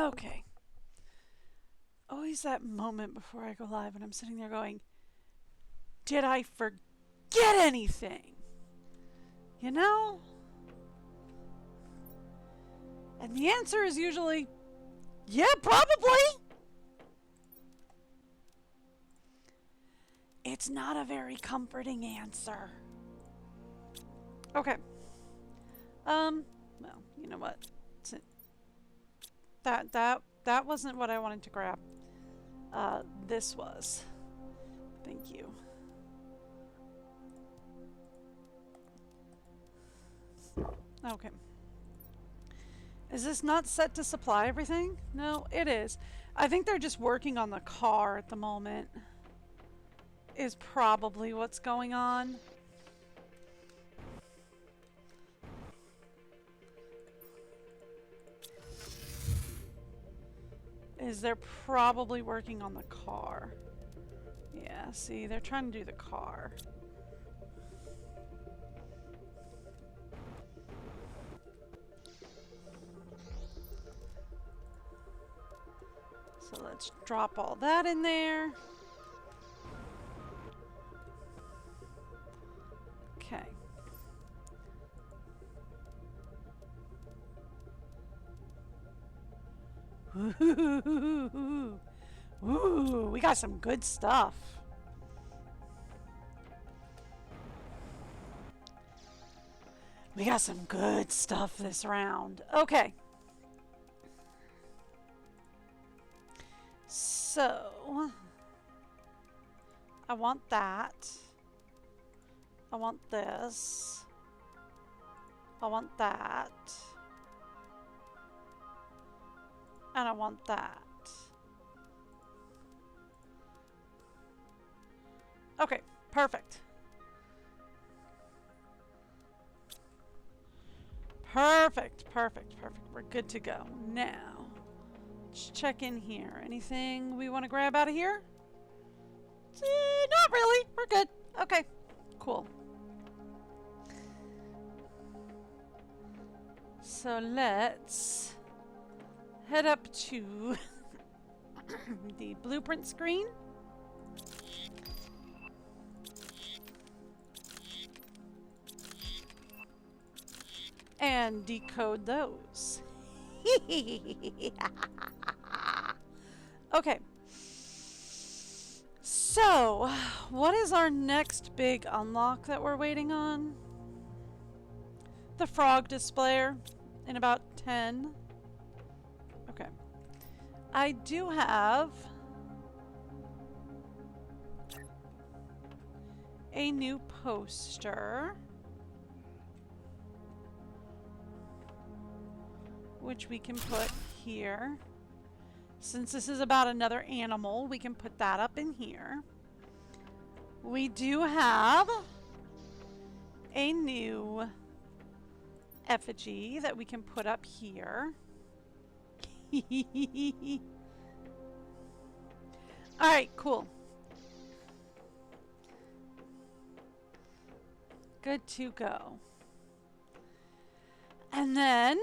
Okay. Always that moment before I go live when I'm sitting there going, did I forget anything? You know? And the answer is usually, yeah, probably. It's not a very comforting answer. Okay. Well, you know what? That wasn't what I wanted to grab. This was. Thank you. Okay. Is this not set to supply everything? No, it is. I think they're just working on the car at the moment. Is probably what's going on. Is they're probably working on the car. Yeah, see, they're trying to do the car. So let's drop all that in there. Okay. Ooh, we got some good stuff. We got some good stuff this round. Okay. So, I want that. I want this. I want that. And I want that. Okay, perfect. Perfect, perfect, perfect. We're good to go. Now, let's check in here. Anything we want to grab out of here? Not really. We're good. Okay, cool. So let's head up to the blueprint screen. And decode those. Okay. So, what is our next big unlock that we're waiting on? The frog displayer in about 10. Okay. I do have a new poster, which we can put here. Since this is about another animal, we can put that up in here. We do have a new effigy that we can put up here. Alright, cool. Good to go. And then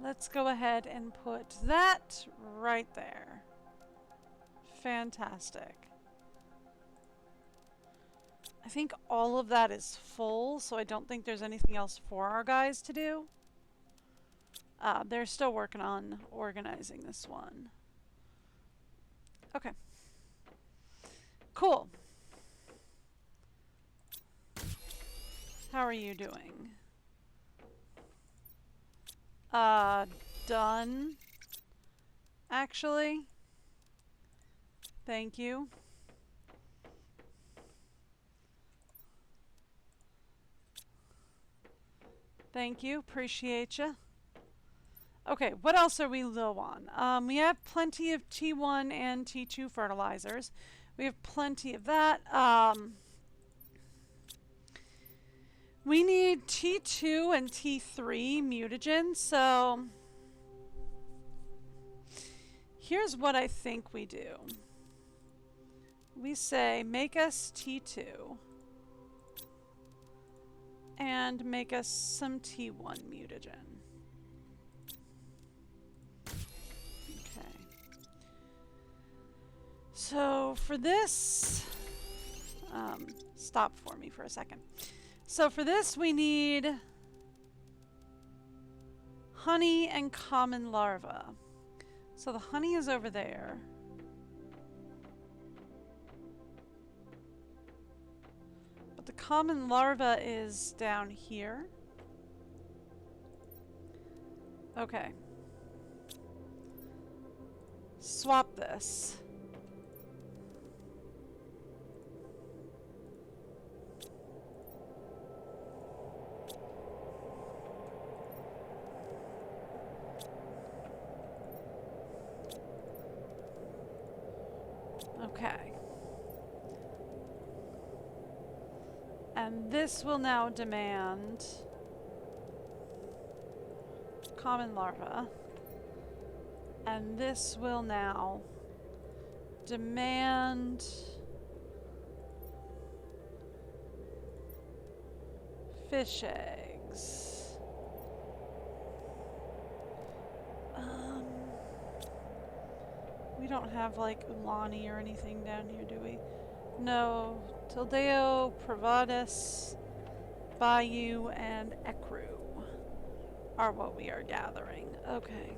let's go ahead and put that right there. Fantastic. I think all of that is full, so I don't think there's anything else for our guys to do. They're still working on organizing this one. Okay. Cool. How are you doing? Done. Actually. Thank you. Thank you. Appreciate you. Okay, what else are we low on? We have plenty of T1 and T2 fertilizers. We have plenty of that. We need T2 and T3 mutagen, so here's what I think we do. We say, make us T2. and make us some T1 mutagen. Okay. So for this, stop for me for a second. So for this we need honey and common larva. So the honey is over there. But the common larva is down here. Okay. Swap this. Okay. And this will now demand common larva. And this will now demand fish eggs. We don't have like Ulani or anything down here, do we? No. Tildeo, Pravadis, Bayou, and Ekru are what we are gathering. Okay.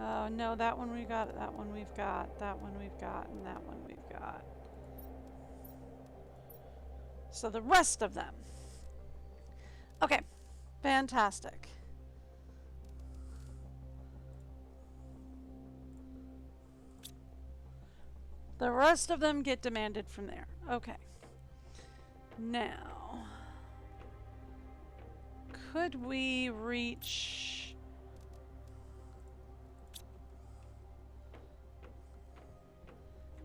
Oh no, that one we got, that one we've got, that one we've got, and that one we've got. So the rest of them. Okay, fantastic. The rest of them get demanded from there. Okay. Now, could we reach...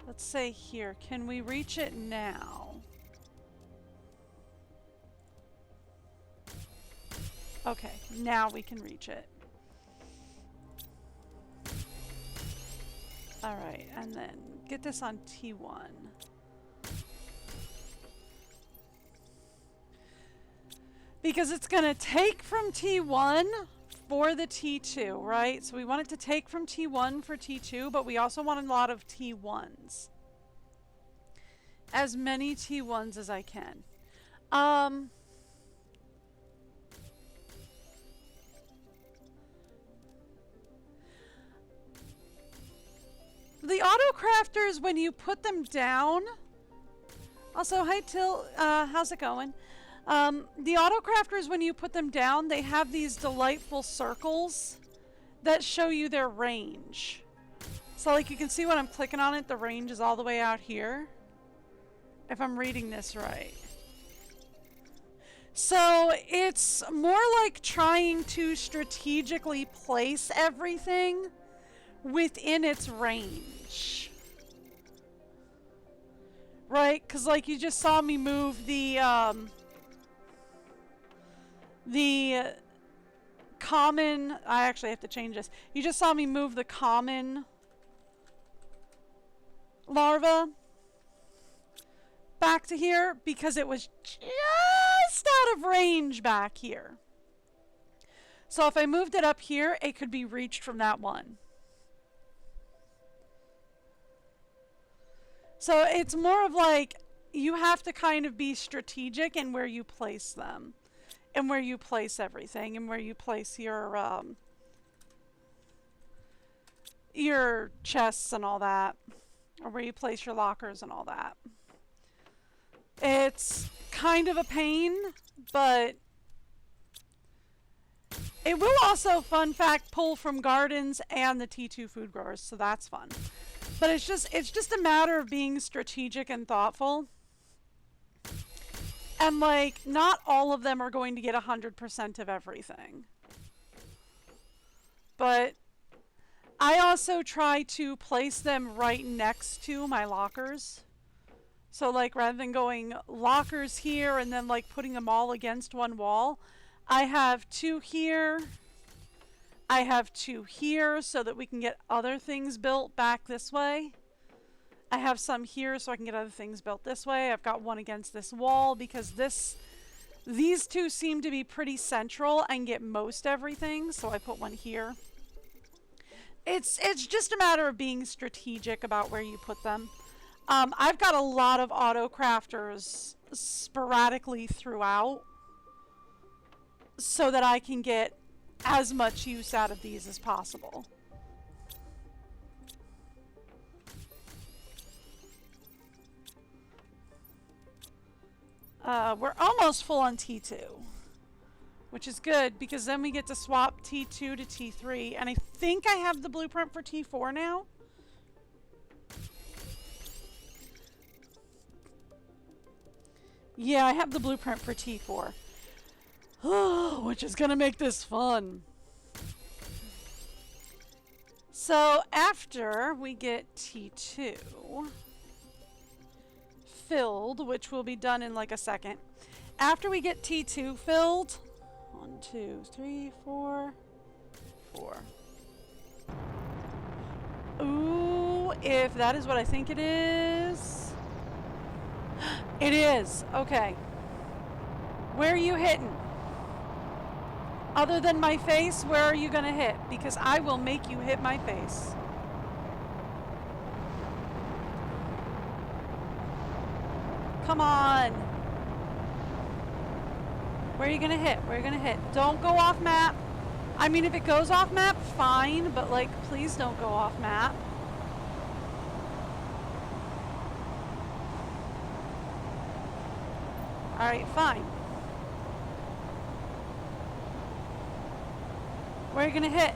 Let's say here, can we reach it now? Okay, now we can reach it. Alright, and then get this on T1. Because it's going to take from T1 for the T2, right? So we want it to take from T1 for T2, but we also want a lot of T1s. As many T1s as I can. The auto-crafters, when you put them down... Also, hi Till, how's it going? The auto-crafters, when you put them down, they have these delightful circles that show you their range. So, like, you can see when I'm clicking on it, the range is all the way out here. If I'm reading this right. So, it's more like trying to strategically place everything within its range. Right? Because, like, you just saw me move the common... I actually have to change this. You just saw me move the common larva back to here because it was just out of range back here. So if I moved it up here, it could be reached from that one. So it's more of like you have to kind of be strategic in where you place them. And where you place everything, and where you place your chests and all that, or where you place your lockers and all that. It's kind of a pain, but it will also, fun fact, pull from gardens and the T2 food growers, so that's fun. But it's just a matter of being strategic and thoughtful. And, like, not all of them are going to get 100% of everything. But I also try to place them right next to my lockers. So, like, rather than going lockers here and then, like, putting them all against one wall, I have 2 here I have 2 here so that we can get other things built back this way. I have some here so I can get other things built this way. I've got one against this wall because these 2 seem to be pretty central and get most everything, so I put one here. It's just a matter of being strategic about where you put them. I've got a lot of auto crafters sporadically throughout so that I can get as much use out of these as possible. We're almost full on T2, which is good because then we get to swap T2 to T3, and I think I have the blueprint for T4 now. Yeah, I have the blueprint for T4. Which is gonna make this fun. So after we get T2 filled, which will be done in like a second. After we get T2 filled, 1, 2, 3, 4, 4. Ooh, if that is what I think it is. It is. Okay. Where are you hitting? Other than my face, where are you gonna hit? Because I will make you hit my face. Come on. Where are you gonna hit? Where are you gonna hit? Don't go off map. I mean, if it goes off map, fine, but like, please don't go off map. Alright, fine. Where are you gonna hit?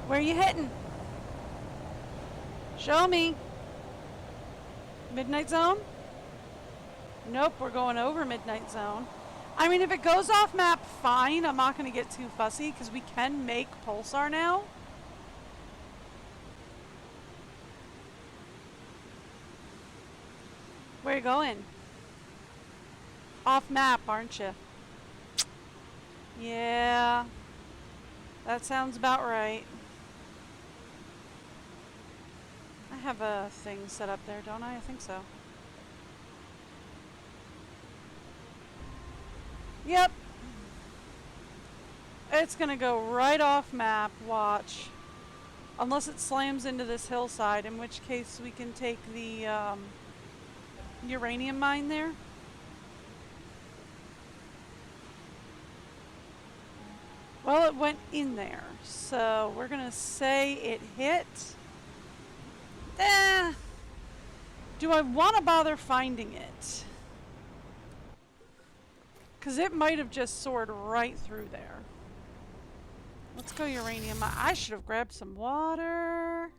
Where are you hitting? Show me. Midnight Zone? Nope, we're going over Midnight Zone. I mean, if it goes off map, fine. I'm not gonna get too fussy because we can make Pulsar now. Where are you going? Off map, aren't you? Yeah. That sounds about right. I have a thing set up there, don't I? I think so. Yep. It's gonna go right off map, watch. Unless it slams into this hillside, in which case we can take the uranium mine there. Well, it went in there, so we're gonna say it hit. Do I want to bother finding it? Because it might have just soared right through there. Let's go uranium. I should have grabbed some water.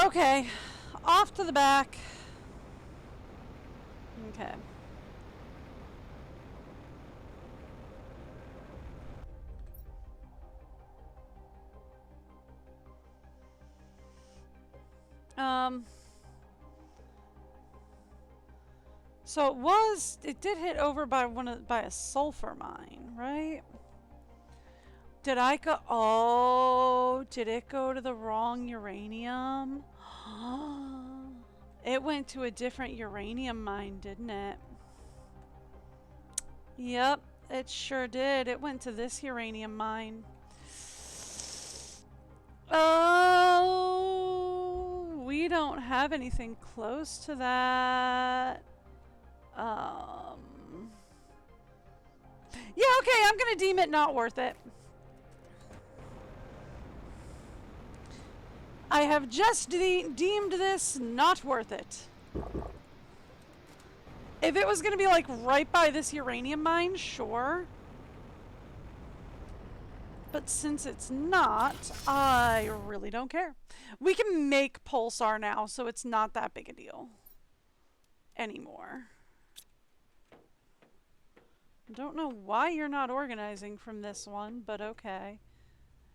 Okay, off to the back. Okay. So it did hit over by by a sulfur mine, right? Did I go, oh, did it go to the wrong uranium? It went to a different uranium mine, didn't it? Yep, it sure did. It went to this uranium mine. Oh, we don't have anything close to that. Yeah, okay, I'm gonna deem it not worth it. I have just deemed this not worth it. If it was gonna be like right by this uranium mine, sure. But since it's not, I really don't care. We can make Pulsar now, so it's not that big a deal anymore. Don't know why you're not organizing from this one, but okay.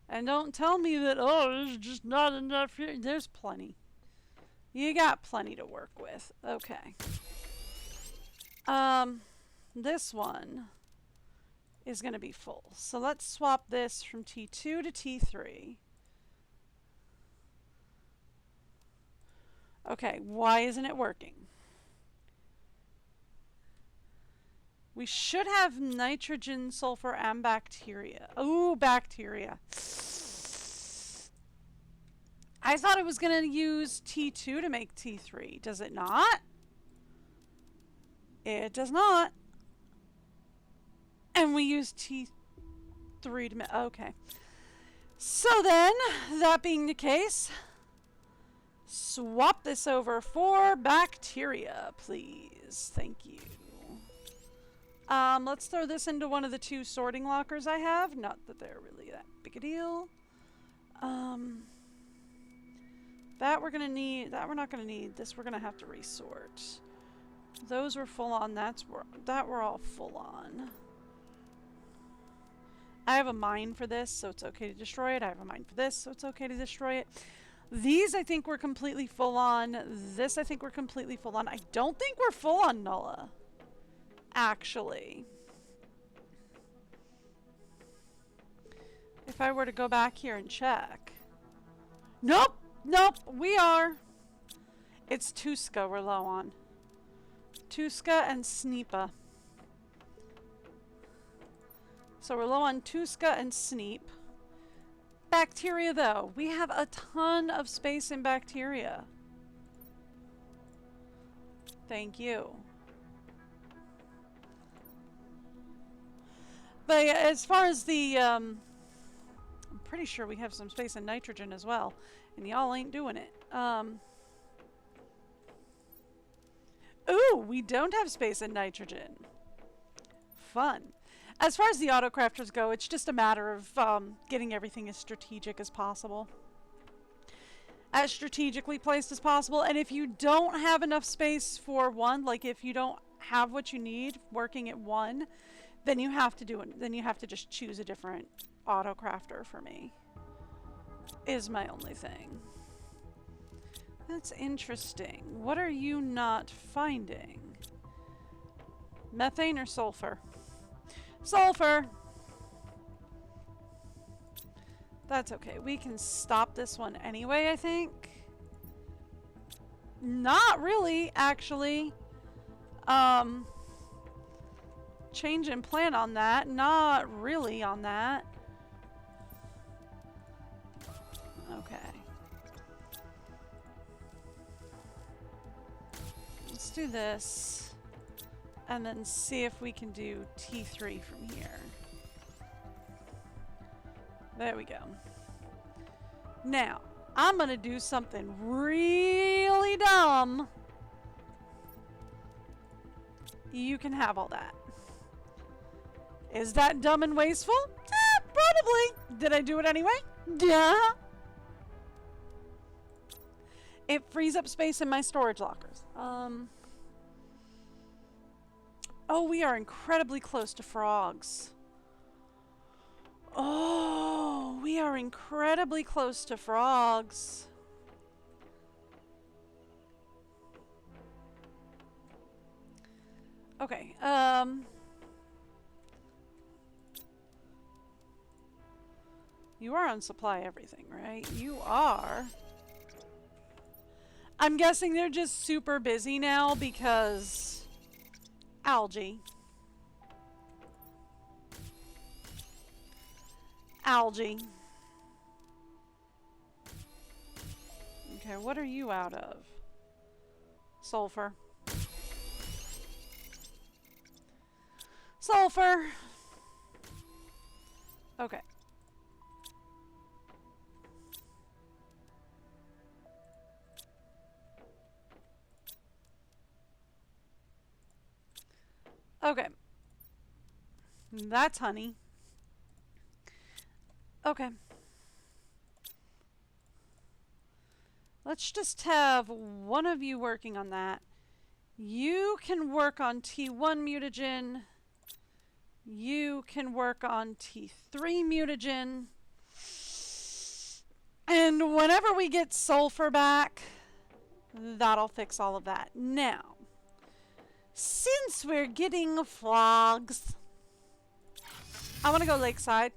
And don't tell me that, oh, there's just not enough here. There's plenty. You got plenty to work with. Okay. This one. is going to be full. So let's swap this from T2 to T3. Okay, why isn't it working? We should have nitrogen, sulfur, and bacteria. Ooh, bacteria. I thought it was going to use T2 to make T3. Does it not? It does not. And we use T3 to make... Okay. So then, that being the case, swap this over for bacteria, please. Thank you. Let's throw this into one of the 2 sorting lockers I have. Not that they're really that big a deal. That we're gonna need. That we're not gonna need. This we're gonna have to resort. Those were full on. That we're all full on. I have a mine for this, so it's okay to destroy it. I have a mine for this, so it's okay to destroy it. These I think we're completely full on. This I think we're completely full on. I don't think we're full on Nulla. Actually. If I were to go back here and check. Nope! Nope! We are! It's Tuska we're low on. Tuska and Sneepa. So we're low on Tuska and Sneep. Bacteria though. We have a ton of space in bacteria. Thank you. But as far as the, I'm pretty sure we have some space in nitrogen as well. And y'all ain't doing it. Ooh, we don't have space in nitrogen. Fun. As far as the autocrafters go, it's just a matter of getting everything as strategic as possible. As strategically placed as possible. And if you don't have enough space for one, like if you don't have what you need working at 1, then you have to do it. Then you have to just choose a different autocrafter for me. Is my only thing. That's interesting. What are you not finding? Methane or sulfur? Sulfur! That's okay. We can stop this one anyway, I think. Not really, actually. Change in plan on that. Not really on that. Okay. Let's do this. And then see if we can do T3 from here. There we go. Now, I'm gonna do something really dumb. You can have all that. Is that dumb and wasteful? Probably. Did I do it anyway? Yeah. It frees up space in my storage lockers. Oh, we are incredibly close to frogs. Oh, we are incredibly close to frogs. Okay, you are on supply everything, right? You are. I'm guessing they're just super busy now because algae. Algae. Okay, what are you out of? Sulfur. Sulfur. Okay. Okay. That's honey. Okay. Let's just have one of you working on that. You can work on T1 mutagen. You can work on T3 mutagen. And whenever we get sulfur back, that'll fix all of that. Now, since we're getting frogs, I want to go lakeside.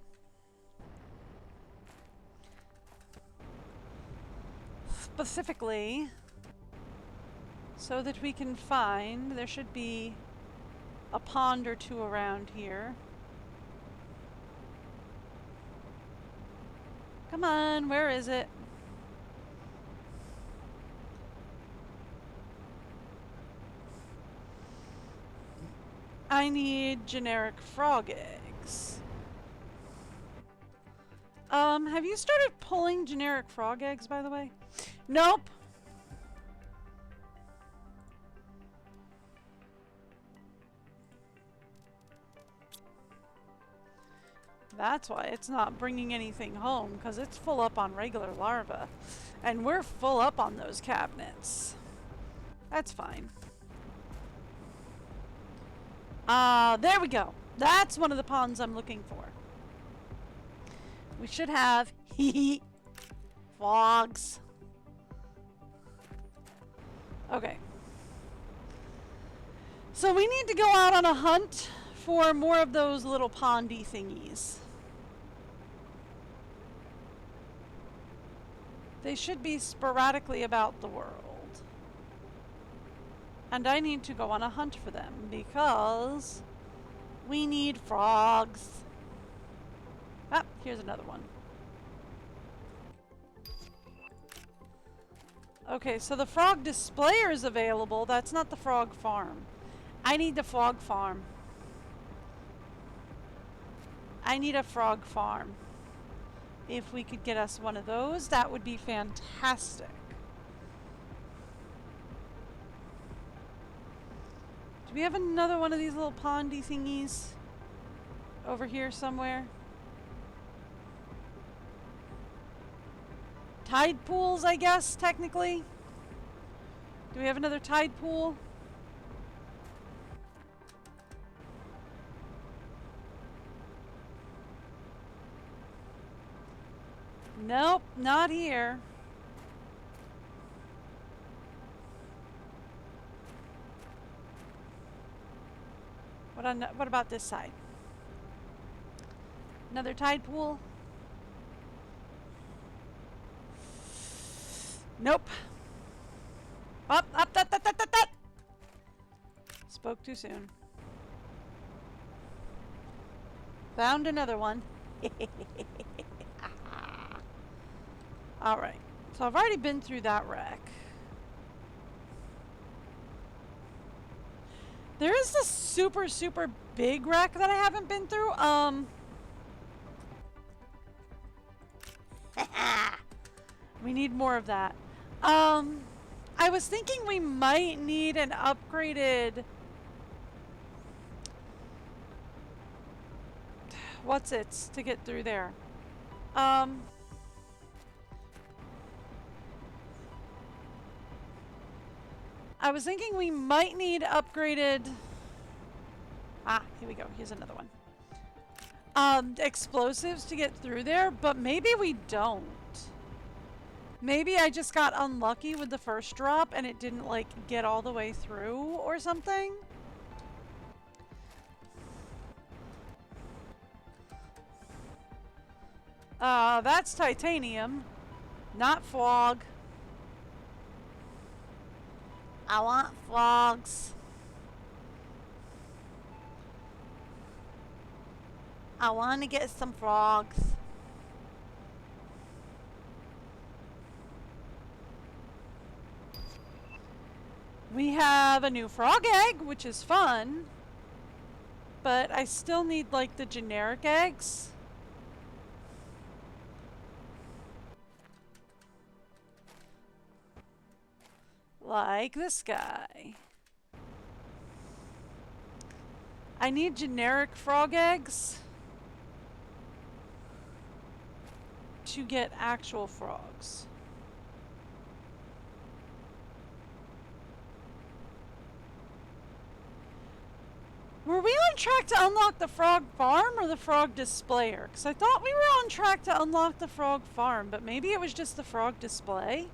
Specifically, so that we can find, there should be a pond or two around here. Come on, where is it? I need generic frog eggs. Have you started pulling generic frog eggs, by the way? Nope. That's why it's not bringing anything home, because it's full up on regular larvae. And we're full up on those cabinets. That's fine. There we go. That's one of the ponds I'm looking for. We should have frogs. Okay. So we need to go out on a hunt for more of those little pondy thingies. They should be sporadically about the world. And I need to go on a hunt for them because we need frogs. Ah, here's another one. Okay, so the frog displayer is available. That's not the frog farm. I need the frog farm. I need a frog farm. If we could get us one of those, that would be fantastic. Do we have another one of these little pondy thingies over here somewhere? Tide pools, I guess, technically. Do we have another tide pool? Nope, not here. What about this side? Another tide pool? Nope. Up. Spoke too soon. Found another one. Alright. So I've already been through that wreck. There is this super, super big wreck that I haven't been through. We need more of that. I was thinking we might need an upgraded... What's it to get through there? I was thinking we might need upgraded... Ah, here we go. Here's another one. Explosives to get through there, but maybe we don't. Maybe I just got unlucky with the first drop and it didn't, like, get all the way through or something. That's titanium, not fog. I want frogs. I want to get some frogs. We have a new frog egg, which is fun. But I still need, like, the generic eggs. Like this guy. I need generic frog eggs to get actual frogs. Were we on track to unlock the frog farm or the frog displayer? Because I thought we were on track to unlock the frog farm, but maybe it was just the frog display?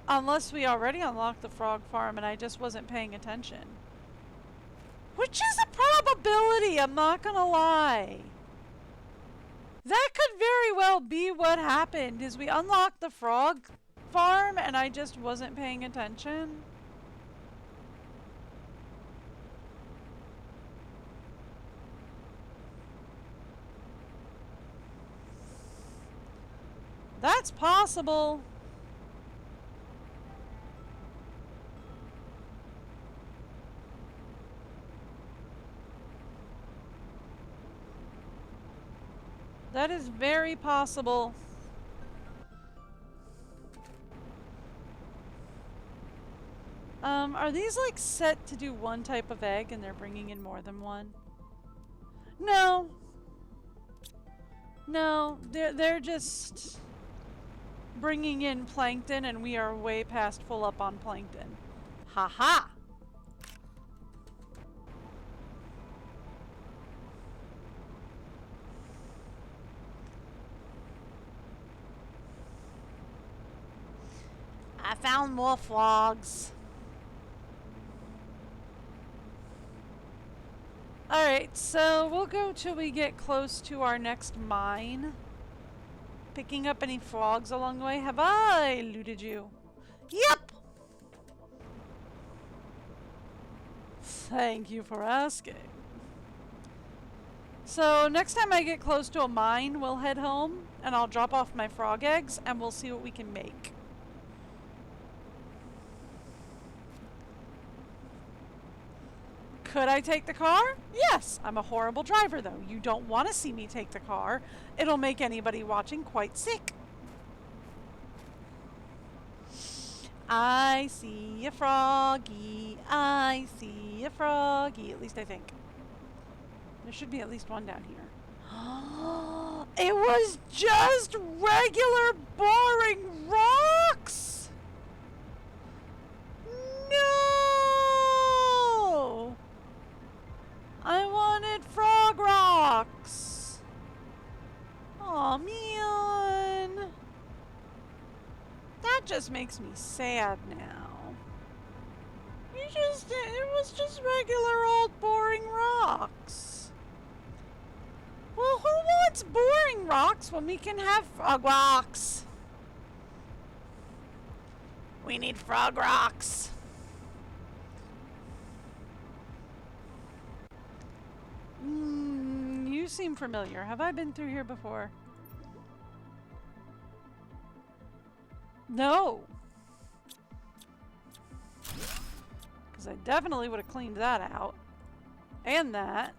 Unless we already unlocked the frog farm and I just wasn't paying attention. Which is a probability, I'm not gonna lie. That could very well be what happened, is we unlocked the frog farm and I just wasn't paying attention. That's possible. That is very possible. Are these like set to do one type of egg and they're bringing in more than one? No. No, they're just bringing in plankton and we are way past full up on plankton. Haha! I found more frogs. Alright, so we'll go till we get close to our next mine. Picking up any frogs along the way. Have I looted you? Yep! Thank you for asking. So next time I get close to a mine, we'll head home and I'll drop off my frog eggs and we'll see what we can make. Could I take the car? Yes. I'm a horrible driver, though. You don't want to see me take the car. It'll make anybody watching quite sick. I see a froggy. I see a froggy. At least I think. There should be at least one down here. It was just regular boring rocks! No! I wanted frog rocks! Aw, man! That just makes me sad now. It was just regular old boring rocks. Well, who wants boring rocks when we can have frog rocks? We need frog rocks. You seem familiar. Have I been through here before? No. Because I definitely would have cleaned that out. And that.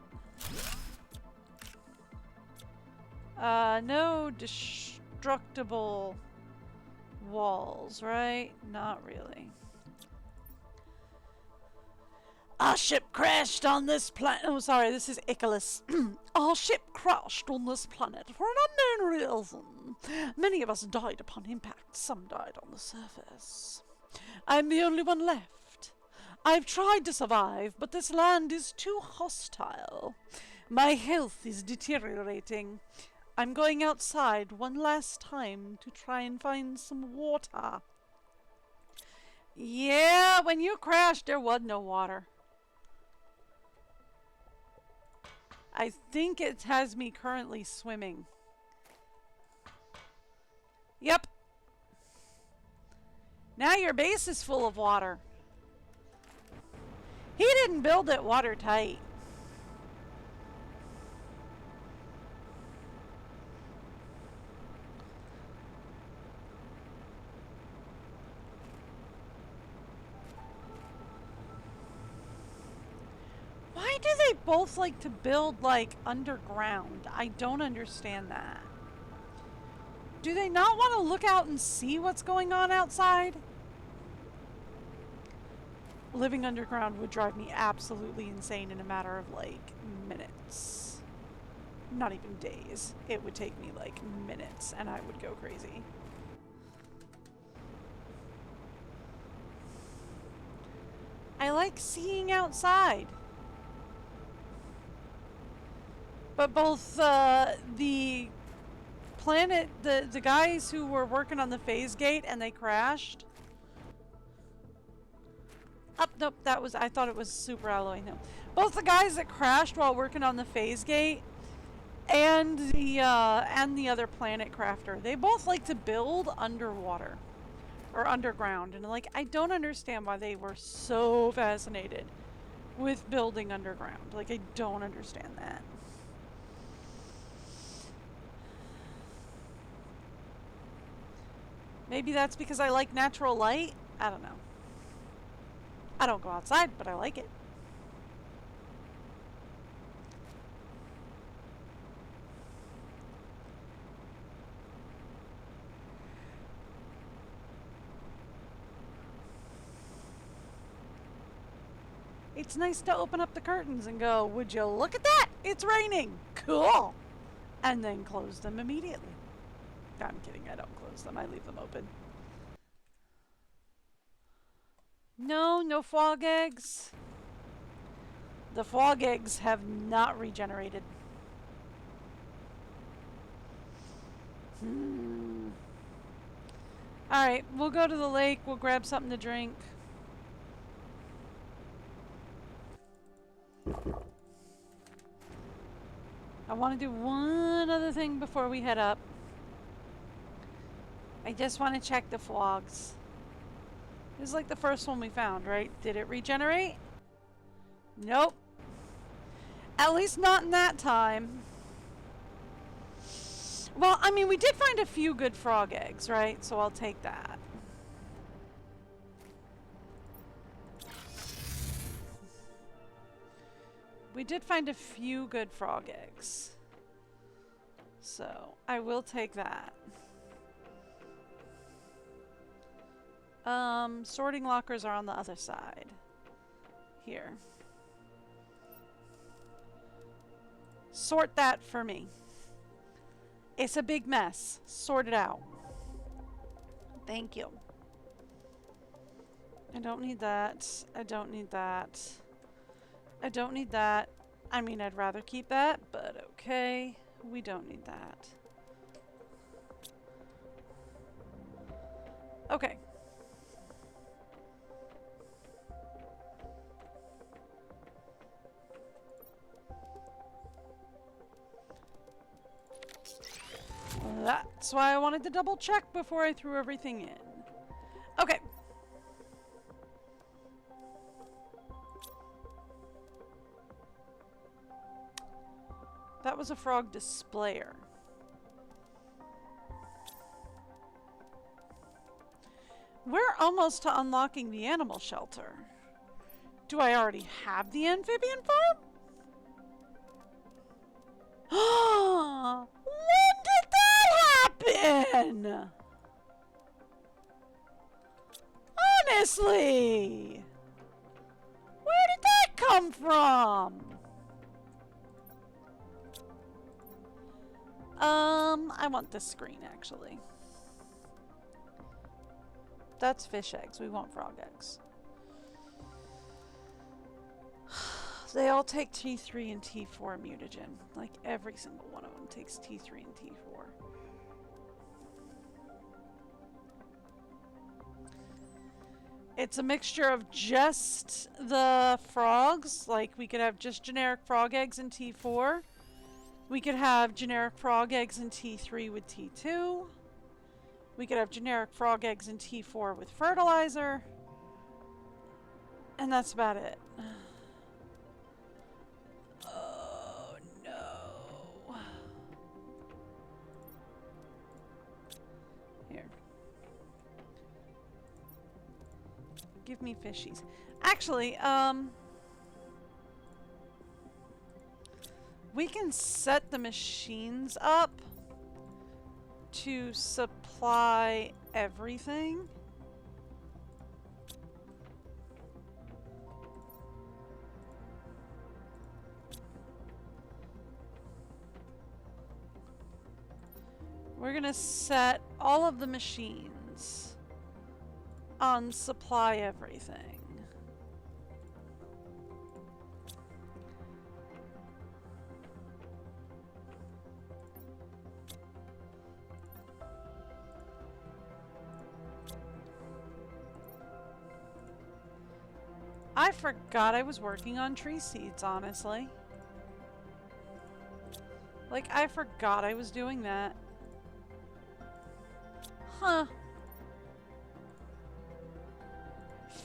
No destructible walls, right? Not really. Our ship crashed on this planet. Oh, sorry, this is Icarus. Our ship crashed on this planet for an unknown reason. Many of us died upon impact. Some died on the surface. I'm the only one left. I've tried to survive, but this land is too hostile. My health is deteriorating. I'm going outside one last time to try and find some water. Yeah, when you crashed, there was no water. I think it has me currently swimming. Yep. Now your base is full of water. He didn't build it watertight. Why do they both like to build, like, underground? I don't understand that. Do they not want to look out and see what's going on outside? Living underground would drive me absolutely insane in a matter of, like, minutes. Not even days. It would take me, like, minutes, and I would go crazy. I like seeing outside. But both the planet, the guys who were working on the phase gate and they crashed. Nope, that was, I thought it was super alloy, no. Both the guys that crashed while working on the phase gate and the other planet crafter, they both like to build underwater or underground, and like I don't understand why they were so fascinated with building underground. Like I don't understand that. Maybe that's because I like natural light? I don't know. I don't go outside, but I like it. It's nice to open up the curtains and go, would you look at that? It's raining. Cool. And then close them immediately. I'm kidding, I don't close them. I leave them open. No, no fog eggs. The fog eggs have not regenerated. Alright, we'll go to the lake. We'll grab something to drink. I want to do one other thing before we head up. I just want to check the frogs. This is like the first one we found, right? Did it regenerate? Nope. At least not in that time. Well, I mean, we did find a few good frog eggs, right? So I'll take that. We did find a few good frog eggs. So I will take that. Sorting lockers are on the other side. Here. Sort that for me. It's a big mess. Sort it out. Thank you. I don't need that. I don't need that. I don't need that. I mean, I'd rather keep that, but okay. We don't need that. Okay. That's why I wanted to double check before I threw everything in. Okay. That was a frog displayer. We're almost to unlocking the animal shelter. Do I already have the amphibian farm? When did that happen? Honestly, where did that come from? I want this screen actually. That's fish eggs. We want frog eggs. They all take T3 and T4 mutagen. Like every single one of them takes T3 and T4. It's a mixture of just the frogs. Like we could have just generic frog eggs in T4. We could have generic frog eggs in T3 with T2. We could have generic frog eggs in T4 with fertilizer. And that's about it. Oh no. Here. Give me fishies. Actually, we can set the machines up to supply everything. We're gonna set all of the machines on supply everything. I forgot I was working on tree seeds, honestly. Like, I forgot I was doing that. Huh.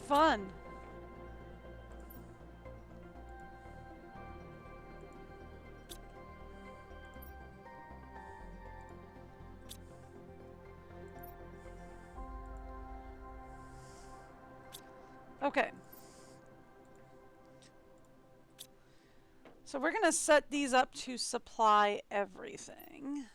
Fun. Okay. So we're going to set these up to supply everything.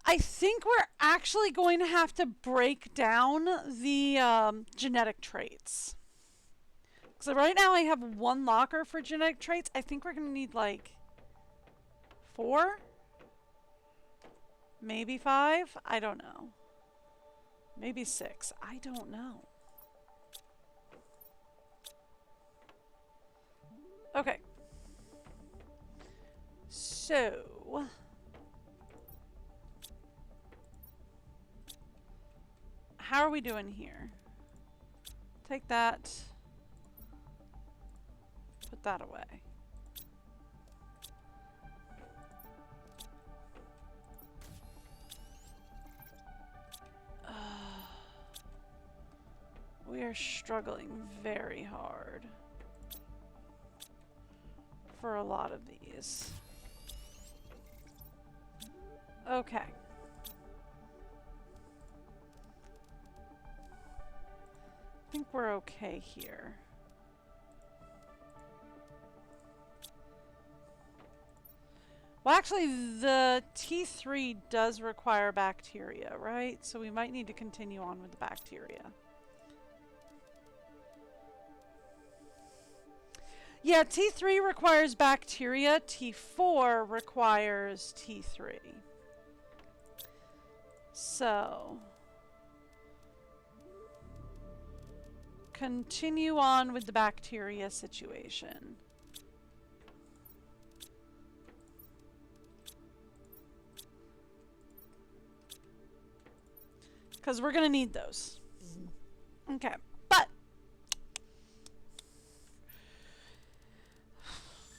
I think we're actually going to have to break down the genetic traits. So right now I have 1 locker for genetic traits. I think we're going to need like 4? Maybe 5? I don't know. Maybe 6. I don't know. Okay. So... how are we doing here? Take that. Put that away. We are struggling very hard for a lot of these. Okay. I think we're okay here. Well, actually, the T3 does require bacteria, right? So we might need to continue on with the bacteria. Yeah, T3 requires bacteria. T4 requires T3. So... continue on with the bacteria situation. Because we're going to need those. Okay, but...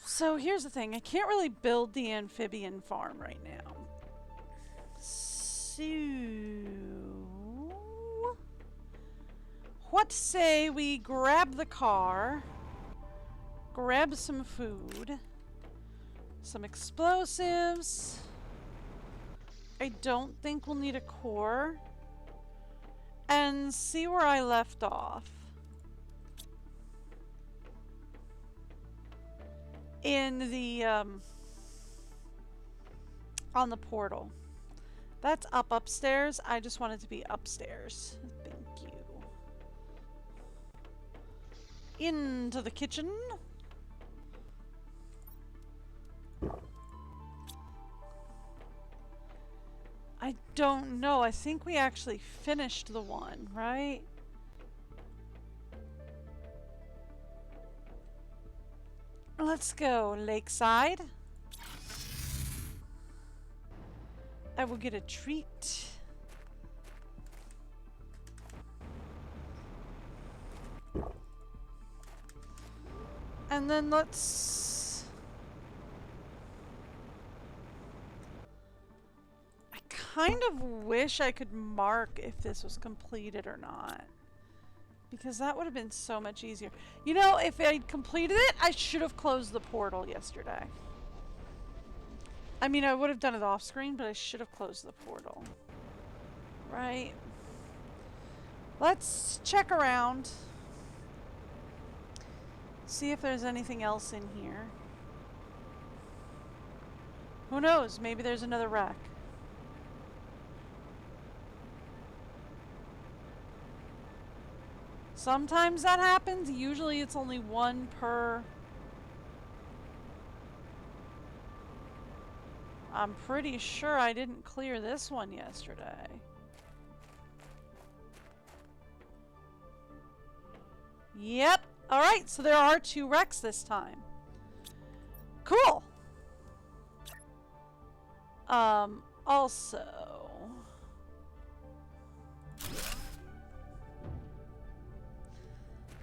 so here's the thing. I can't really build the amphibian farm right now. So... what say we grab the car, grab some food, some explosives. I don't think we'll need a core. And see where I left off. In the, on the portal. That's upstairs. I just want it to be upstairs. Thank you. Into the kitchen. I don't know. I think we actually finished the one, right? Let's go lakeside. I will get a treat. And then let's... kind of wish I could mark if this was completed or not. Because that would have been so much easier. You know, if I'd completed it, I should have closed the portal yesterday. I mean, I would have done it off screen, but I should have closed the portal. Right? Let's check around. See if there's anything else in here. Who knows? Maybe there's another wreck. Sometimes that happens. Usually it's only one per... I'm pretty sure I didn't clear this one yesterday. Yep. Alright, so there are 2 wrecks this time. Cool. Also...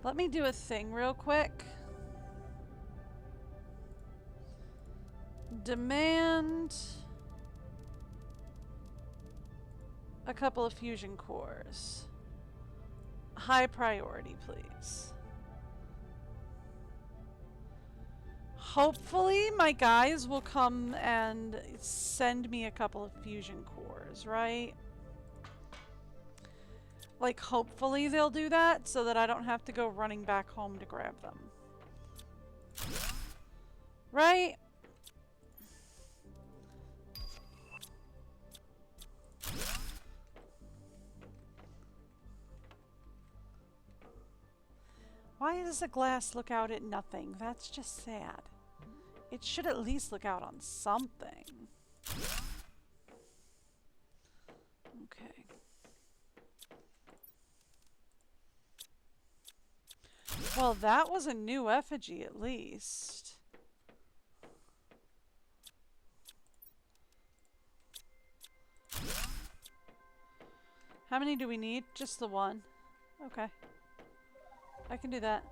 Let me do a thing real quick. Demand a couple of fusion cores. High priority, please. Hopefully my guys will come and send me a couple of fusion cores, right? Like, hopefully they'll do that so that I don't have to go running back home to grab them. Right? Why does the glass look out at nothing? That's just sad. It should at least look out on something. Okay. Well, that was a new effigy at least. How many do we need? Just the one. Okay. I can do that.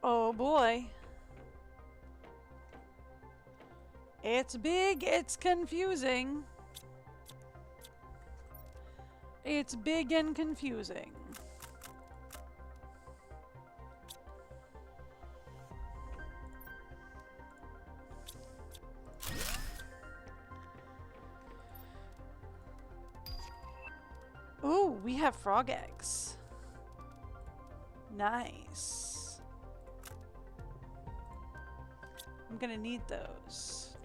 Oh boy. It's big, it's confusing. It's big and confusing. Ooh, we have frog eggs. Nice. I'm gonna need those.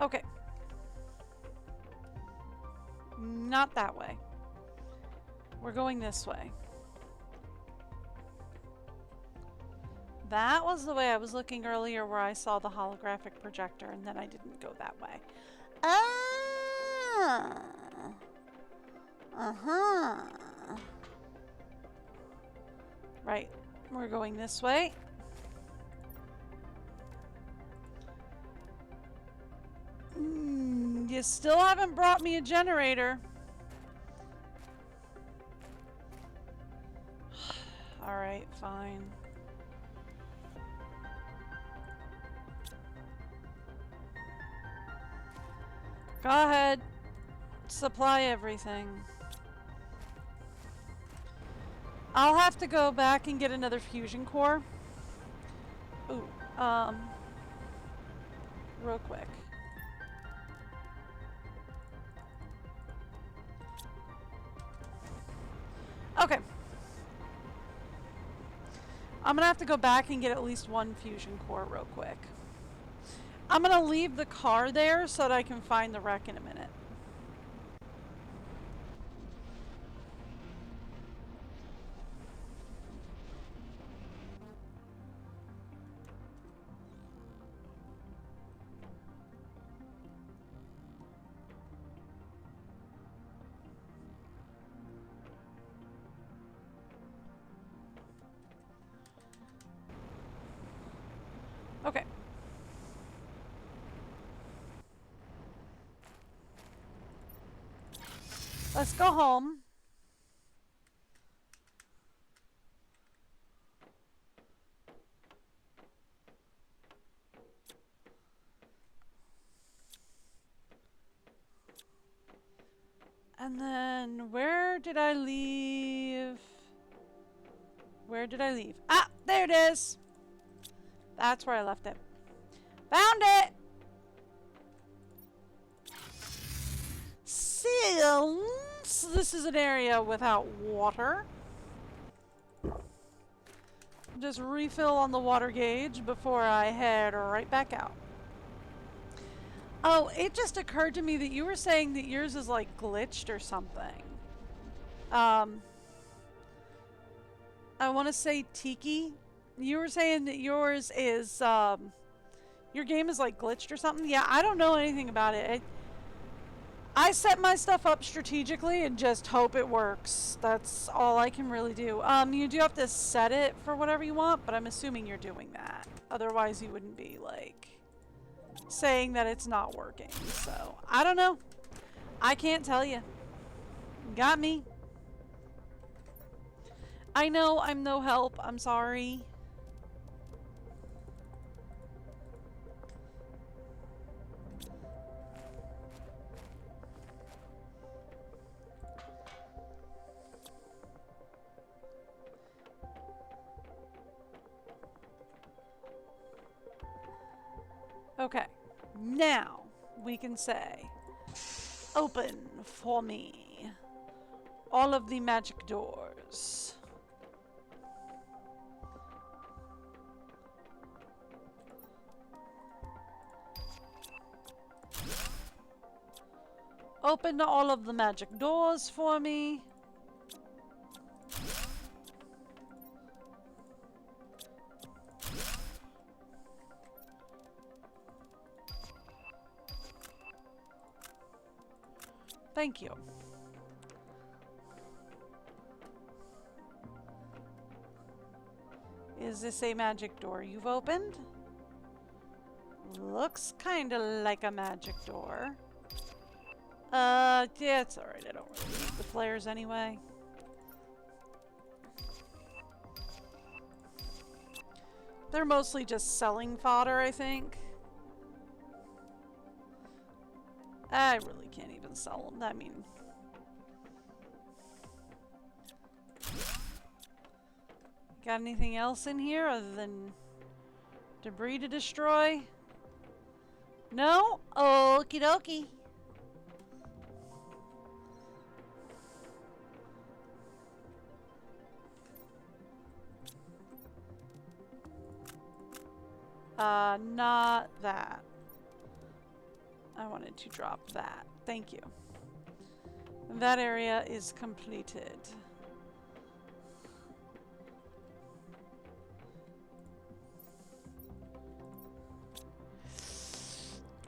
Okay. Not that way. We're going this way. That was the way I was looking earlier where I saw the holographic projector and then I didn't go that way. Ah! Uh-huh. Right. We're going this way. You still haven't brought me a generator. Alright, fine. Go ahead. Supply everything. I'll have to go back and get another fusion core. Ooh, real quick. Okay. I'm gonna have to go back and get at least one fusion core real quick. I'm gonna leave the car there so that I can find the wreck in a minute. Okay. Let's go home. And then, where did I leave? Where did I leave? Ah, there it is. That's where I left it. Found it! Since this is an area without water, just refill on the water gauge before I head right back out. Oh, it just occurred to me that you were saying that yours is like glitched or something. I want to say Tiki. You were saying that yours is, your game is like glitched or something? Yeah, I don't know anything about it. I set my stuff up strategically and just hope it works. That's all I can really do. You do have to set it for whatever you want, but I'm assuming you're doing that. Otherwise, you wouldn't be, like, saying that it's not working. So, I don't know. I can't tell you. Got me. I know I'm no help. I'm sorry. Okay, now we can say, open for me all of the magic doors. Open all of the magic doors for me. Thank you. Is this a magic door you've opened? Looks kinda like a magic door. Yeah, it's alright. I don't really need the flares anyway. They're mostly just selling fodder, I think. I really can't even sell them. I mean... Got anything else in here other than debris to destroy? No? Okie dokie. Not that. I wanted to drop that. Thank you. That area is completed.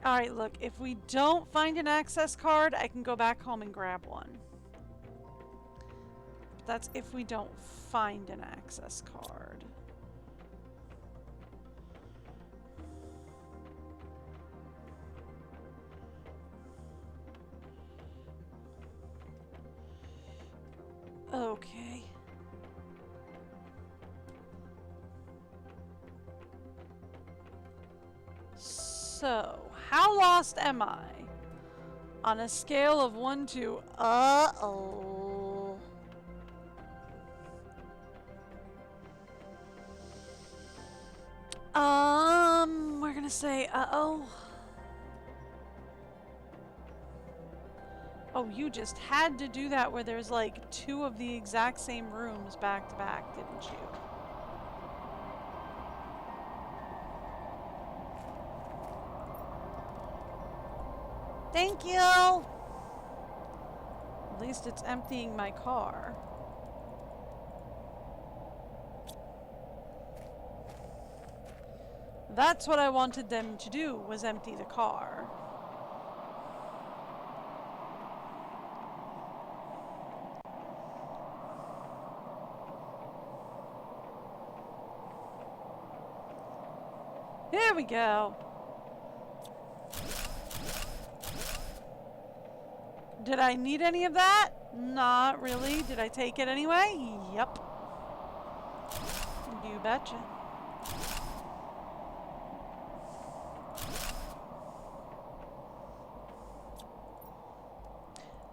Alright, look, if we don't find an access card, I can go back home and grab one. But that's if we don't find an access card. Okay. So, how lost am I? On a scale of 1 to uh-oh. We're gonna say uh-oh. Oh, you just had to do that where there's like 2 of the exact same rooms back to back, didn't you? Thank you! At least it's emptying my car. That's what I wanted them to do, was empty the car. Here we go. Did I need any of that? Not really. Did I take it anyway? Yep. You betcha.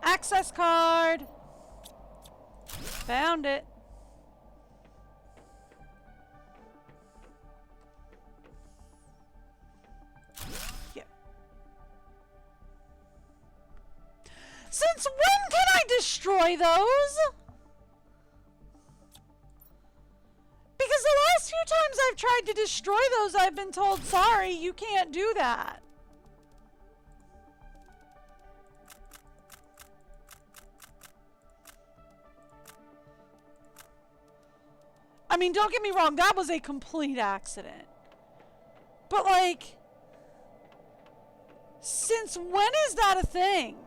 Access card. Found it. Since when can I destroy those? Because the last few times I've tried to destroy those, I've been told, sorry, you can't do that. I mean, don't get me wrong, that was a complete accident. But like, since when is that a thing?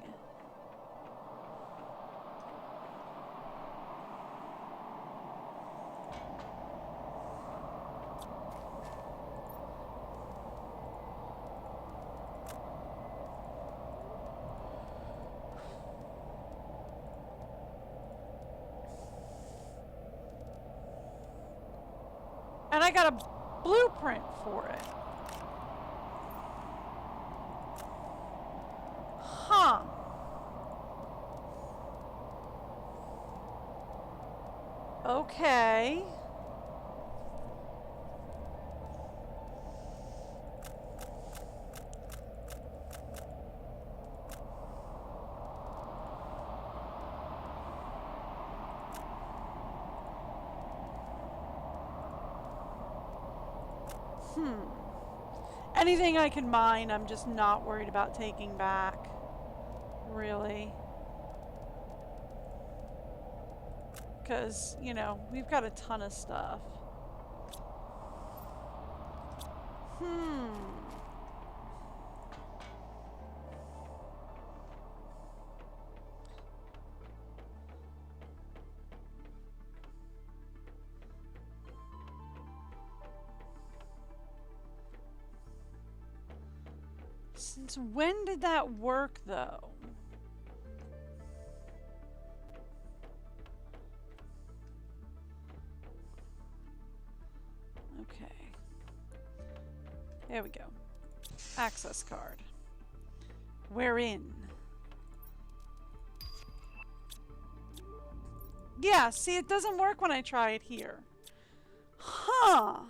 I got a blueprint for it. Huh. Okay. Anything I can mine, I'm just not worried about taking back. Really. Because, you know, we've got a ton of stuff. Since when did that work, though? Okay. There we go. Access card. We're in. Yeah, see, it doesn't work when I try it here. Huh.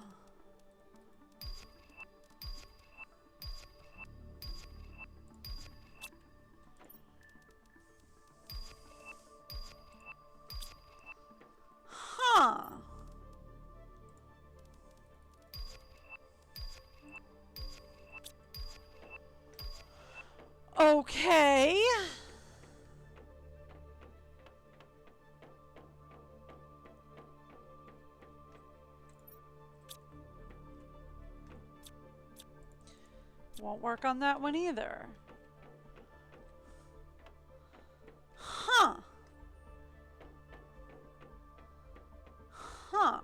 Huh. Okay. Won't work on that one either. Huh. Huh.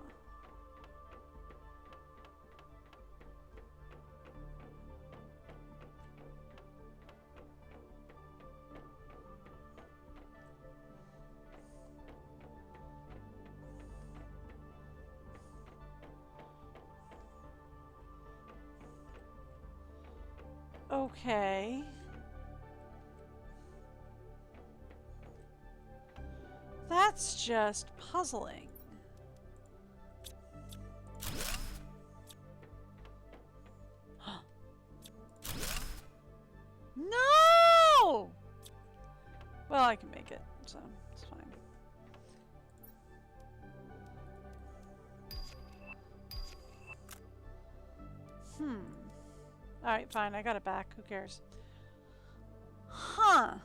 Okay. That's just puzzling. No! Well, I can make it, so it's fine. Alright, fine. I got it back. Who cares? Huh.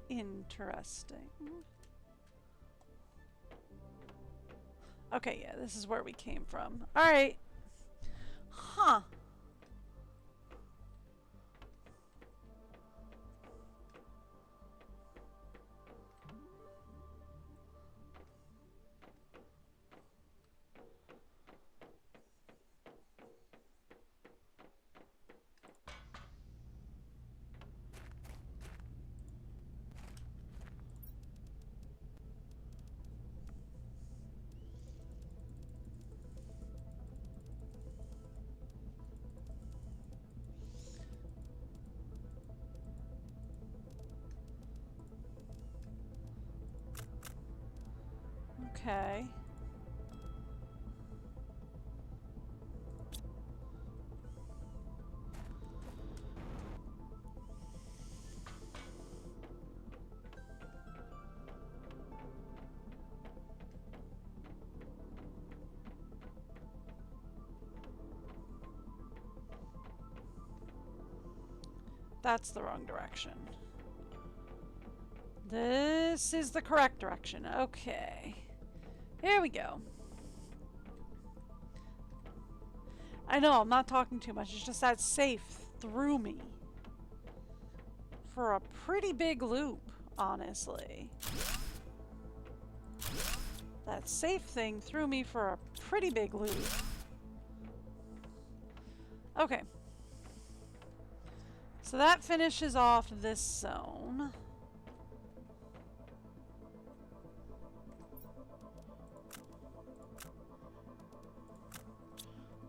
Interesting. Okay, yeah, this is where we came from. Alright. Huh. Okay. That's the wrong direction. This is the correct direction. Okay. Here we go. I know, I'm not talking too much. It's just that safe threw me for a pretty big loop, honestly. That safe thing threw me for a pretty big loop. Okay. So that finishes off this zone.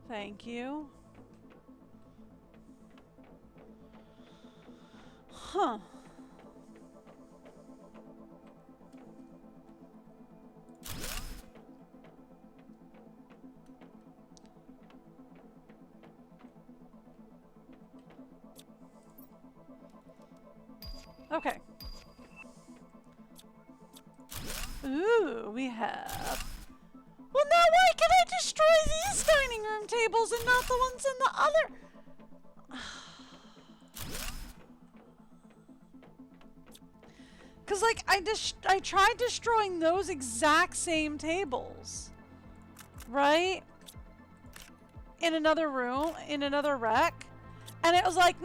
Thank you. Huh. Okay. Ooh, we have... Well, now why can I destroy these dining room tables and not the ones in the other? Because, like, I tried destroying those exact same tables. Right? In another room, in another wreck. And it was like,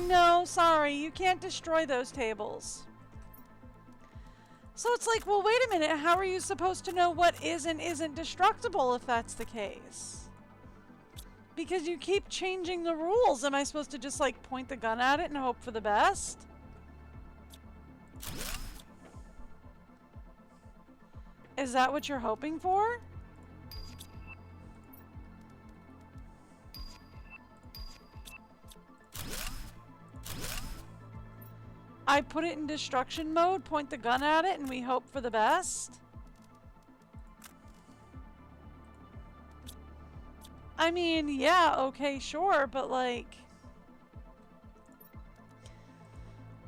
no, sorry, you can't destroy those tables. So it's like, well, wait a minute, how are you supposed to know what is and isn't destructible if that's the case? Because you keep changing the rules. Am I supposed to just, like, point the gun at it and hope for the best? Is that what you're hoping for? I put it in destruction mode, point the gun at it, and we hope for the best? I mean, yeah, okay, sure, but like...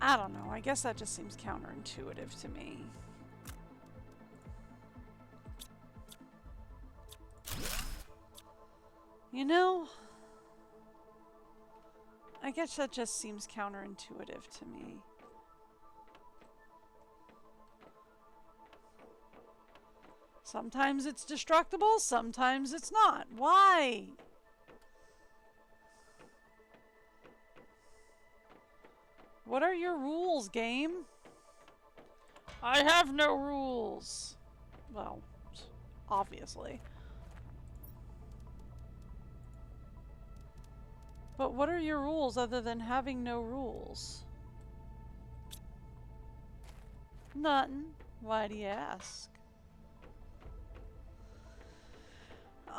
I don't know, I guess that just seems counterintuitive to me. You know? I guess that just seems counterintuitive to me. Sometimes it's destructible, sometimes it's not. Why? What are your rules, game? I have no rules. Well, obviously. But what are your rules other than having no rules? Nothing. Why do you ask?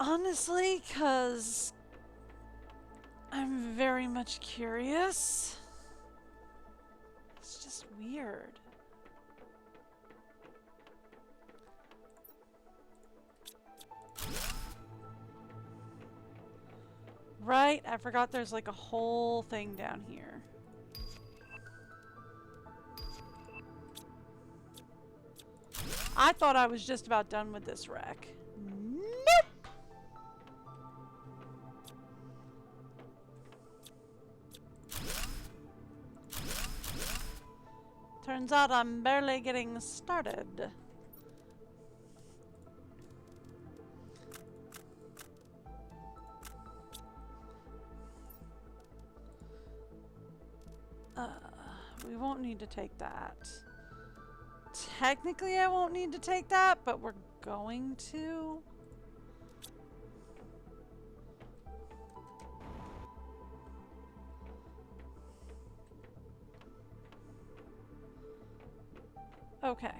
Honestly, 'cause I'm very much curious. It's just weird. Right? I forgot there's like a whole thing down here. I thought I was just about done with this wreck. Nope! Turns out I'm barely getting started. We won't need to take that. Technically, I won't need to take that, but we're going to. Okay.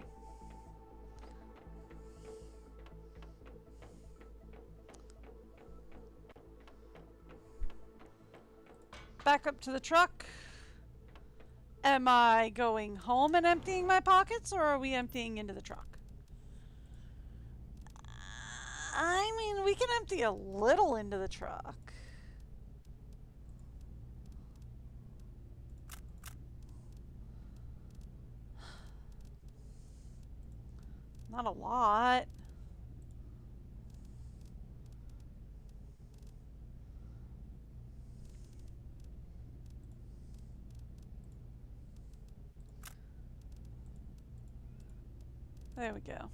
Back up to the truck. Am I going home and emptying my pockets, or are we emptying into the truck? I mean, we can empty a little into the truck. Not a lot. There we go.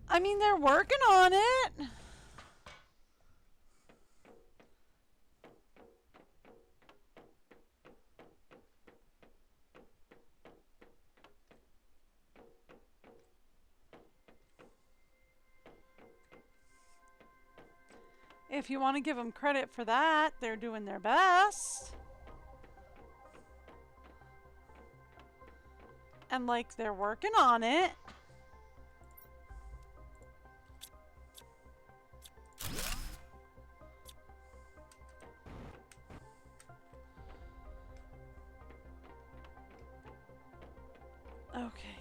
I mean, they're working on it. If you want to give them credit for that, they're doing their best. And like, they're working on it. Okay.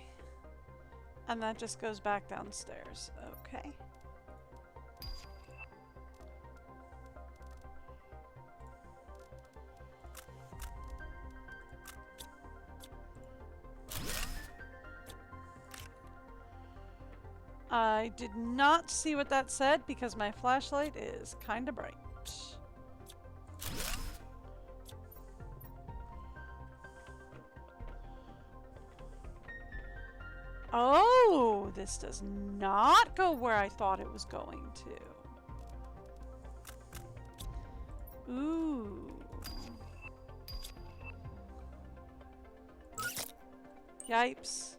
And that just goes back downstairs. Okay. I did not see what that said because my flashlight is kind of bright. Oh, this does not go where I thought it was going to. Ooh. Yipes.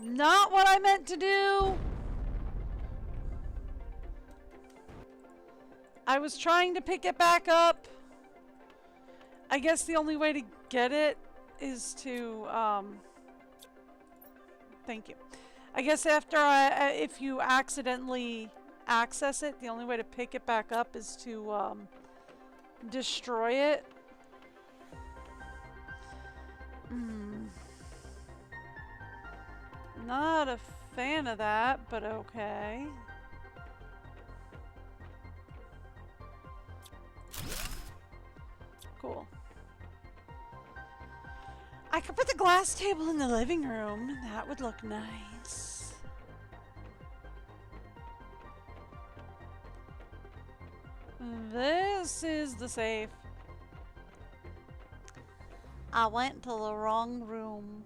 Not what I meant to do! I was trying to pick it back up. I guess the only way to get it is to, thank you. I guess after if you accidentally access it, the only way to pick it back up is to, destroy it. Not a fan of that, but okay. Cool. I could put the glass table in the living room. That would look nice. This is the safe. I went to the wrong room.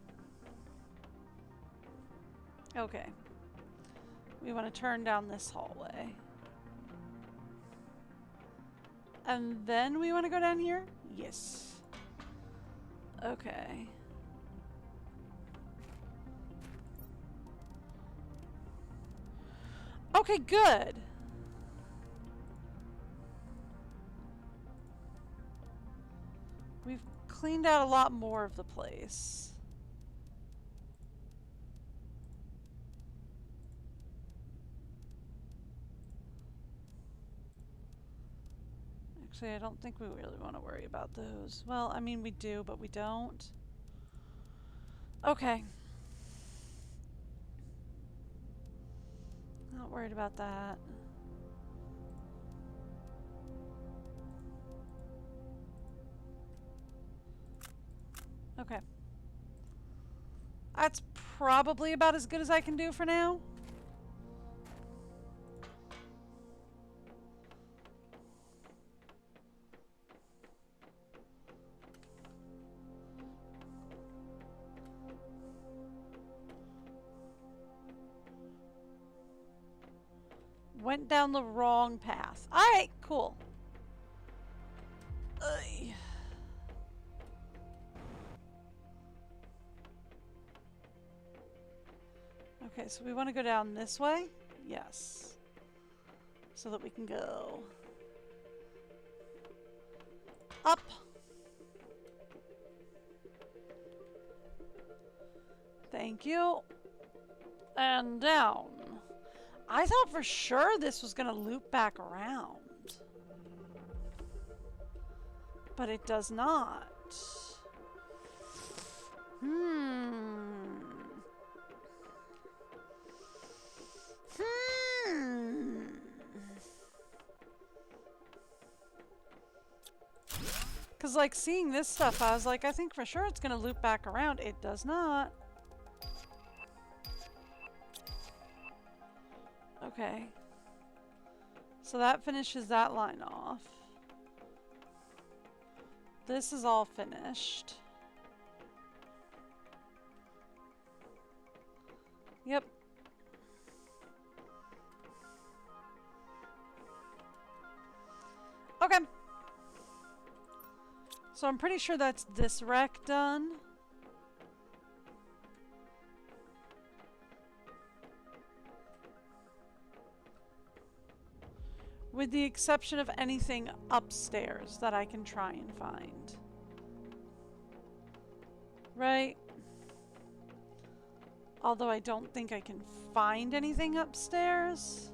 Okay. We want to turn down this hallway. And then we want to go down here? Yes. Okay. Okay, good. We've cleaned out a lot more of the place. Actually, I don't think we really want to worry about those. Well, I mean, we do, but we don't. Okay. Not worried about that. Okay. That's probably about as good as I can do for now. Went down the wrong path. Alright, cool. Okay, so we want to go down this way? Yes. So that we can go up. Thank you. And down. I thought for sure this was going to loop back around. But it does not. Because, like, seeing this stuff, I was like, I think for sure it's going to loop back around. It does not. Okay. So that finishes that line off. This is all finished. Yep. Okay. So I'm pretty sure that's this wreck done. With the exception of anything upstairs that I can try and find. Right? Although I don't think I can find anything upstairs.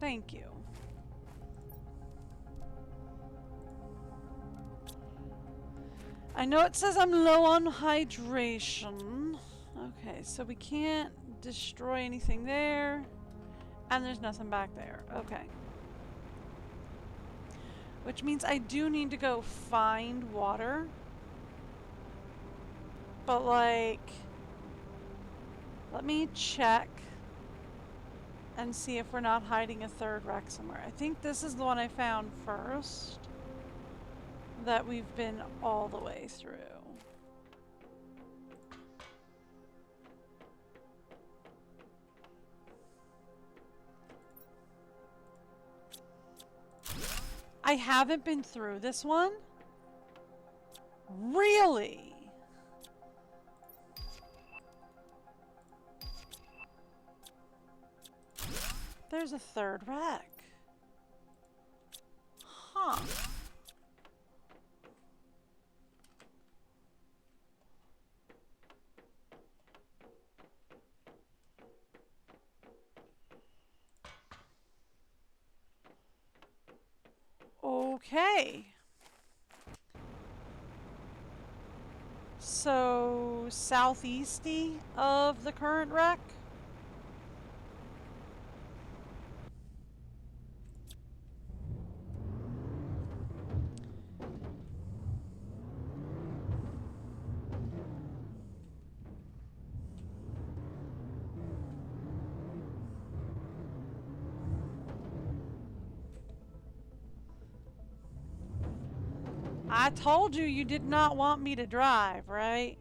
Thank you. I know it says I'm low on hydration. Okay, so we can't destroy anything there. And there's nothing back there. Okay. Which means I do need to go find water. But like, let me check and see if we're not hiding a third wreck somewhere. I think this is the one I found first that we've been all the way through. I haven't been through this one? Really? There's a third wreck. Huh. Okay. So, southeasty of the current wreck? I told you did not want me to drive, right?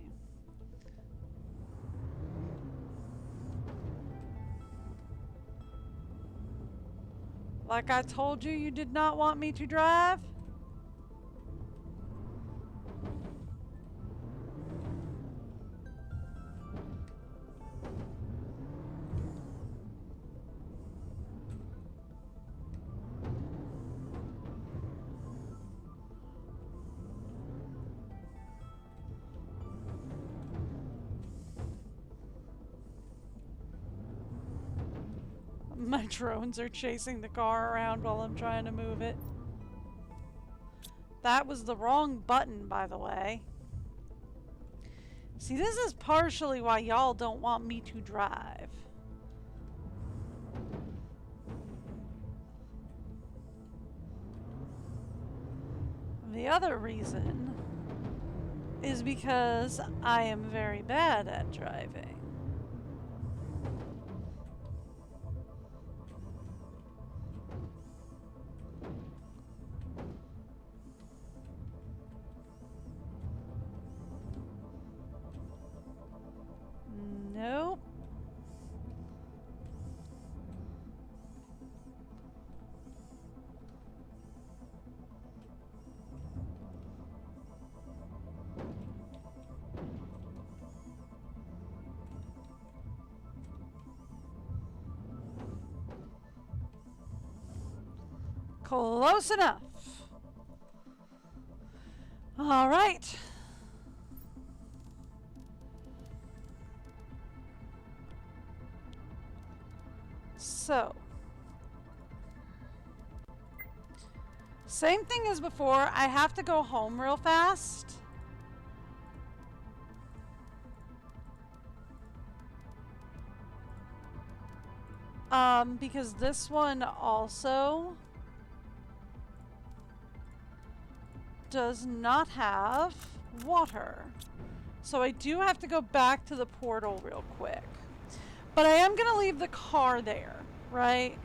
Like I told you did not want me to drive? My drones are chasing the car around while I'm trying to move it. That was the wrong button, by the way. See, this is partially why y'all don't want me to drive. The other reason is because I am very bad at driving. Nope. Close enough. All right. So, same thing as before. I have to go home real fast. Because this one also does not have water. So I do have to go back to the portal real quick. But I am going to leave the car there, right?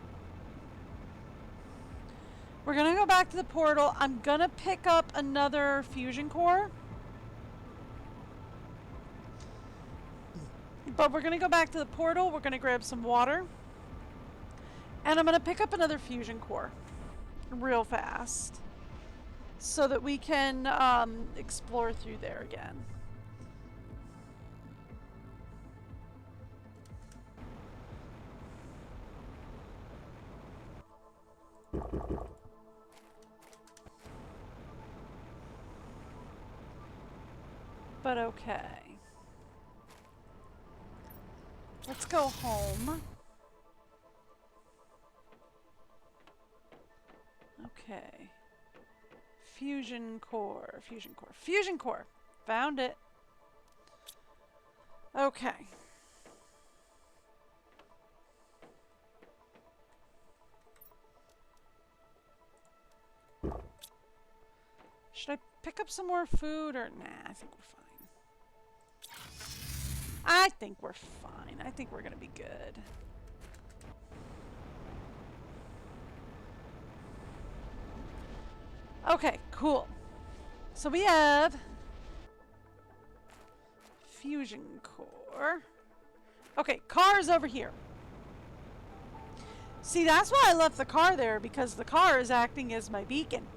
We're going to go back to the portal. I'm going to pick up another fusion core. But we're going to go back to the portal. We're going to grab some water. And I'm going to pick up another fusion core real fast so that we can explore through there again. But okay. Let's go home. Okay. Fusion core. Fusion core. Fusion core. Found it. Okay. Should I pick up some more food or nah, I think we're fine. I think we're fine. I think we're gonna be good. Okay, cool. So we have fusion core. Okay, car is over here. See, that's why I left the car there, because the car is acting as my beacon.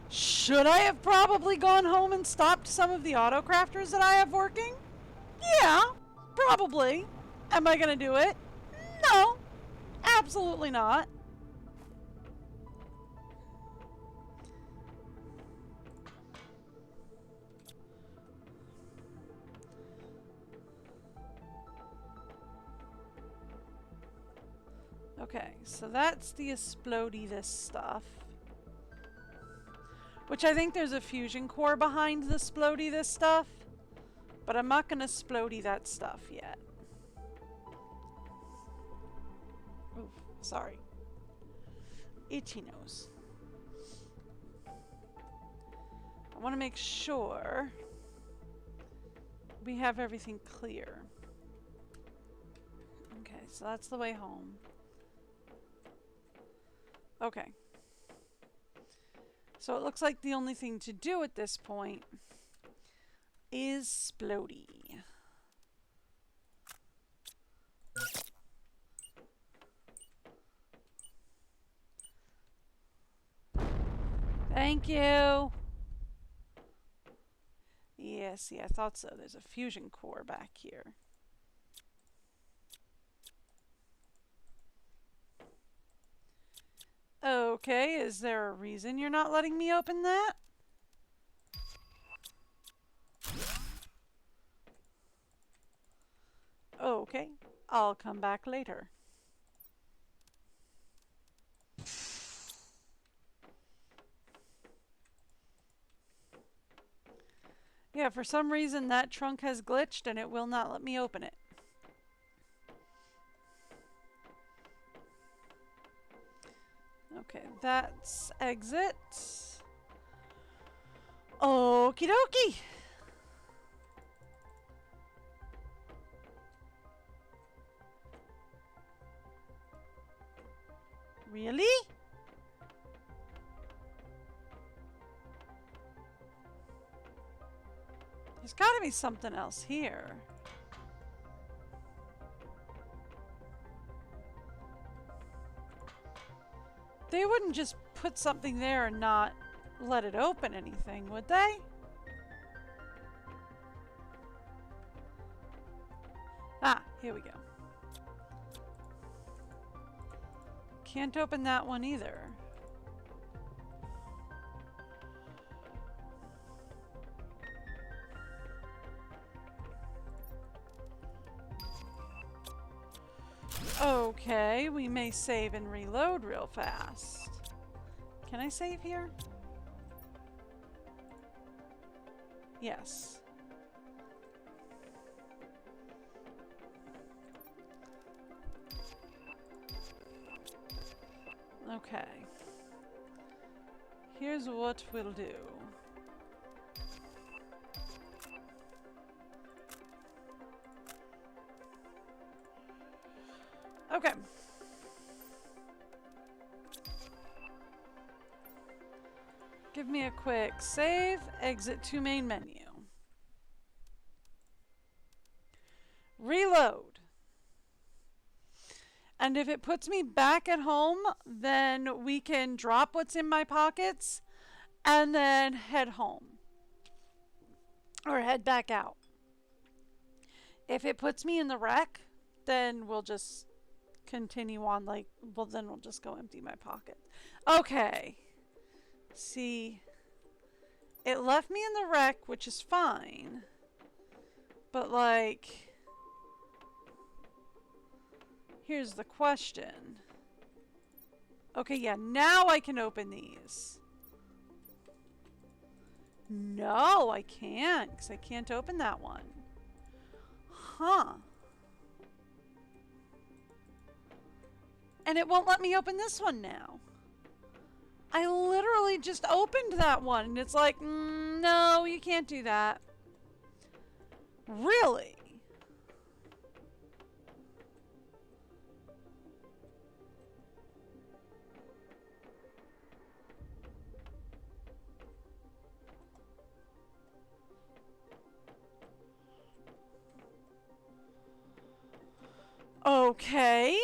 Should I have probably gone home and stopped some of the autocrafters that I have working? Yeah, probably. Am I gonna do it? No, absolutely not. Okay, so that's the explodey this stuff. Which I think there's a fusion core behind the explodey this stuff. But I'm not gonna explodey that stuff yet. Oof, sorry. Itchy nose. I want to make sure we have everything clear. Okay, so that's the way home. Okay. So it looks like the only thing to do at this point is explodey. Thank you. Yeah, see, I thought so. There's a fusion core back here. Okay, is there a reason you're not letting me open that? Okay, I'll come back later. Yeah, for some reason that trunk has glitched and it will not let me open it. Okay, that's exit. Okie dokie. Really? There's gotta be something else here. They wouldn't just put something there and not let it open anything, would they? Ah, here we go. Can't open that one either. Okay, we may save and reload real fast. Can I save here? Yes. Okay. Here's what we'll do. Okay. Give me a quick save, exit to main menu. Reload. And if it puts me back at home, then we can drop what's in my pockets and then head home. Or head back out. If it puts me in the wreck, then we'll just continue on like, well, then we'll just go empty my pocket. Okay. See, it left me in the wreck, which is fine. But like, Here's the question. Okay, yeah, now I can open these. No, I can't, because I can't open that one. Huh. And it won't let me open this one now. I literally just opened that one, and it's like, no, you can't do that. Really? Okay.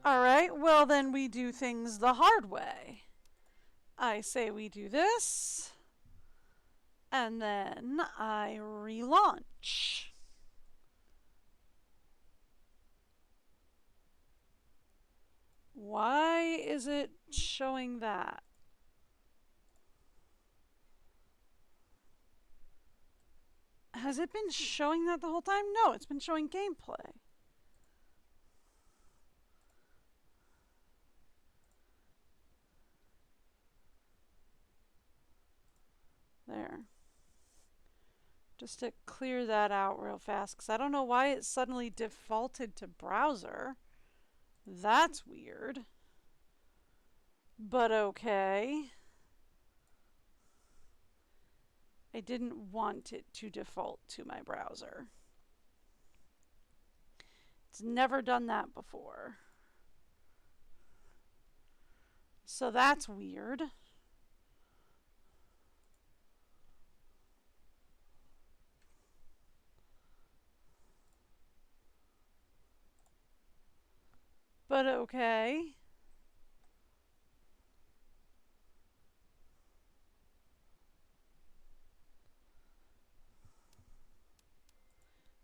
Alright, well then we do things the hard way. I say we do this, and then I relaunch. Why is it showing that? Has it been showing that the whole time? No, it's been showing gameplay. There. Just to clear that out real fast, because I don't know why it suddenly defaulted to browser. That's weird. But okay. I didn't want it to default to my browser. It's never done that before. So that's weird. But okay.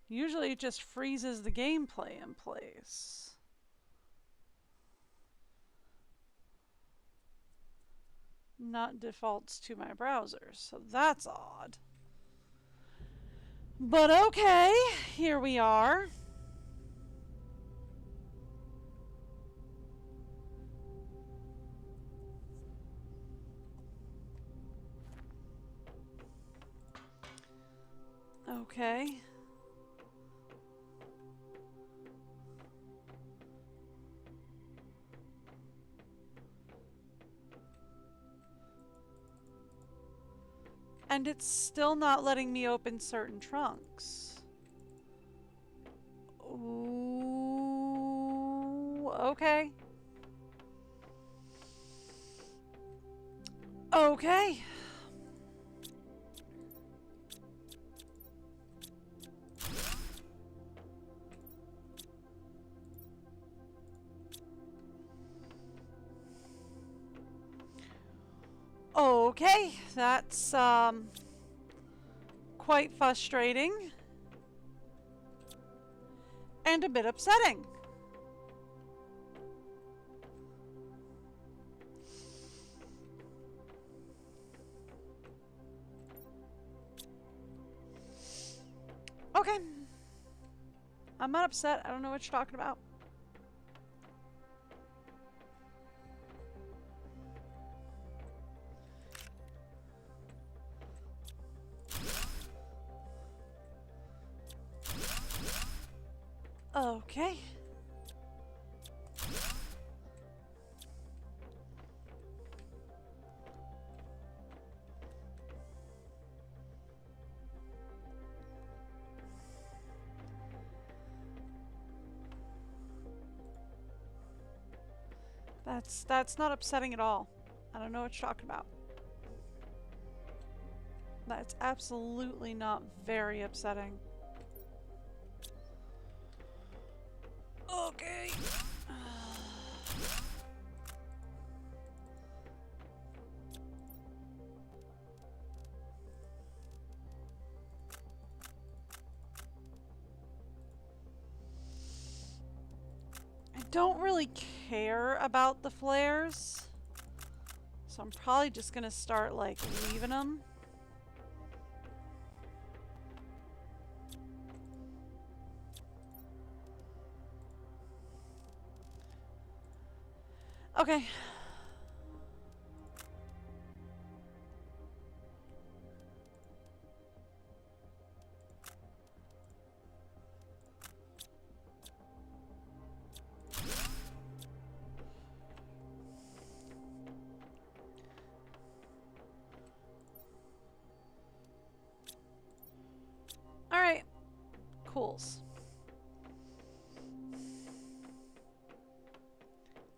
Usually it just freezes the gameplay in place. Not defaults to my browser, so that's odd. But okay, here we are. Okay. And it's still not letting me open certain trunks. Ooh, okay. Okay. Okay, that's quite frustrating and a bit upsetting. Okay. I'm not upset. I don't know what you're talking about. Okay. That's not upsetting at all. I don't know what you're talking about. That's absolutely not very upsetting. Okay. don't really care about the flares. So I'm probably just gonna start like leaving them. Okay. All right. Cools.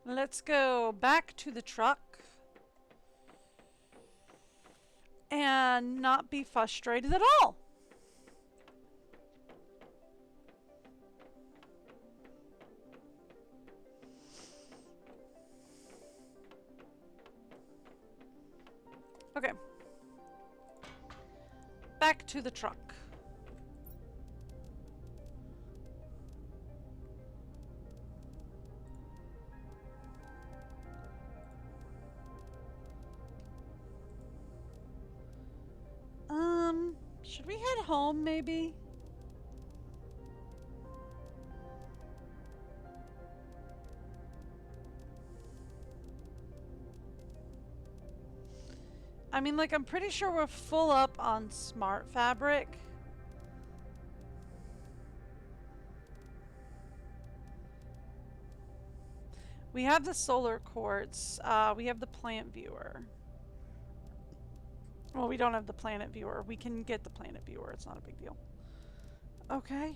Let's go back to the truck and not be frustrated at all. Okay. Back to the truck. Should we head home maybe? I mean, like, I'm pretty sure we're full up on smart fabric. We have the solar quartz. We have the plant viewer. Well, we don't have the planet viewer. We can get the planet viewer. It's not a big deal. Okay.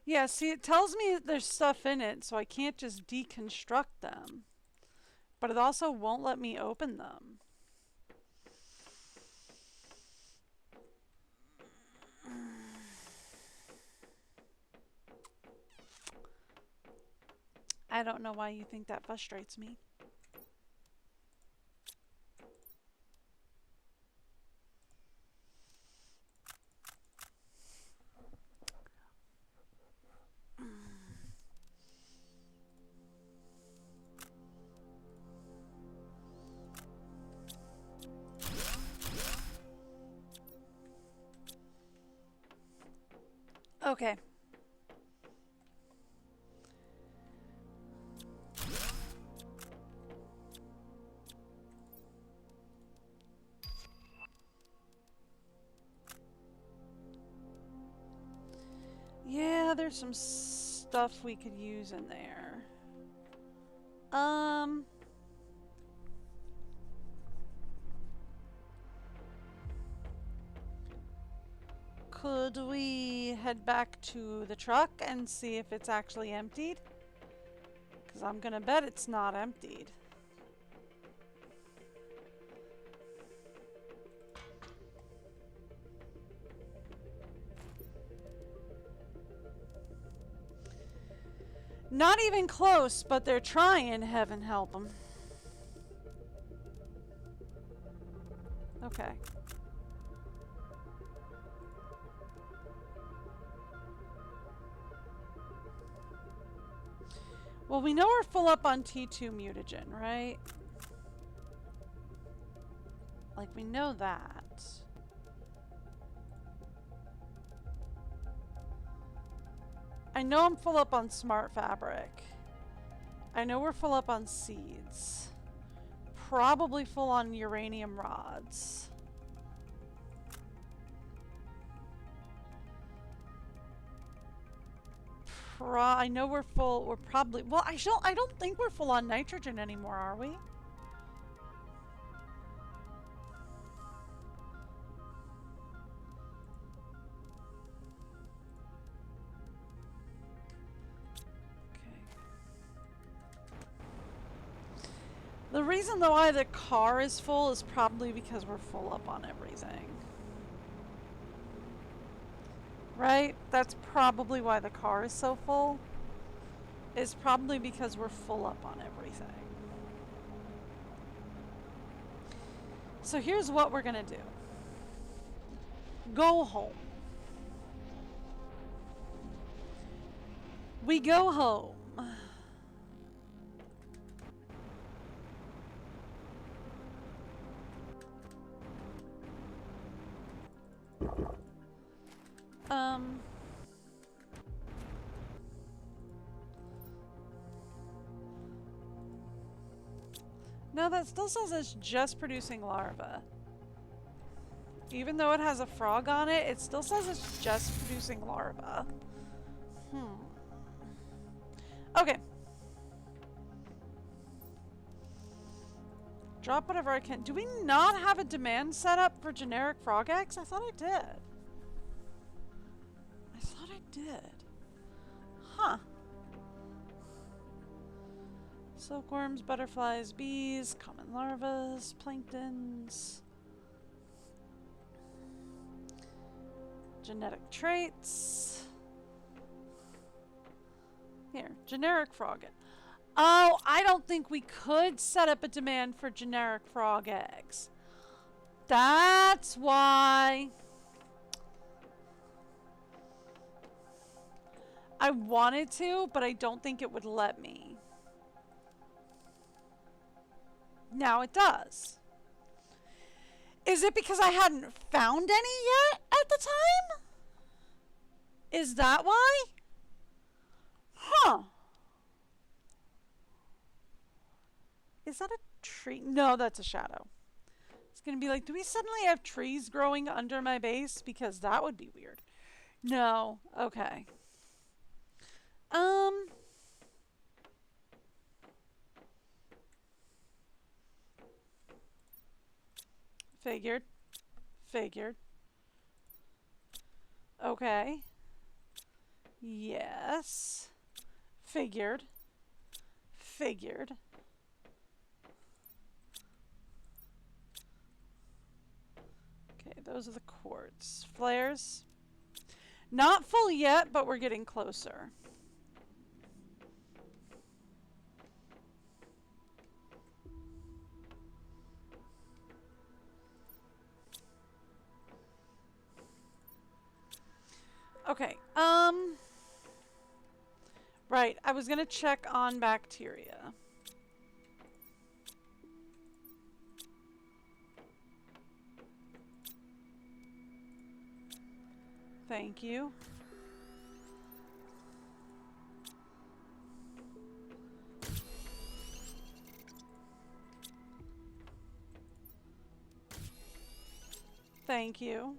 Yeah, see, it tells me that there's stuff in it, so I can't just deconstruct them. But it also won't let me open them. I don't know why you think that frustrates me. Okay. Yeah, there's some stuff we could use in there. Could we head back to the truck and see if it's actually emptied? Because I'm gonna bet it's not emptied. Not even close, but they're trying, heaven help them. Okay. Well, we know we're full up on T2 mutagen, right? Like, we know that. I know I'm full up on smart fabric. I know we're full up on seeds. Probably full on uranium rods. I know we're full. We're probably... Well, I don't think we're full on nitrogen anymore, are we? The reason why the car is full is probably because we're full up on everything. Right? That's probably why the car is so full. It's probably because we're full up on everything. So here's what we're gonna do. Go home. We go home. No, that still says it's just producing larvae. Even though it has a frog on it, it still says it's just producing larvae. Okay. Drop whatever I can. Do we not have a demand set up for generic frog eggs? I thought I did. Huh. Silkworms, butterflies, bees, common larvae, planktons. Genetic traits. Here, generic frog egg. Oh, I don't think we could set up a demand for generic frog eggs. That's why. I wanted to, but I don't think it would let me. Now it does. Is it because I hadn't found any yet at the time? Is that why? Huh. Is that a tree? No, that's a shadow. It's gonna be like, do we suddenly have trees growing under my base? Because that would be weird. No. Okay. Figured. Okay. Yes. Figured. Okay, those are the quartz. Flares. Not full yet, but we're getting closer. Okay, right, I was gonna check on bacteria. Thank you. Thank you.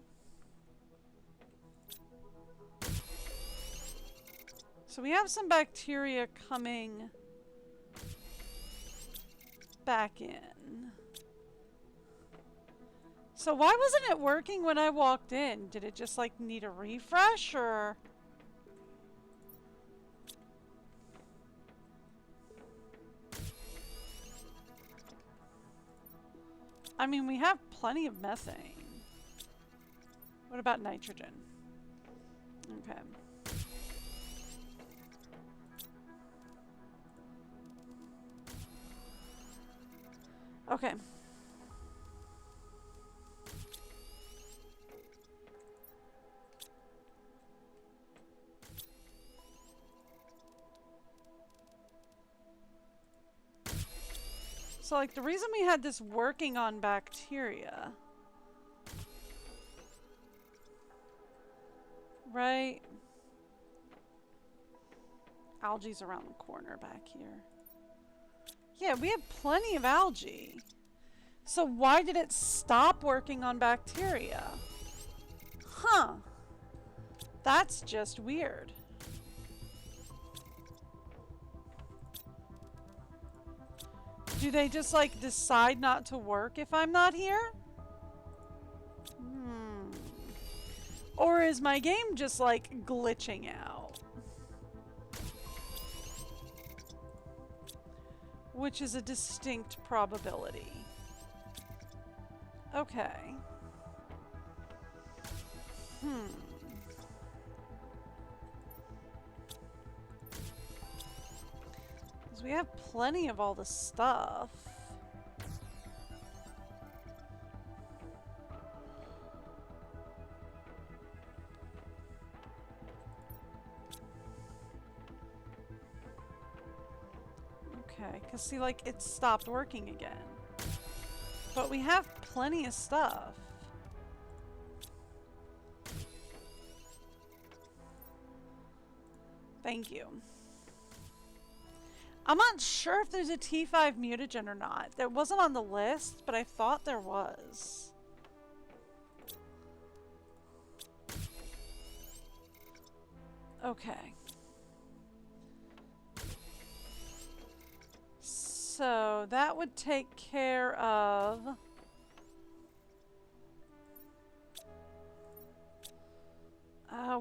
So we have some bacteria coming back in. So why wasn't it working when I walked in? Did it just like need a refresh or? I mean, we have plenty of methane. What about nitrogen? Okay. Okay. So, like, the reason we had this working on bacteria, right? Algae's around the corner back here. Yeah, we have plenty of algae. So why did it stop working on bacteria? Huh. That's just weird. Do they just like decide not to work if I'm not here? Or is my game just like glitching out? Which is a distinct probability. Okay. Because we have plenty of all the stuff. Okay, because see, like, it stopped working again. But we have plenty of stuff. Thank you. I'm not sure if there's a T5 mutagen or not. That wasn't on the list, but I thought there was. Okay. So that would take care of...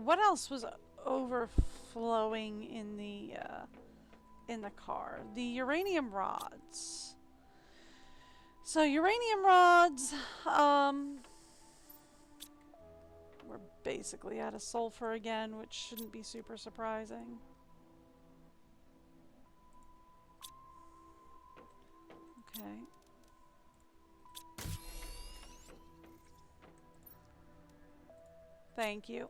what else was overflowing in the car? The uranium rods. So uranium rods, we're basically out of sulfur again, which shouldn't be super surprising. Okay. Thank you.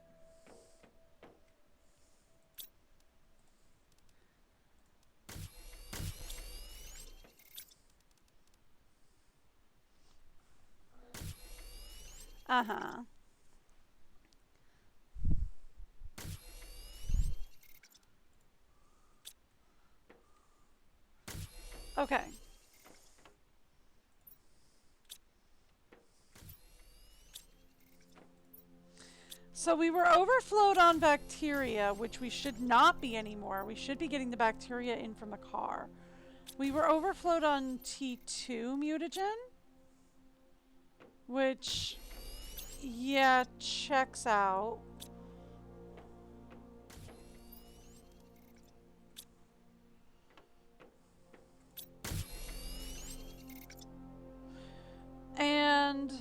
Uh-huh. Okay. So we were overflowed on bacteria, which we should not be anymore. We should be getting the bacteria in from the car. We were overflowed on T2 mutagen, which, yeah, checks out. And...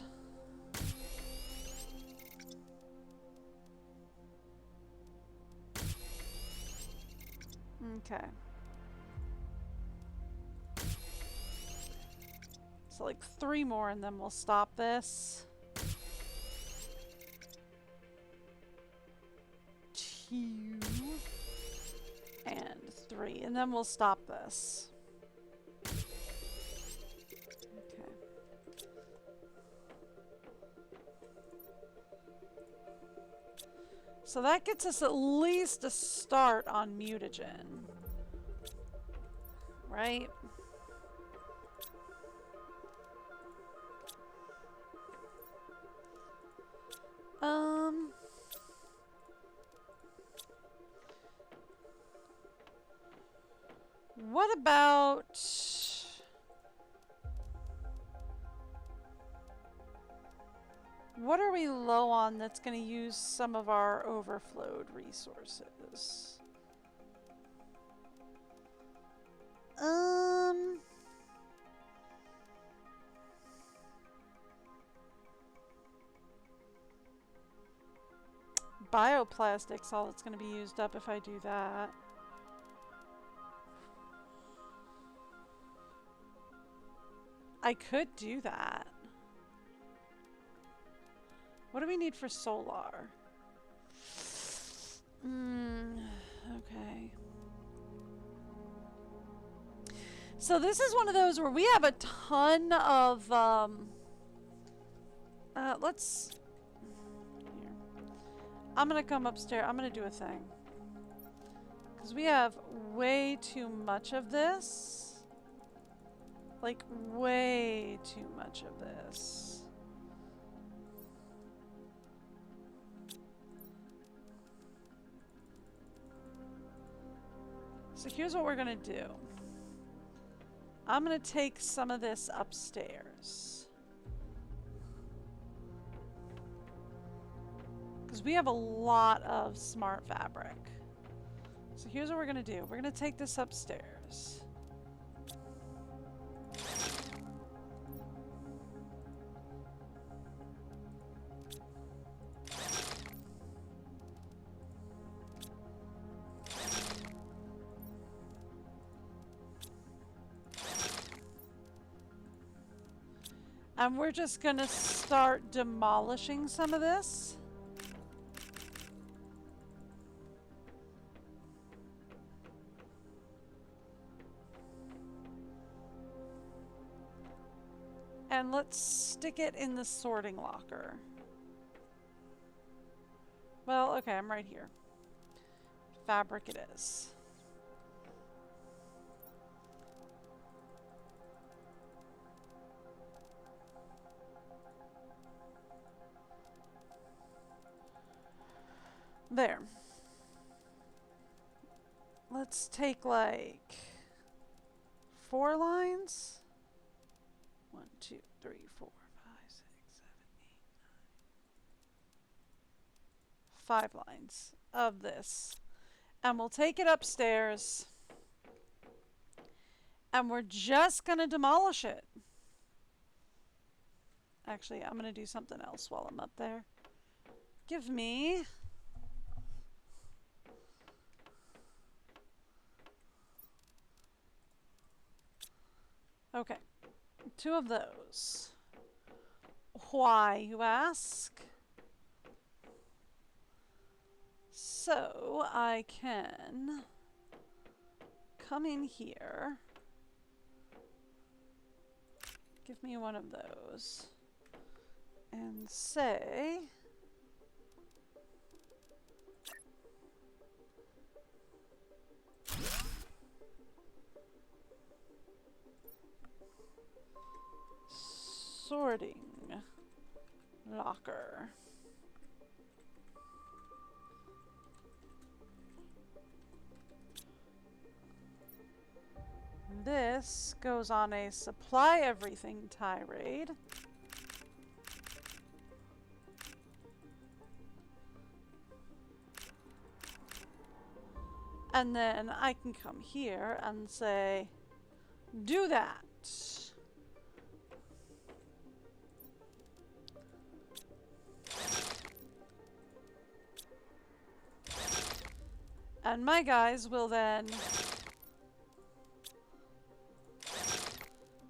okay. So like 3 more and then we'll stop this. 2 and 3 and then we'll stop this. Okay. So that gets us at least a start on mutagen. Right? What about... what are we low on that's going to use some of our overflowed resources? Bioplastic's all that's going to be used up if I do that. I could do that. What do we need for solar? Okay. So this is one of those where we have a ton of, let's... here. I'm gonna come upstairs. I'm gonna do a thing. Because we have way too much of this. Like, way too much of this. So here's what we're gonna do. I'm gonna take some of this upstairs. Because we have a lot of smart fabric. So here's what we're gonna do. We're gonna take this upstairs. And we're just gonna start demolishing some of this. And let's stick it in the sorting locker. Well, okay, I'm right here. Fabric it is. There. Let's take like 4 lines. 1, 2, 3, 4, 5, 6, 7, 8, 9. 5 lines of this. And we'll take it upstairs. And we're just going to demolish it. Actually, I'm going to do something else while I'm up there. Give me... Okay. 2 of those. Why, you ask? So I can come in here. Give me one of those. And say... sorting locker. This goes on a supply everything tirade. And then I can come here and say, do that. And my guys will then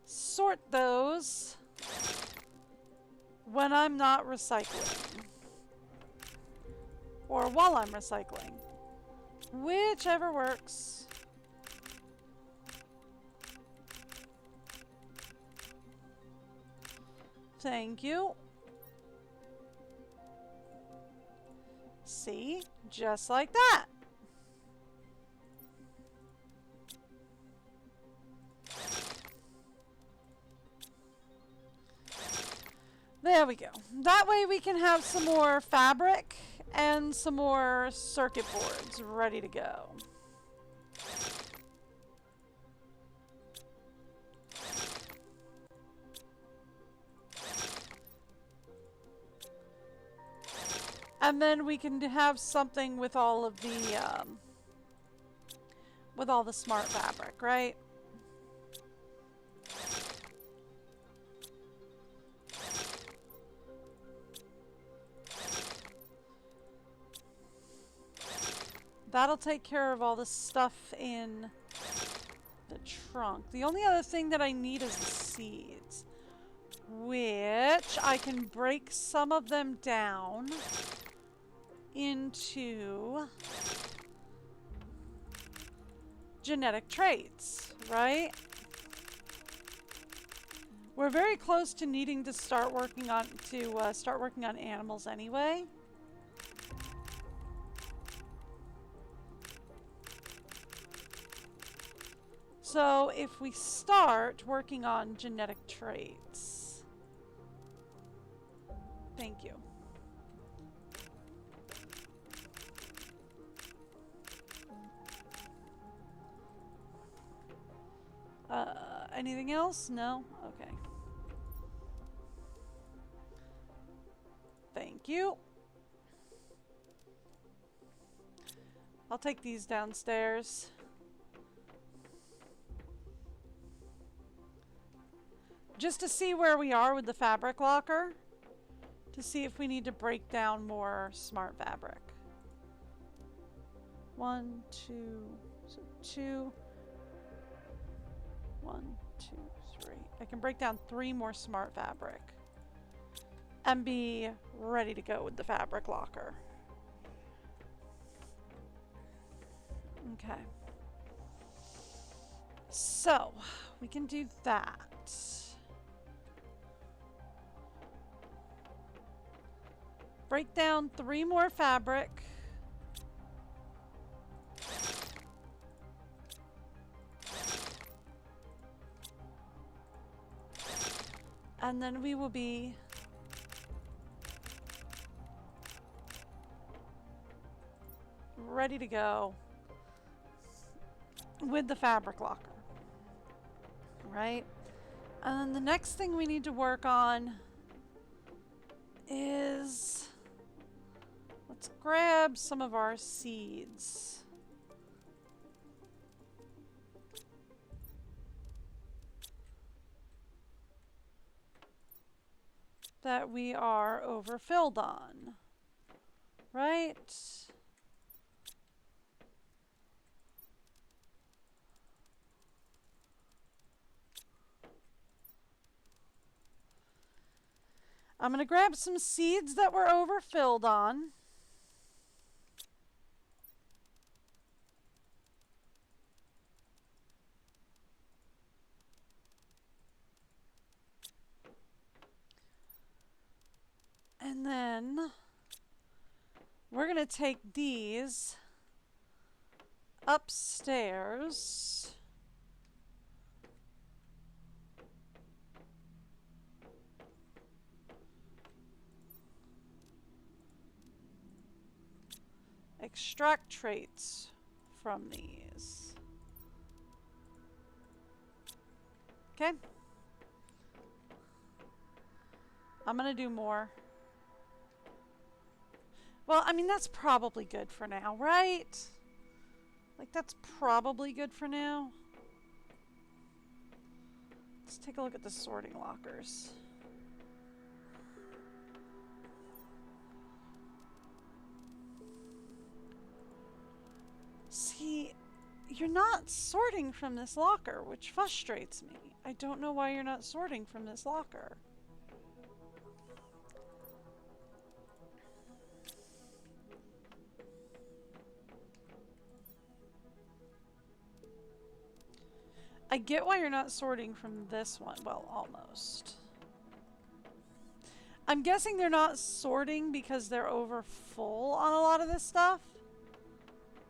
sort those when I'm not recycling. Or while I'm recycling. Whichever works. Thank you. See? Just like that. There we go. That way we can have some more fabric and some more circuit boards ready to go. And then we can have something with all of the, with all the smart fabric, right? That'll take care of all the stuff in the trunk. The only other thing that I need is the seeds, which I can break some of them down into genetic traits, right? We're very close to needing to start working on animals anyway. So if we start working on genetic traits, thank you. Anything else? No? Okay. Thank you. I'll take these downstairs. Just to see where we are with the fabric locker. To see if we need to break down more smart fabric. 1, 2, so 2. 1, 2, 3. I can break down 3 more smart fabric and be ready to go with the fabric locker. Okay. So, we can do that. Break down 3 more fabric. And then we will be ready to go with the fabric locker. Right? And then the next thing we need to work on is, let's grab some of our seeds. That we are overfilled on, right? I'm going to grab some seeds that we're overfilled on. And then we're going to take these upstairs. Extract traits from these. Okay. I'm going to do more. Well, I mean, that's probably good for now, right? Like, that's probably good for now. Let's take a look at the sorting lockers. See, you're not sorting from this locker, which frustrates me. I don't know why you're not sorting from this locker. I get why you're not sorting from this one. Well, almost. I'm guessing they're not sorting because they're over full on a lot of this stuff.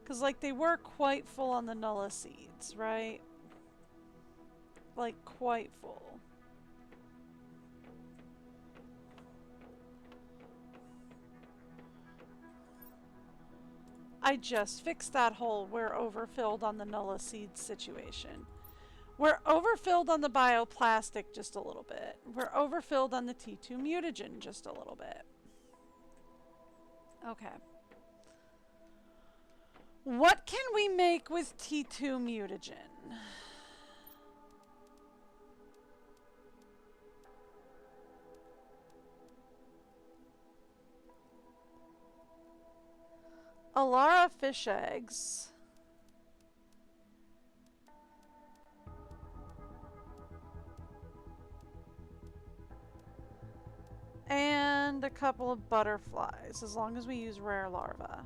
Because, like, they were quite full on the Nulla seeds, right? Like, quite full. I just fixed that hole. We're overfilled on the Nulla seeds situation. We're overfilled on the bioplastic just a little bit. We're overfilled on the T2 mutagen just a little bit. Okay. What can we make with T2 mutagen? Alara fish eggs. And a couple of butterflies, as long as we use rare larvae.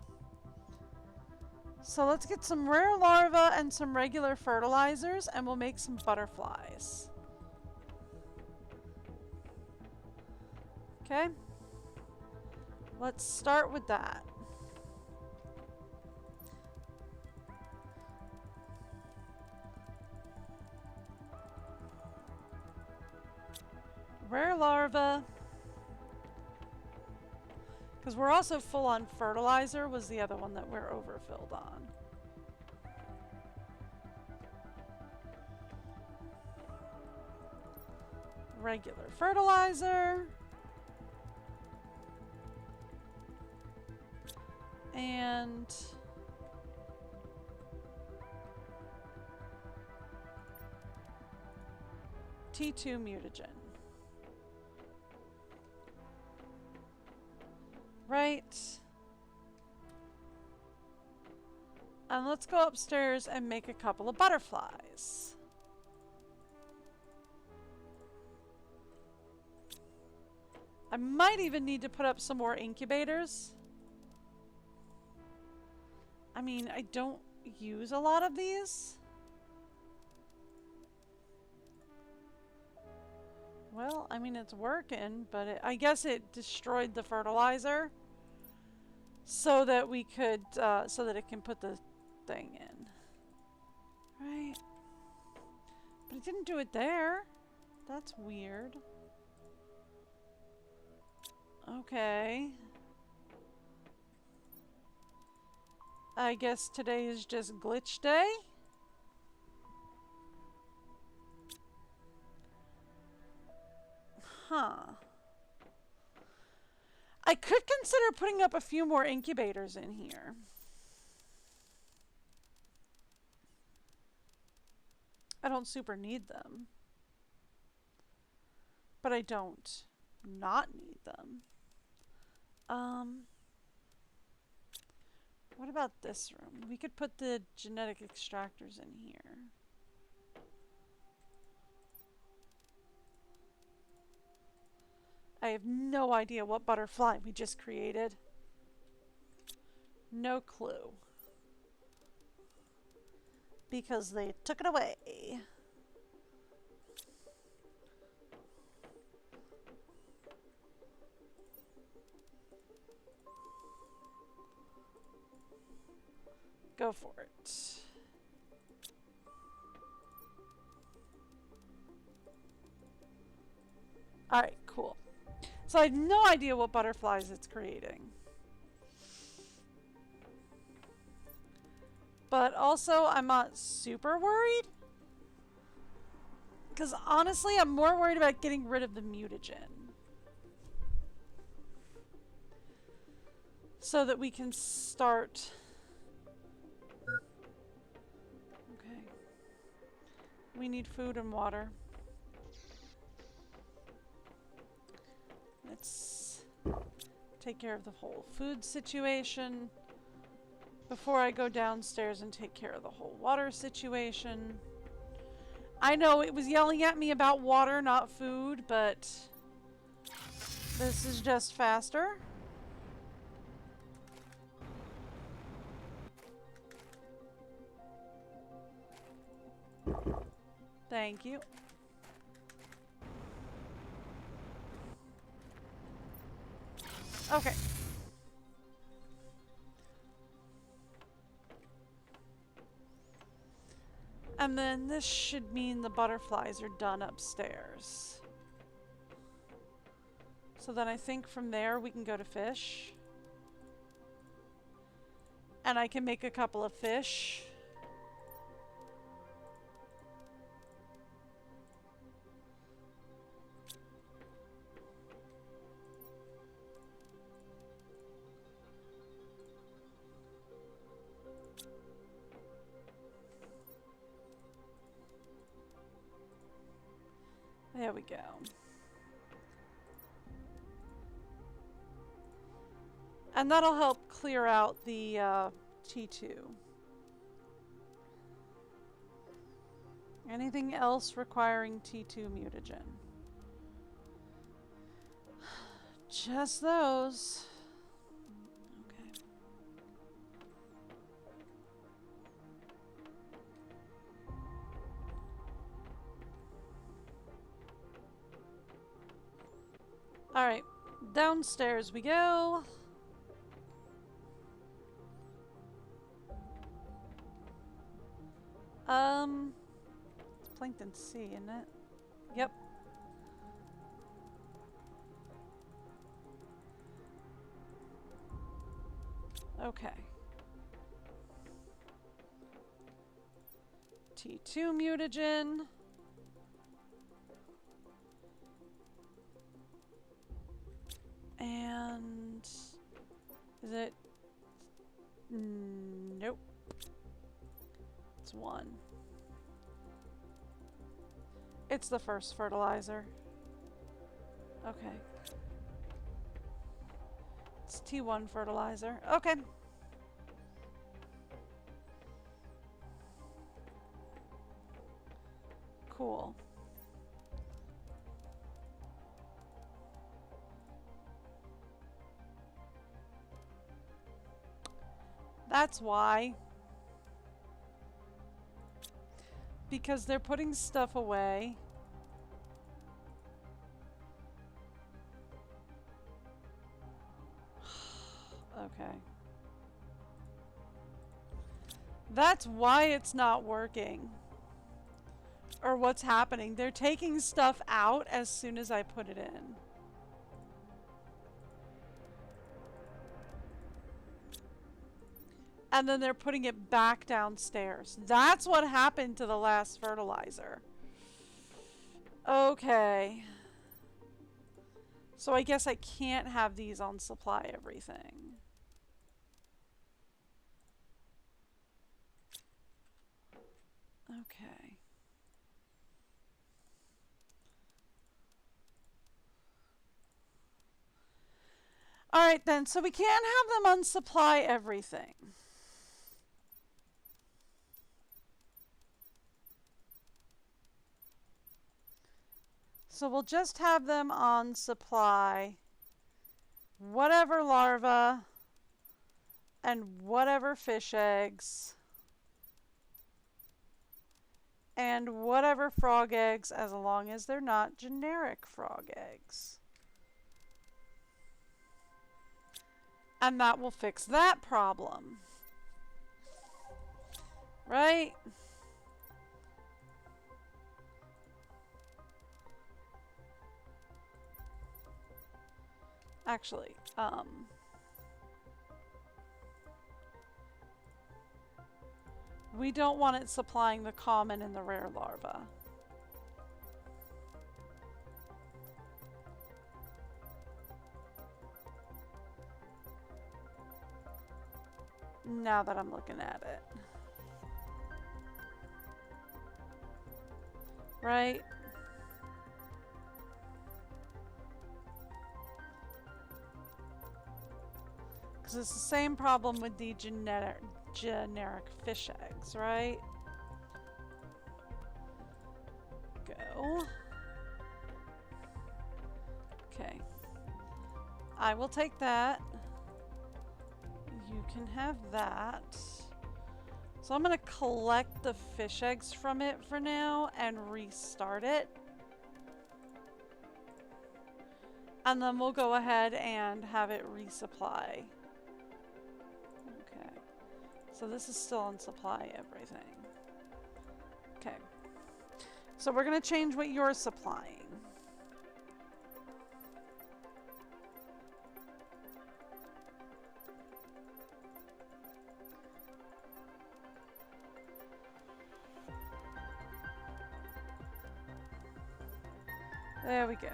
So let's get some rare larvae and some regular fertilizers, and we'll make some butterflies. Okay? Let's start with that. Rare larva. Because we're also full on fertilizer was the other one that we're overfilled on. Regular fertilizer. And T2 mutagen. Right. And let's go upstairs and make a couple of butterflies. I might even need to put up some more incubators. I mean, I don't use a lot of these. Well, I mean, it's working, but I guess it destroyed the fertilizer so that we could, so that it can put the thing in. Right? But it didn't do it there. That's weird. Okay. I guess today is just glitch day? Huh. I could consider putting up a few more incubators in here. I don't super need them. But I don't not need them. What about this room? We could put the genetic extractors in here. I have no idea what butterfly we just created. No clue. Because they took it away. Go for it. Alright, cool. So I have no idea what butterflies it's creating. But also, I'm not super worried. Because honestly, I'm more worried about getting rid of the mutagen. So that we can start... Okay. We need food and water. Let's take care of the whole food situation before I go downstairs and take care of the whole water situation. I know it was yelling at me about water, not food, but this is just faster. Thank you. Okay. And then this should mean the butterflies are done upstairs. So then I think from there we can go to fish. And I can make a couple of fish. There we go. And that'll help clear out the T2. Anything else requiring T2 mutagen? Just those. Okay. Alright, downstairs we go. It's Plankton C, isn't it? Yep. Okay. T2 mutagen. And is it? Nope. It's one. It's the first fertilizer. Okay. It's T1 fertilizer. Okay. Cool. That's why. Because they're putting stuff away. Okay. That's why it's not working. Or what's happening. They're taking stuff out as soon as I put it in. And then they're putting it back downstairs. That's what happened to the last fertilizer. Okay. So I guess I can't have these on supply everything. Okay. Alright then, so we can't have them on supply everything. So we'll just have them on supply whatever larva and whatever fish eggs and whatever frog eggs, as long as they're not generic frog eggs. And that will fix that problem. Right? Actually, we don't want it supplying the common and the rare larva. Now that I'm looking at it. Right? Because it's the same problem with the generic fish eggs, right? Go. Okay. I will take that. You can have that. So I'm going to collect the fish eggs from it for now and restart it. And then we'll go ahead and have it resupply. Okay. So this is still on supply everything. Okay. So we're going to change what you're supplying. There we go.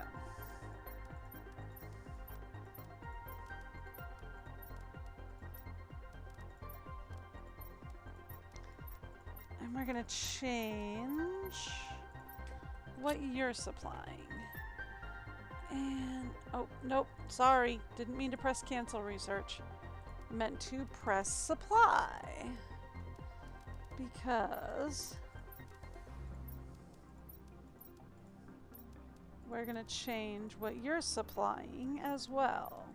And we're going to change what you're supplying. And, oh, nope, sorry. Didn't mean to press cancel research. Meant to press supply. Because we're going to change what you're supplying as well.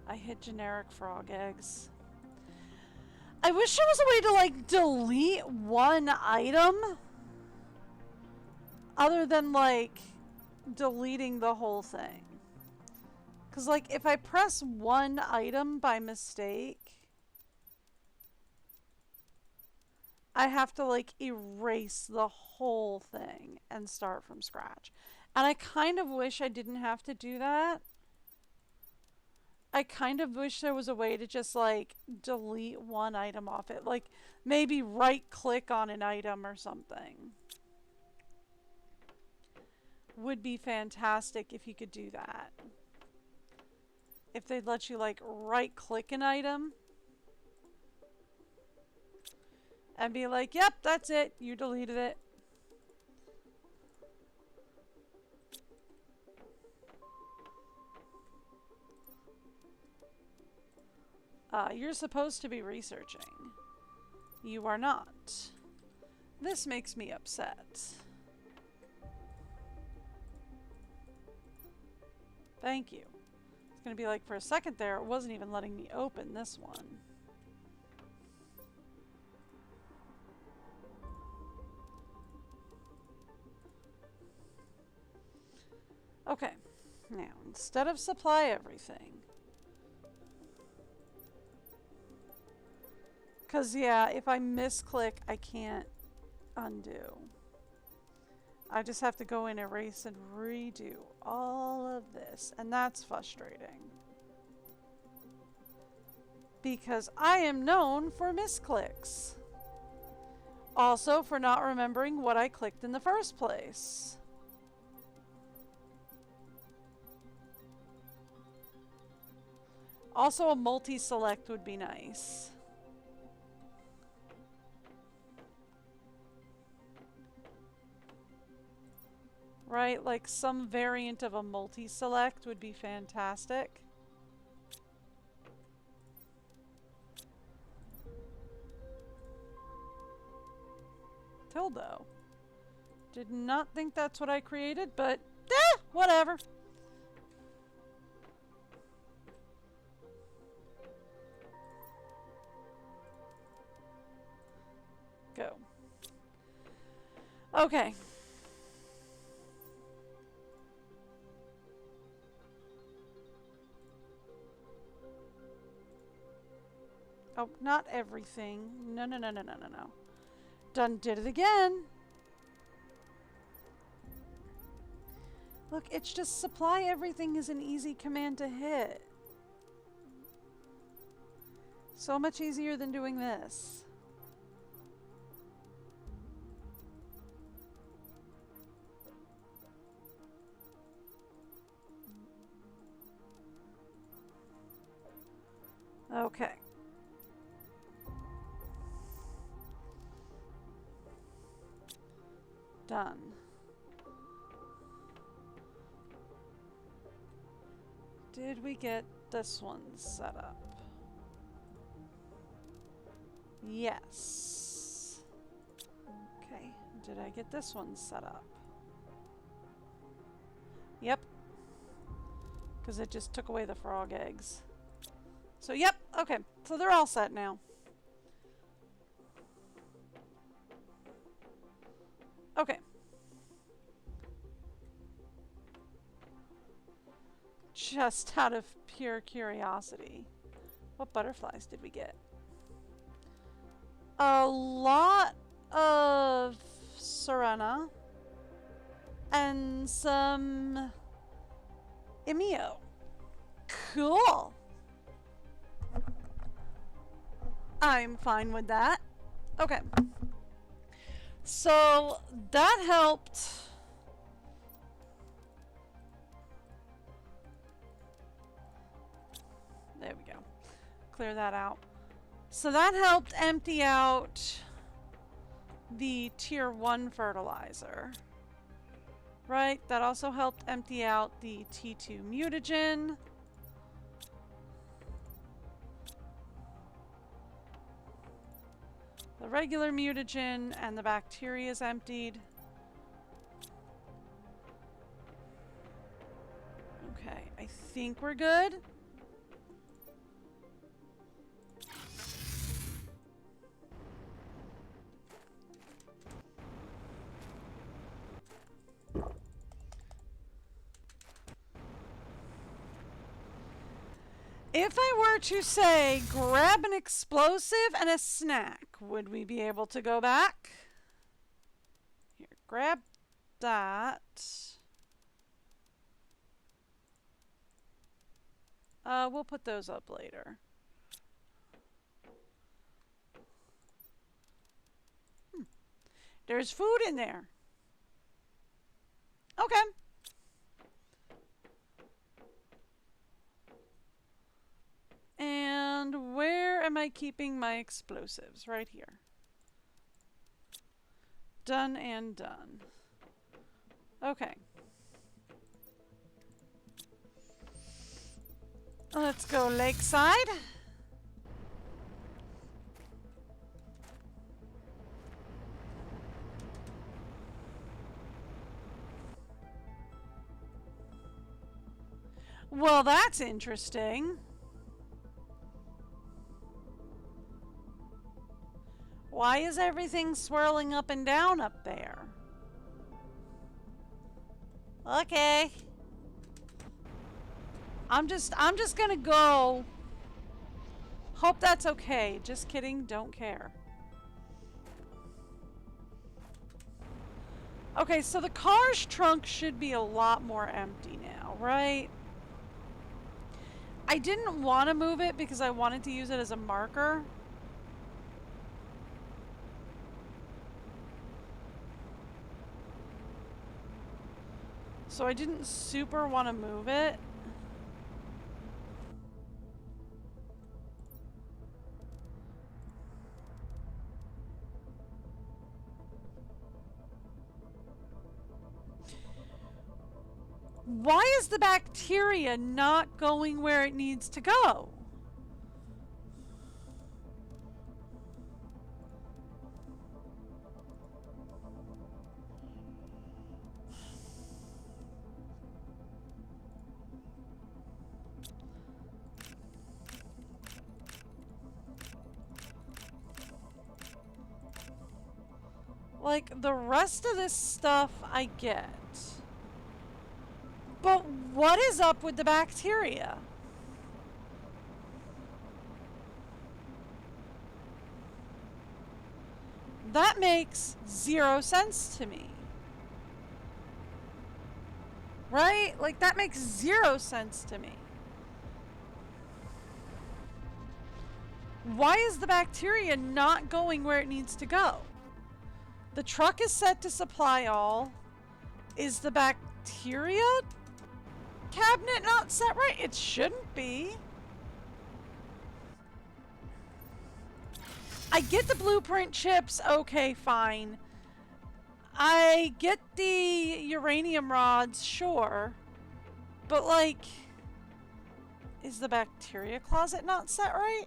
I hit generic frog eggs. I wish there was a way to, like, delete one item other than, like, deleting the whole thing. Because, like, if I press one item by mistake, I have to, like, erase the whole thing and start from scratch. And I kind of wish I didn't have to do that. I kind of wish there was a way to just, like, delete one item off it. Like, maybe right-click on an item or something. Would be fantastic if you could do that. If they'd let you, like, right-click an item and be like, yep, that's it. You deleted it. You're supposed to be researching. You are not. This makes me upset. Thank you. It's gonna be like for a second there, it wasn't even letting me open this one. Okay, now instead of supply everything, because yeah, if I misclick, I can't undo. I just have to go in, erase, and redo all of this, and that's frustrating. Because I am known for misclicks. Also for not remembering what I clicked in the first place. Also, a multi-select would be nice. Right? Like some variant of a multi-select would be fantastic. Tildo. Did not think that's what I created, but whatever. Go. Okay. Oh, not everything. No, no, no, no, no, no, no. Done did it again. Look, it's just supply everything is an easy command to hit. So much easier than doing this. Okay. Done. Did we get this one set up? Yes. Okay. Did I get this one set up? Yep. Because it just took away the frog eggs. So, yep. Okay. So they're all set now. Okay. Just out of pure curiosity, what butterflies did we get? A lot of Serena and some Emio. Cool. I'm fine with that. Okay. So that helped. There we go. Clear that out. So that helped empty out the tier 1 fertilizer. Right? That also helped empty out the T2 mutagen. The regular mutagen and the bacteria is emptied. Okay, I think we're good. If I were to say, grab an explosive and a snack, would we be able to go back? Here, grab that. We'll put those up later. There's food in there. Okay. And where am I keeping my explosives? Right here. Done and done. Okay. Let's go lakeside. Well, that's interesting. Why is everything swirling up and down up there? Okay. I'm just gonna go. Hope that's okay. Just kidding, don't care. Okay, so the car's trunk should be a lot more empty now, right? I didn't want to move it because I wanted to use it as a marker. So I didn't super want to move it. Why is the bacteria not going where it needs to go? Like, the rest of this stuff I get. But what is up with the bacteria? That makes 0 sense to me. Right? Like, that makes 0 sense to me. Why is the bacteria not going where it needs to go? The truck is set to supply all. Is the bacteria cabinet not set right? It shouldn't be. I get the blueprint chips. Okay, fine. I get the uranium rods, sure. But, like, is the bacteria closet not set right?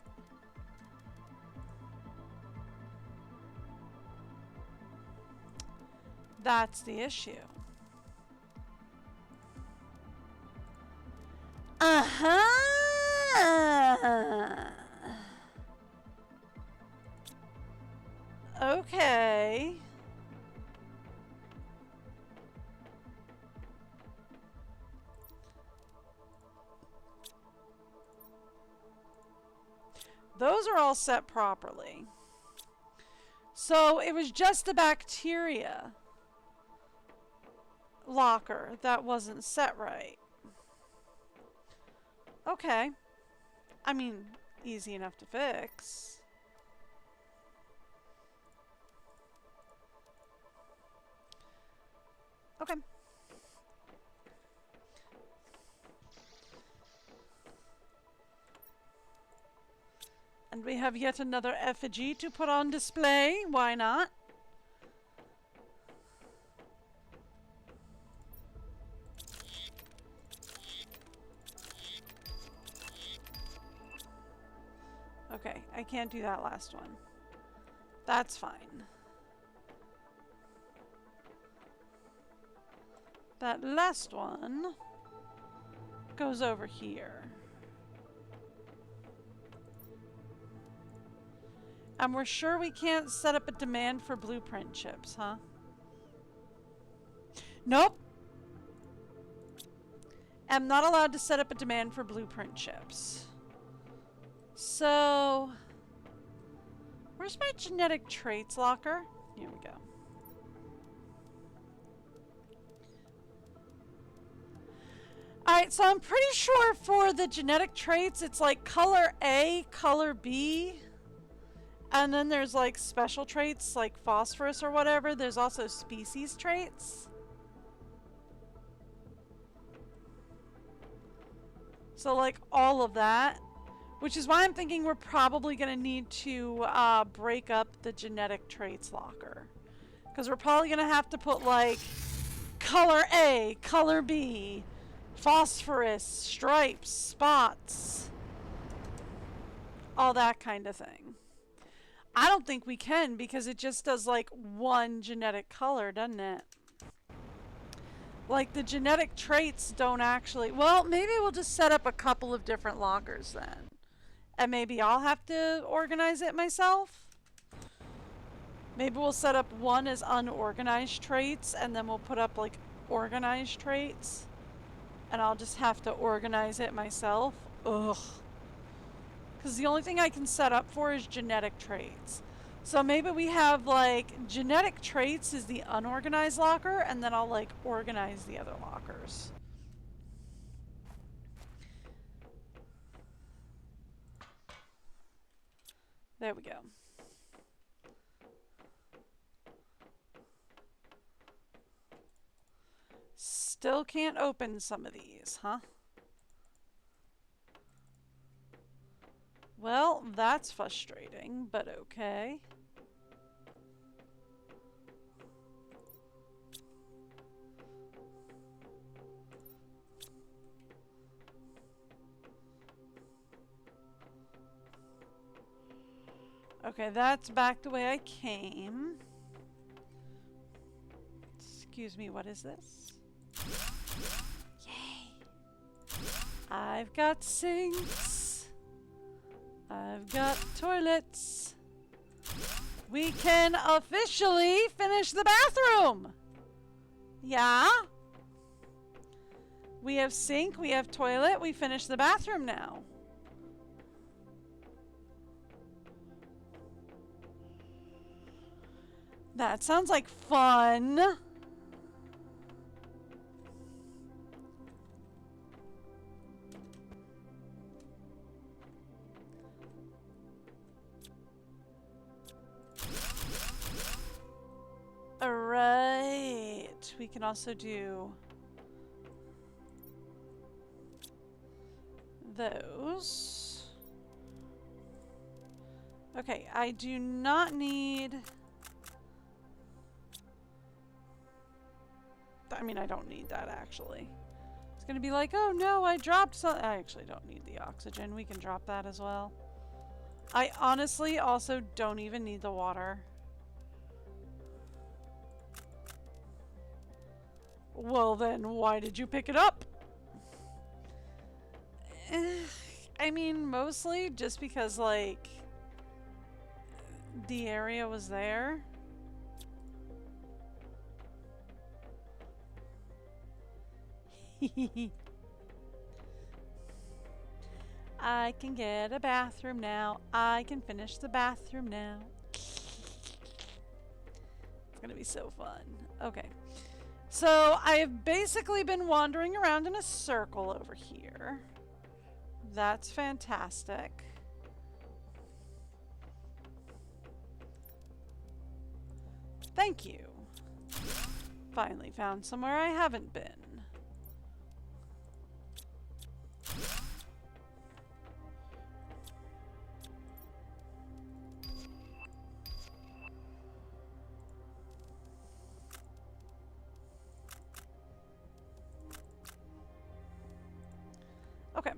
That's the issue. Okay. Those are all set properly. So it was just the bacteria locker that wasn't set right. Okay. I mean, easy enough to fix. Okay. And we have yet another effigy to put on display. Why not? Okay, I can't do that last one. That's fine. That last one goes over here. And we're sure we can't set up a demand for blueprint chips, huh? Nope. I'm not allowed to set up a demand for blueprint chips. So, where's my genetic traits locker? Here we go. Alright, so I'm pretty sure for the genetic traits, it's like color A, color B, and then there's like special traits like phosphorus or whatever. There's also species traits. So like all of that. Which is why I'm thinking we're probably going to need to break up the genetic traits locker. Because we're probably going to have to put like color A, color B, phosphorus, stripes, spots, all that kind of thing. I don't think we can because it just does like one genetic color, doesn't it? Like, the genetic traits don't actually... Well, maybe we'll just set up a couple of different lockers then. And maybe I'll have to organize it myself. Maybe we'll set up one as unorganized traits, and then we'll put up, like, organized traits. And I'll just have to organize it myself. Ugh. Because the only thing I can set up for is genetic traits. So maybe we have, like, genetic traits is the unorganized locker, and then I'll, like, organize the other lockers. There we go. Still can't open some of these, huh? Well, that's frustrating, but okay. Okay, that's back the way I came. Excuse me, what is this? Yay! I've got sinks. I've got toilets. We can officially finish the bathroom! Yeah? We have sink, we have toilet, we finished the bathroom now. That sounds like fun. Alright. We can also do those. Okay, I do not need... I mean, I don't need that, actually. It's gonna be like, oh no, I dropped some... I actually don't need the oxygen. We can drop that as well. I honestly also don't even need the water. Well then, why did you pick it up? I mean, mostly just because, like, the area was there. I can get a bathroom now. I can finish the bathroom now. It's gonna be so fun. Okay. So, I have basically been wandering around in a circle over here. That's fantastic. Thank you. Finally found somewhere I haven't been. Okay.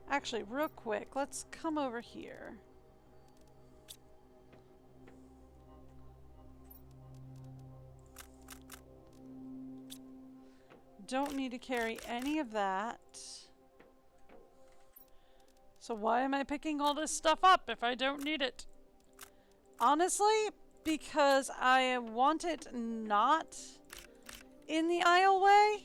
Actually, real quick, let's come over here. Don't need to carry any of that. So why am I picking all this stuff up if I don't need it? Honestly, because I want it not in the aisleway.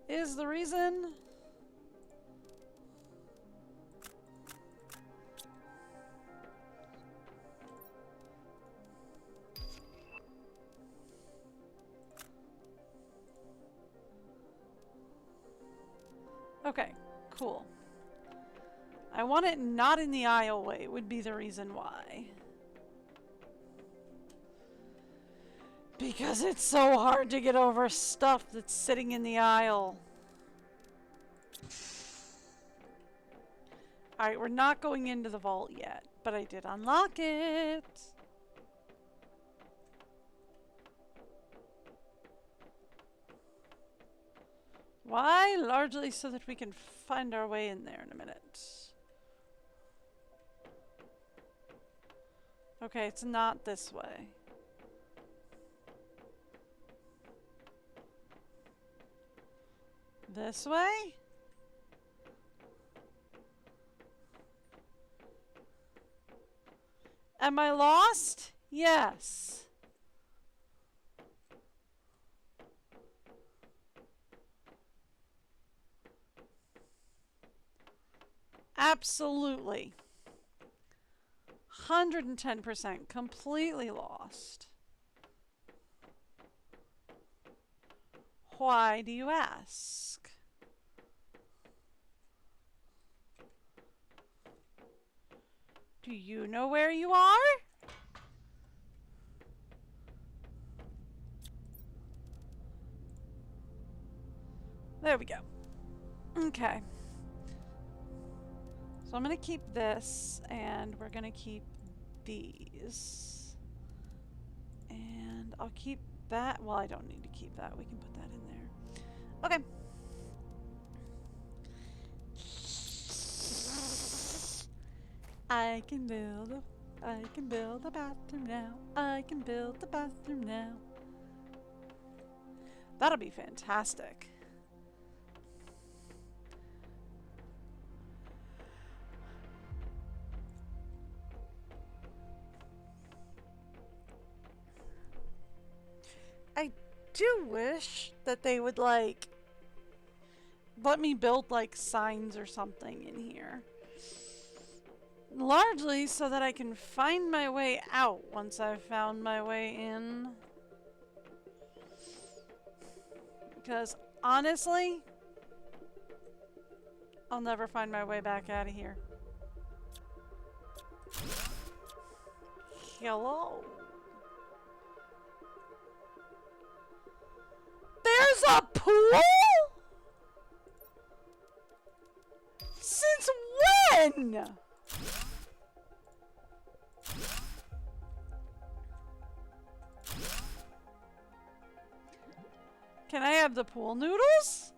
Is the reason. Okay, cool. I want it not in the aisleway would be the reason why. Because it's so hard to get over stuff that's sitting in the aisle. Alright, we're not going into the vault yet, but I did unlock it. Why? Largely so that we can find our way in there in a minute. Okay, it's not this way. This way? Am I lost? Yes. Absolutely. 110% completely lost. Why do you ask? Do you know where you are? There we go. Okay. So I'm going to keep this, and we're going to keep these. And I'll keep that. Well, I don't need to keep that. We can put that in there. Okay. I can build a bathroom now. I can build a bathroom now. That'll be fantastic. I do wish that they would, like, let me build, like, signs or something in here. Largely so that I can find my way out once I've found my way in. Because, honestly, I'll never find my way back out of here. Hello? There's a pool? Since when? Can I have the pool noodles?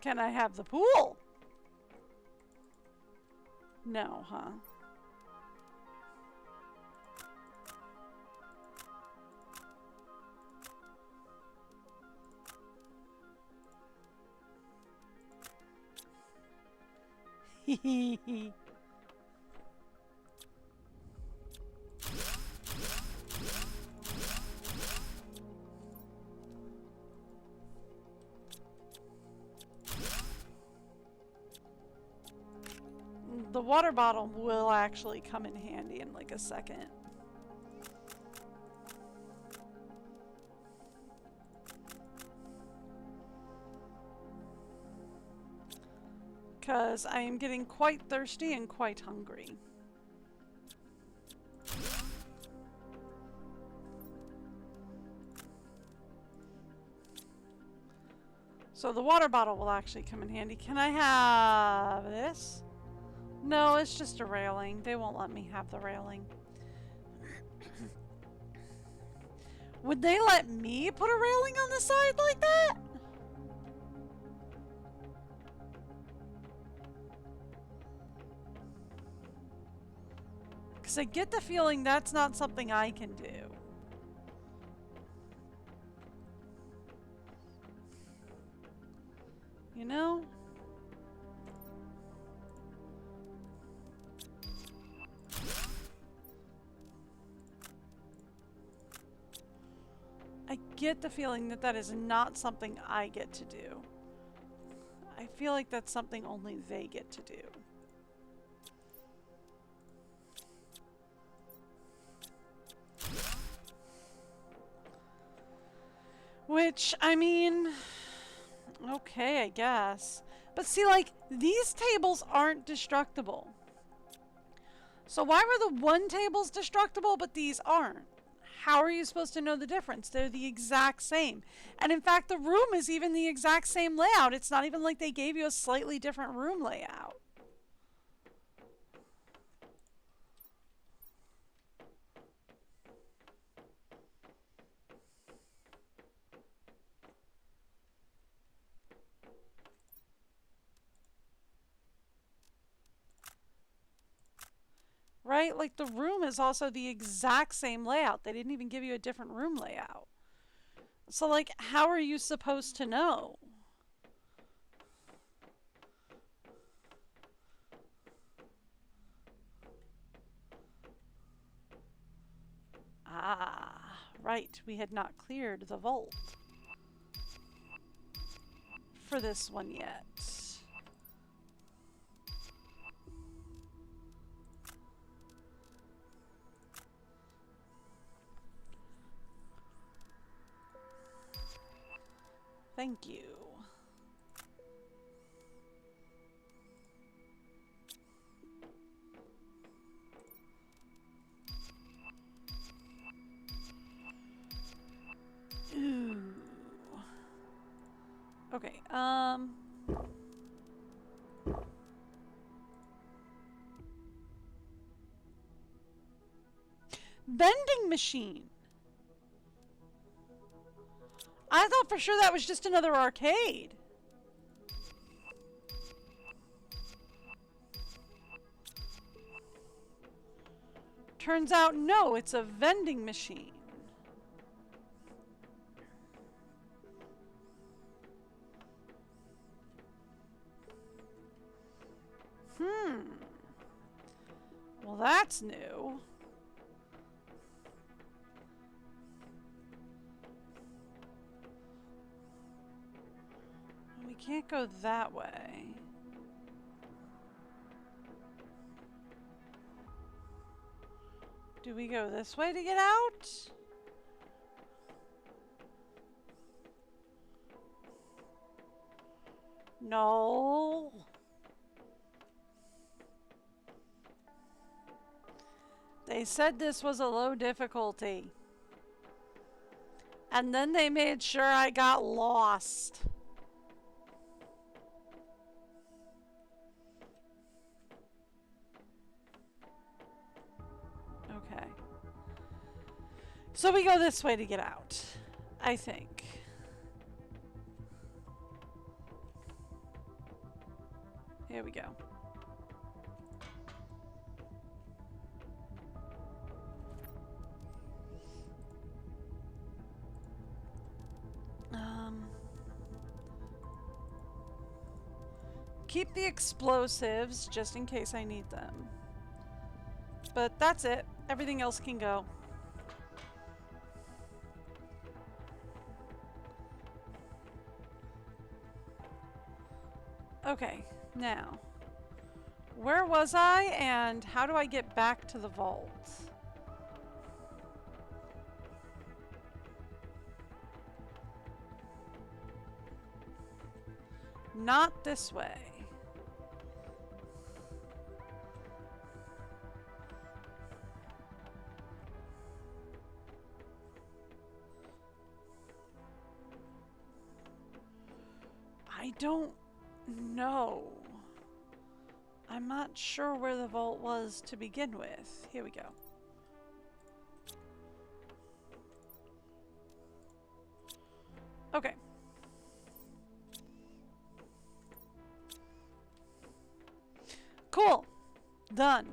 Can I have the pool? No, huh? The water bottle will actually come in handy in like a second. Because I am getting quite thirsty and quite hungry. So the water bottle will actually come in handy. Can I have this? No, it's just a railing. They won't let me have the railing. Would they let me put a railing on the side like that? Because I get the feeling that's not something I can do. You know? I get the feeling that that is not something I get to do. I feel like that's something only they get to do. Which, I mean, okay, I guess. But see, like, these tables aren't destructible. So why were the one tables destructible, but these aren't? how are you supposed to know the difference? They're the exact same. And in fact, the room is even the exact same layout. It's not even like they gave you a slightly different room layout. Right? Like the room is also the exact same layout. They didn't even give you a different room layout. So like, how are you supposed to know? Ah, right. We had not cleared the vault for this one yet. Thank you. Ooh. Okay, vending machine. I thought for sure that was just another arcade. Turns out, no, it's a vending machine. Well, that's new. We can't go that way. Do we go this way to get out? No. They said this was a low difficulty. And then they made sure I got lost. Okay. So we go this way to get out, I think. Here we go. Keep the explosives just in case I need them. But that's it. Everything else can go. Okay, now. Where was I and how do I get back to the vault? Not this way. I don't know. I'm not sure where the vault was to begin with. Here we go. Okay. Cool. Done.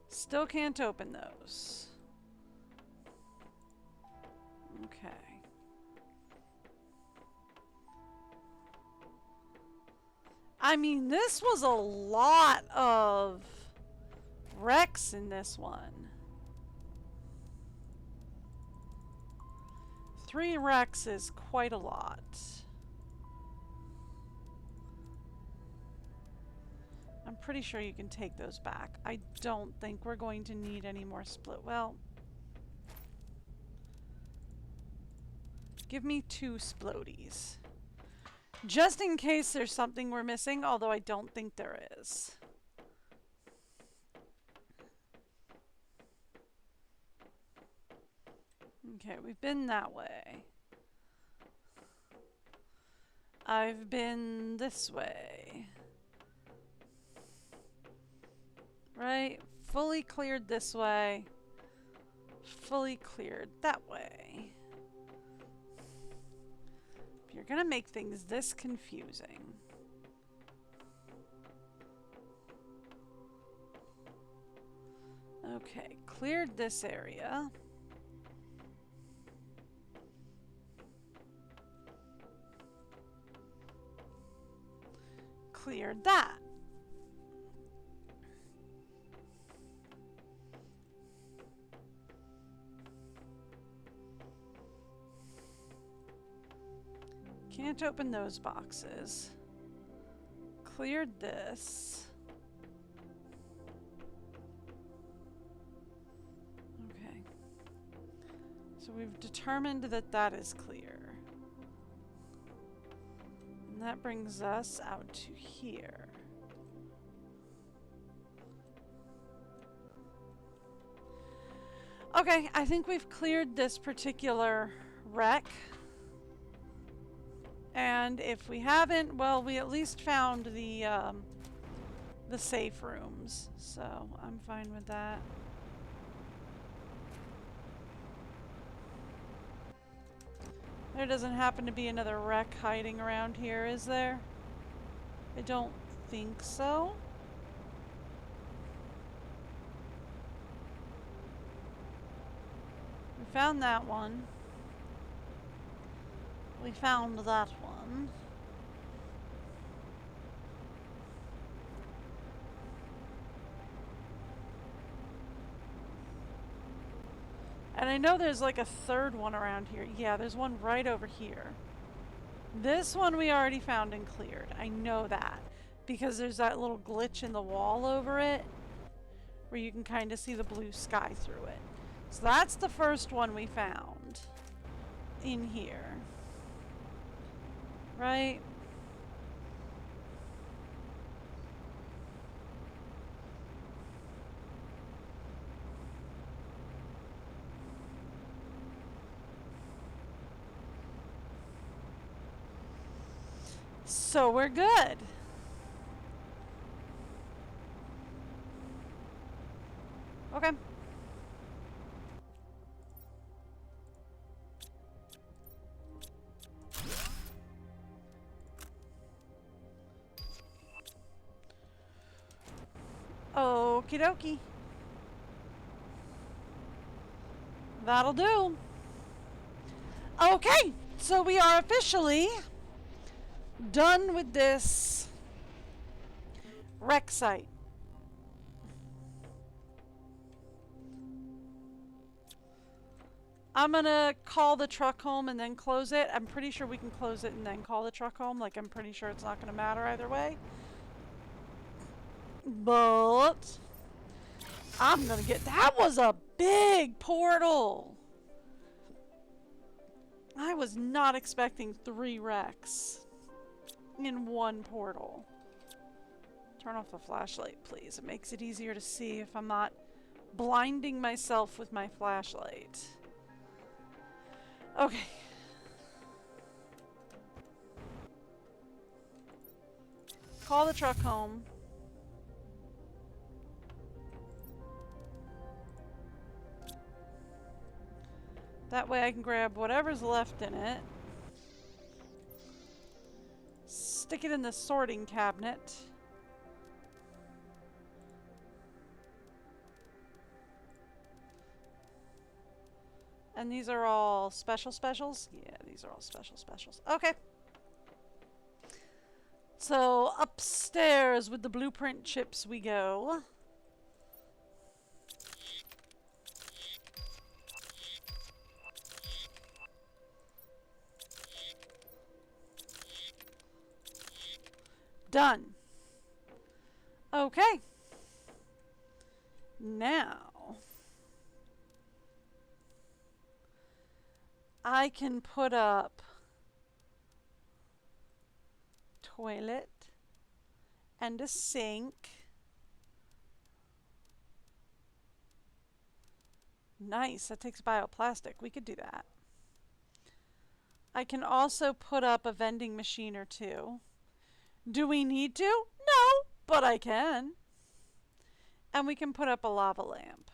Still can't open those. Okay. I mean, this was a lot of wrecks in this one. 3 wrecks is quite a lot. I'm pretty sure you can take those back. I don't think we're going to need any more split. Well, give me 2 splodies. Just in case there's something we're missing, although I don't think there is. Okay, we've been that way. I've been this way. Right? Fully cleared this way. Fully cleared that way. If you're gonna make things this confusing. Okay, cleared this area. Cleared that. Can't open those boxes. Cleared this. Okay. So we've determined that that is clear. And that brings us out to here. Okay, I think we've cleared this particular wreck. And if we haven't, well, we at least found the safe rooms. So I'm fine with that. There doesn't happen to be another wreck hiding around here, is there? I don't think so. We found that one. We found that one. And I know there's like a third one around here. Yeah, there's one right over here. This one we already found and cleared. I know that. Because there's that little glitch in the wall over it. Where you can kind of see the blue sky through it. So that's the first one we found. In here. Right? So we're good. Okay. Okie dokie. That'll do. Okay, so we are officially done with this wreck site. I'm gonna call the truck home and then close it. I'm pretty sure we can close it and then call the truck home. Like, I'm pretty sure it's not gonna matter either way. But I'm gonna get... That was a big portal! I was not expecting 3 wrecks in one portal. Turn off the flashlight, please. It makes it easier to see if I'm not blinding myself with my flashlight. Okay. Call the truck home. That way I can grab whatever's left in it. Stick it in the sorting cabinet. And these are all specials? Yeah, these are all specials. Okay. So upstairs with the blueprint chips we go. Done. Okay. Now I can put up toilet and a sink. Nice, that takes bioplastic. We could do that. I can also put up a vending machine or two. Do we need to? No, but I can. And we can put up a lava lamp.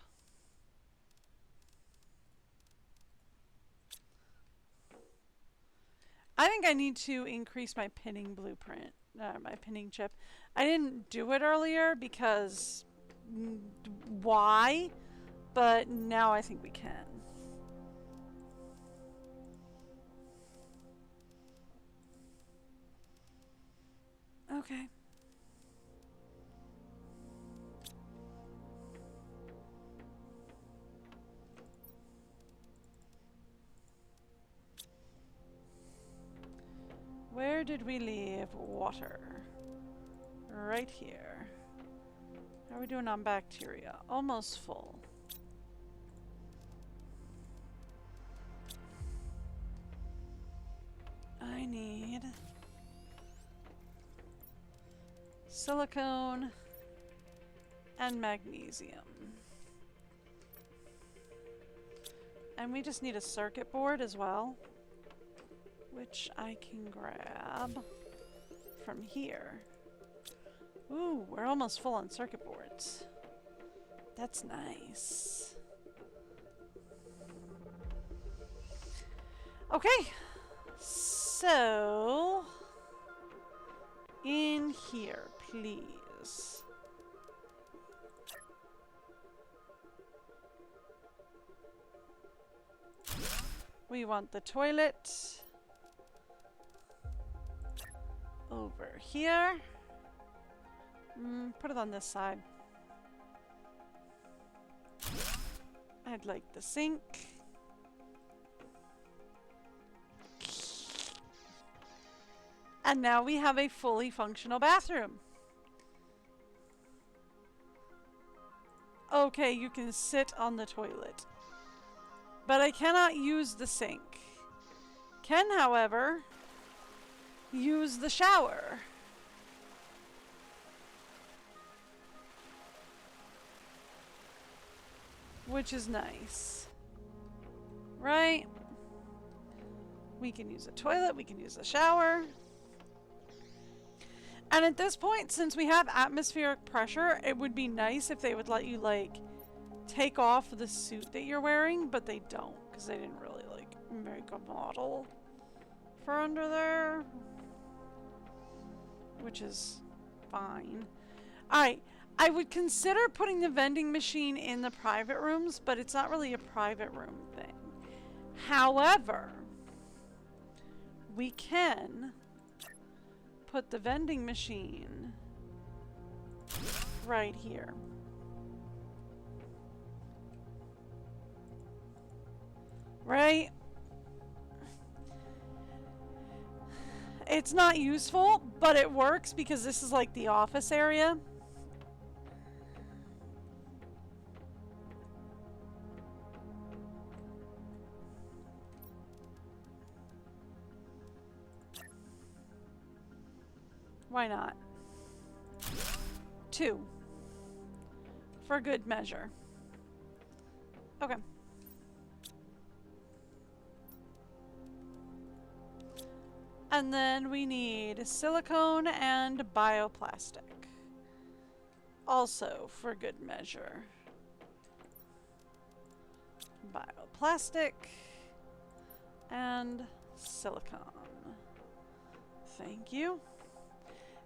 I think I need to increase my pinning blueprint, my pinning chip. I didn't do it earlier because why? But now I think we can. Okay. Where did we leave water? Right here. How are we doing on bacteria? Almost full. I need silicone and magnesium. And we just need a circuit board as well, which I can grab from here. Ooh, we're almost full on circuit boards. That's nice. Okay, so in here, please. We want the toilet over here. Put it on this side. I'd like the sink. And now we have a fully functional bathroom. Okay, you can sit on the toilet. But I cannot use the sink. Can, however, use the shower. Which is nice. Right? We can use a toilet, we can use a shower. And at this point, since we have atmospheric pressure, it would be nice if they would let you, like, take off the suit that you're wearing, but they don't, because they didn't really, like, make a model for under there. Which is fine. Alright, I would consider putting the vending machine in the private rooms, but it's not really a private room thing. However, we can put the vending machine right here. Right? It's not useful, but it works because this is like the office area. Why not? 2. For good measure. Okay. And then we need silicone and bioplastic. Also for good measure. Bioplastic and silicone. Thank you.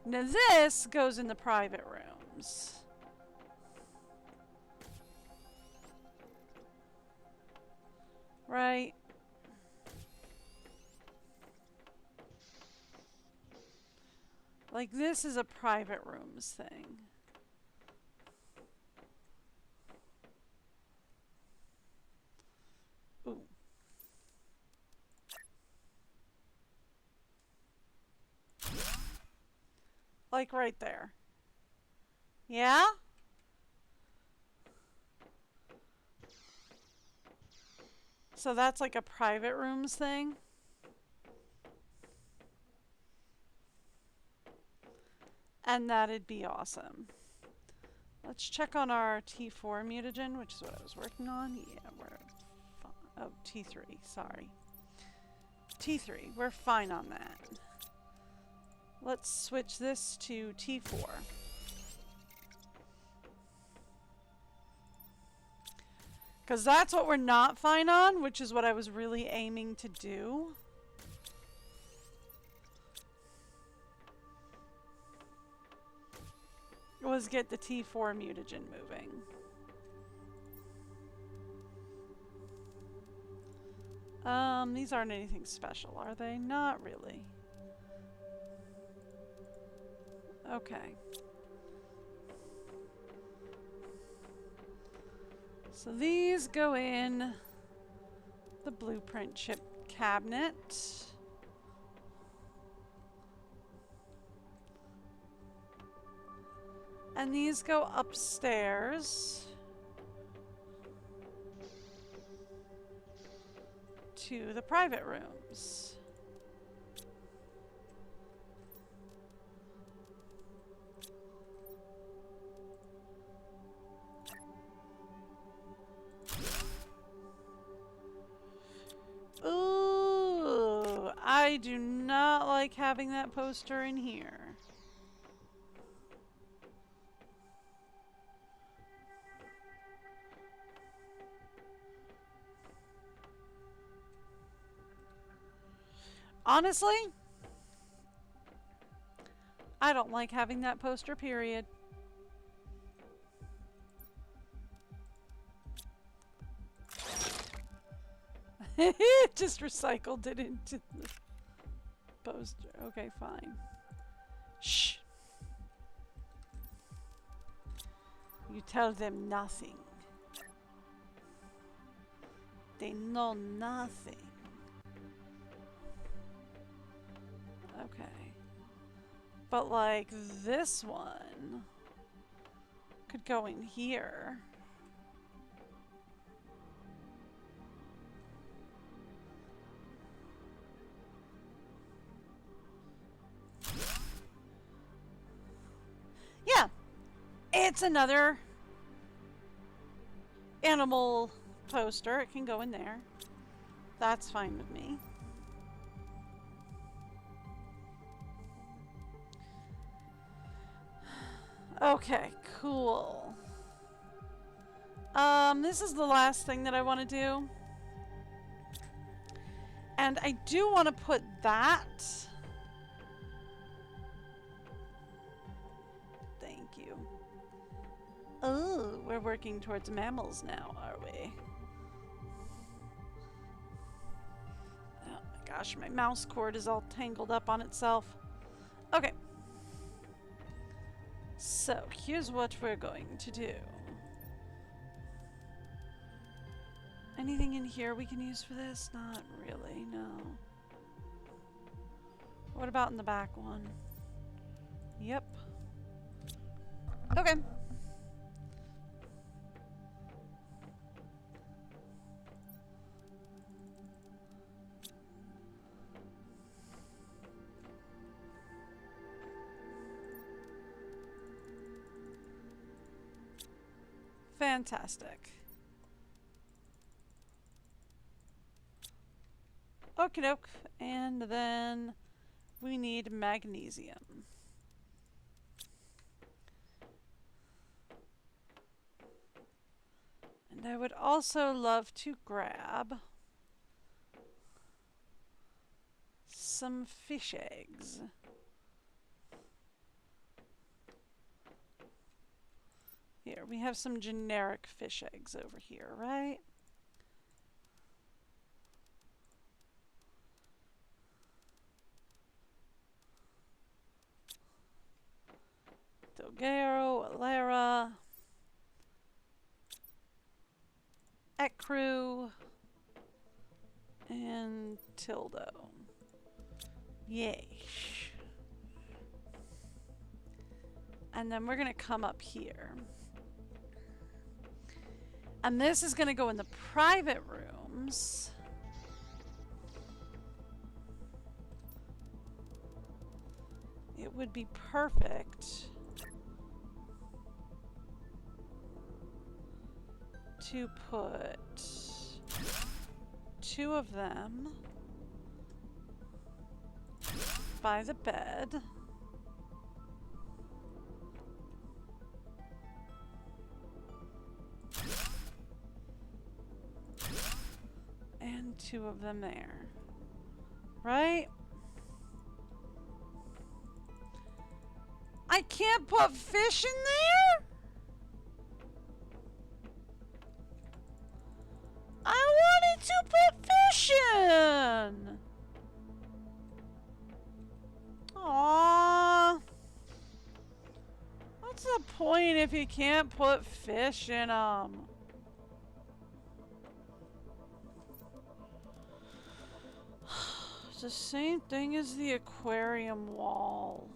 Now this goes in the private rooms. Right? Like this is a private rooms thing. Ooh. Like right there. Yeah? So that's like a private rooms thing. And that'd be awesome. Let's check on our T4 mutagen, which is what I was working on. Yeah, we're fine. Oh, T3, sorry. T3, we're fine on that. Let's switch this to T4. Because that's what we're not fine on, which is what I was really aiming to do. Was get the T4 mutagen moving. These aren't anything special, are they? Not really. Okay. So these go in the blueprint chip cabinet. And these go upstairs to the private rooms. Ooh, I do not like having that poster in here. Honestly, I don't like having that poster, period. Just recycled it into the poster. Okay, fine. Shh. You tell them nothing. They know nothing. Okay. But like this one could go in here. Yeah. It's another animal poster. It can go in there. That's fine with me. Okay, cool. This is the last thing that I want to do. And I do want to put that. Thank you. Oh, we're working towards mammals now, are we? Oh my gosh, my mouse cord is all tangled up on itself. Okay. So, here's what we're going to do. Anything in here we can use for this? Not really, no. What about in the back one? Yep. Okay. Fantastic. Okie doke. And then we need magnesium. And I would also love to grab some fish eggs. Here, we have some generic fish eggs over here, right? Dogero, Alera, Ecru, and Tildo. Yay. And then we're going to come up here. And this is going to go in the private rooms. it would be perfect to put 2 of them by the bed. And 2 of them there. Right? I can't put fish in there? I wanted to put fish in! Aww. What's the point if you can't put fish in them? It's the same thing as the aquarium wall.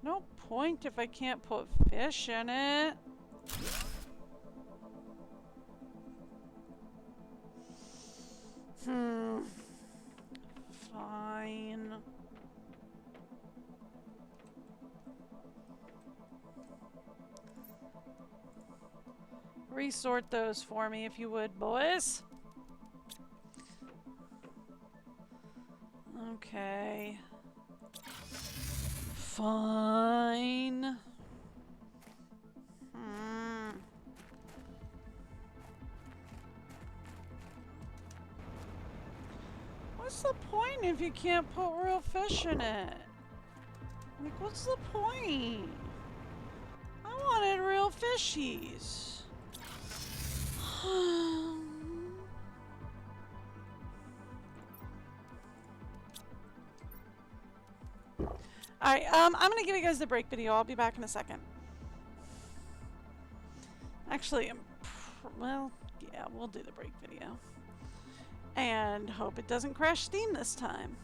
No point if I can't put fish in it. Fine. Resort those for me if you would, boys. Okay. Fine. What's the point if you can't put real fish in it? Like, what's the point? I wanted real fishies. Alright, I'm gonna give you guys the break video. I'll be back in a second. Actually, well, yeah, we'll do the break video. And hope it doesn't crash Steam this time.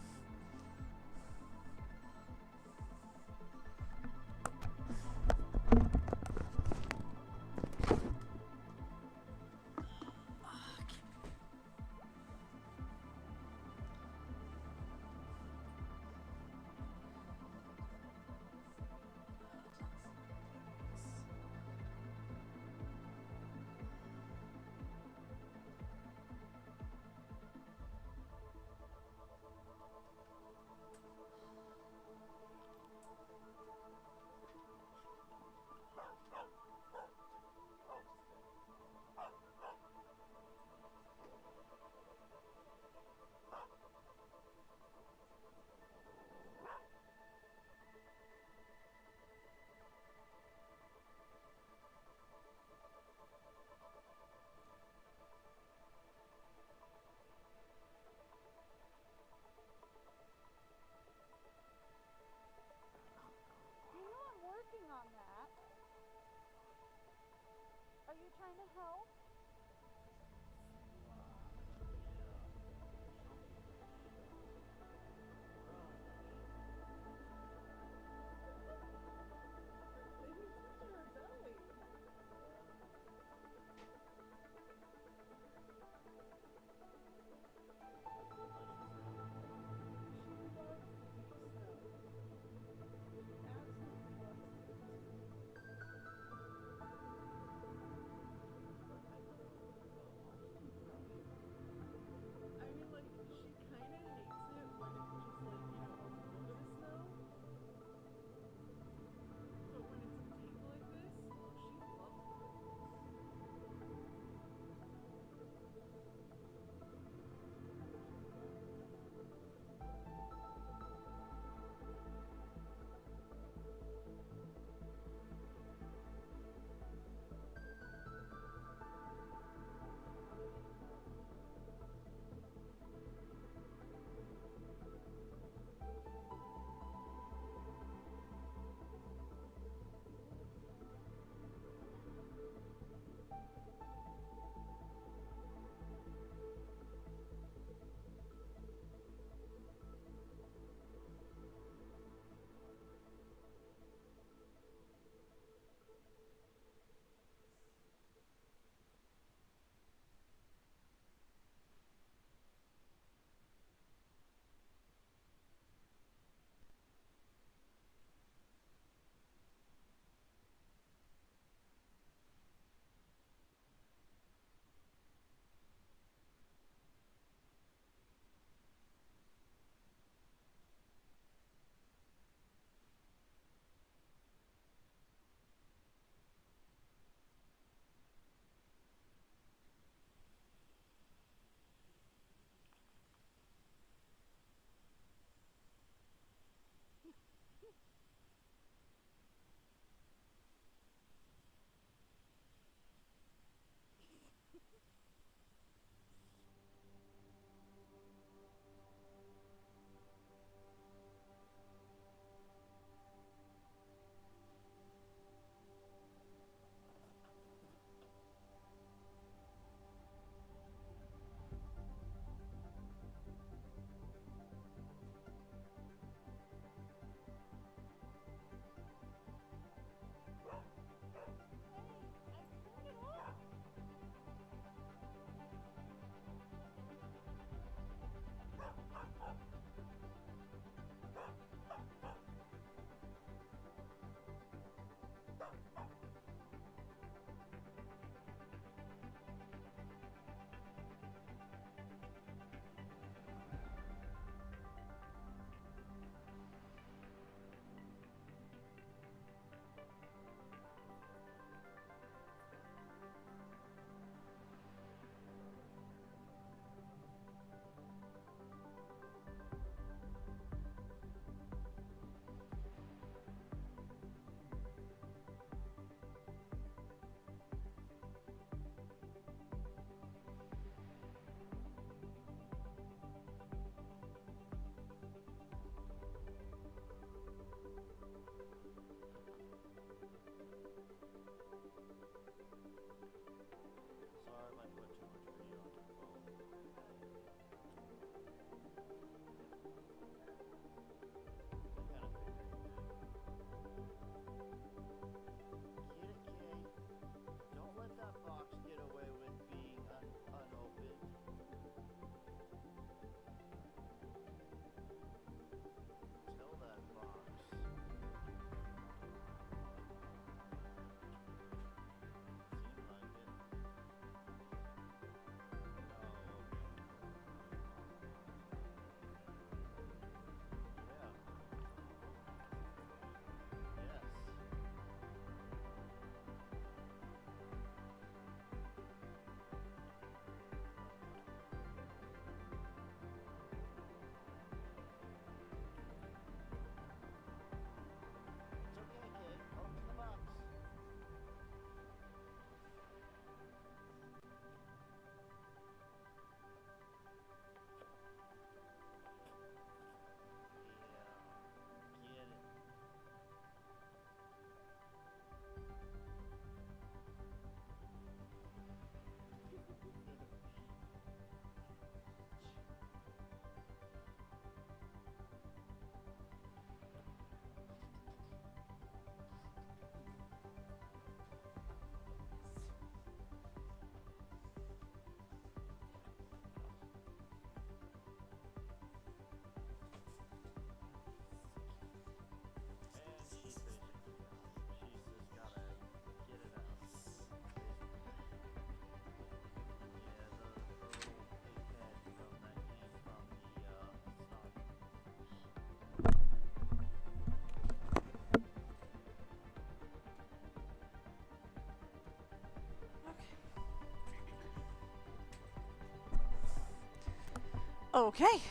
Okay.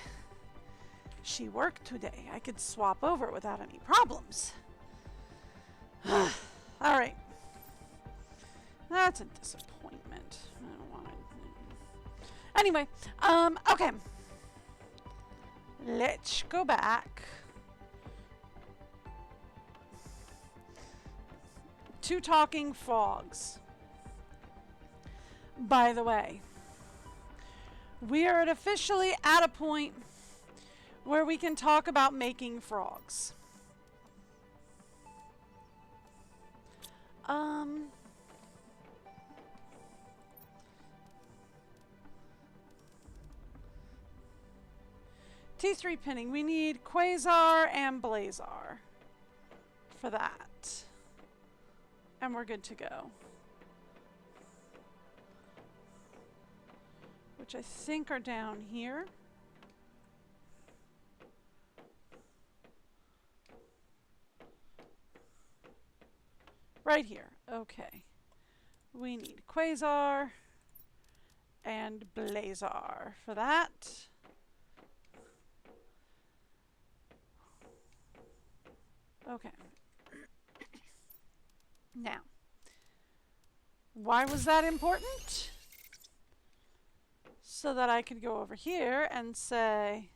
She worked today. I could swap over without any problems. Alright. That's a disappointment. I don't want to... Anyway, okay. Let's go back to talking frogs. By the way, we are officially at a point where we can talk about making frogs. T3 pinning. We need Quasar and Blazar for that. And we're good to go. Which I think are down here. Right here. Okay. We need Quasar and Blazar for that. Okay. Now, why was that important? So that I could go over here and say,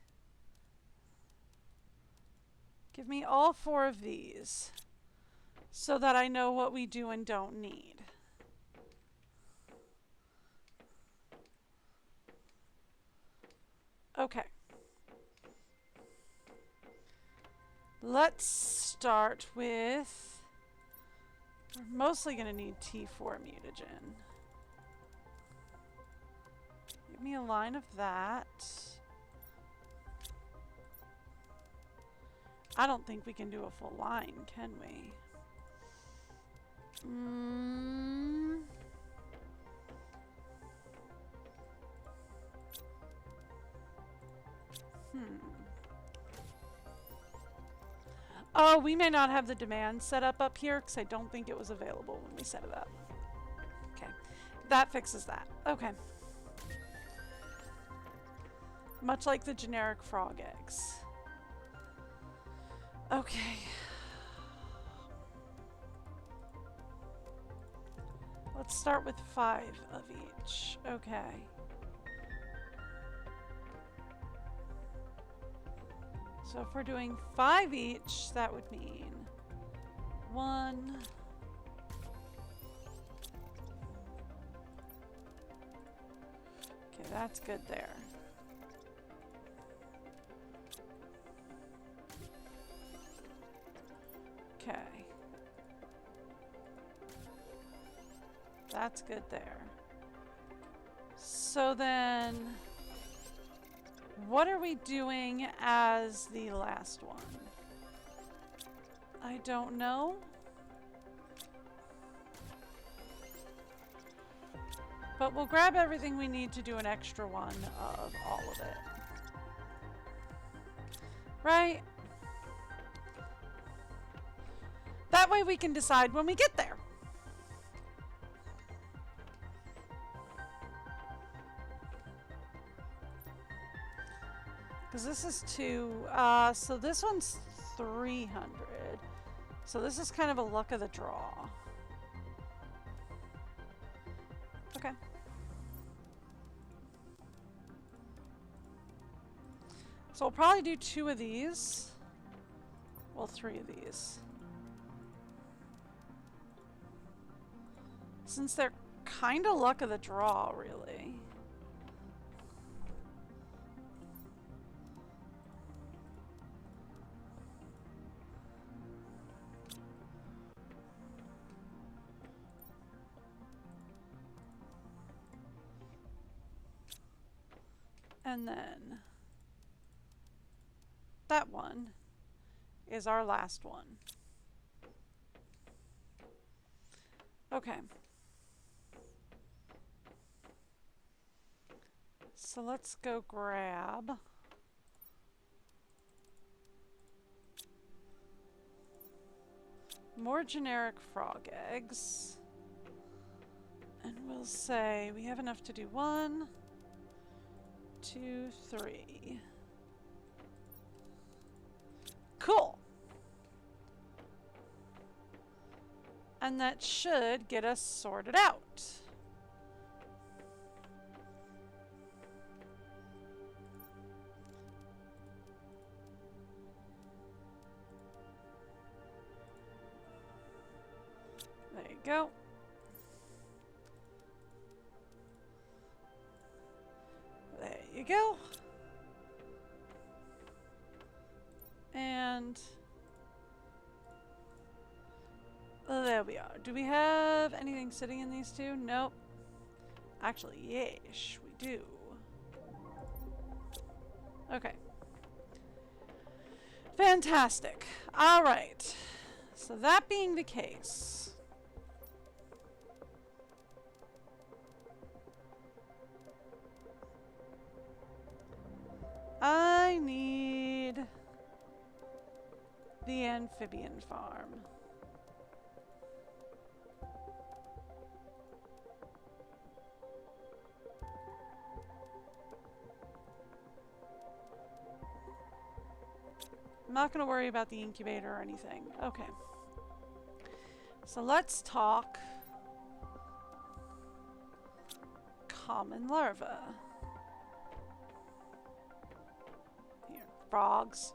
give me all 4 of these so that I know what we do and don't need. Okay. Let's start with, we're mostly going to need T4 mutagen. Give me a line of that. I don't think we can do a full line, can we? Oh, we may not have the demand set up here because I don't think it was available when we set it up. Okay, that fixes that. Okay. Much like the generic frog eggs. Okay. Let's start with 5 of each. Okay. So if we're doing 5 each, that would mean 1. Okay, that's good there. Okay. That's good there. So then, what are we doing as the last one? I don't know. But we'll grab everything we need to do an extra one of all of it. Right? That way we can decide when we get there. Because this is 2, so this one's 300. So this is kind of a luck of the draw. Okay. So we'll probably do 2 of these. Well, 3 of these. Since they're kind of luck of the draw, really. And then that one is our last one. Okay. So let's go grab more generic frog eggs. And we'll say we have enough to do 1, 2, 3. Cool. And that should get us sorted out. There you go. There you go. And there we are. Do we have anything sitting in these two? Nope. Actually, yes, we do. Okay. Fantastic. All right. So that being the case, I need the amphibian farm. I'm not going to worry about the incubator or anything. Okay. So let's talk common larva. Here, frogs.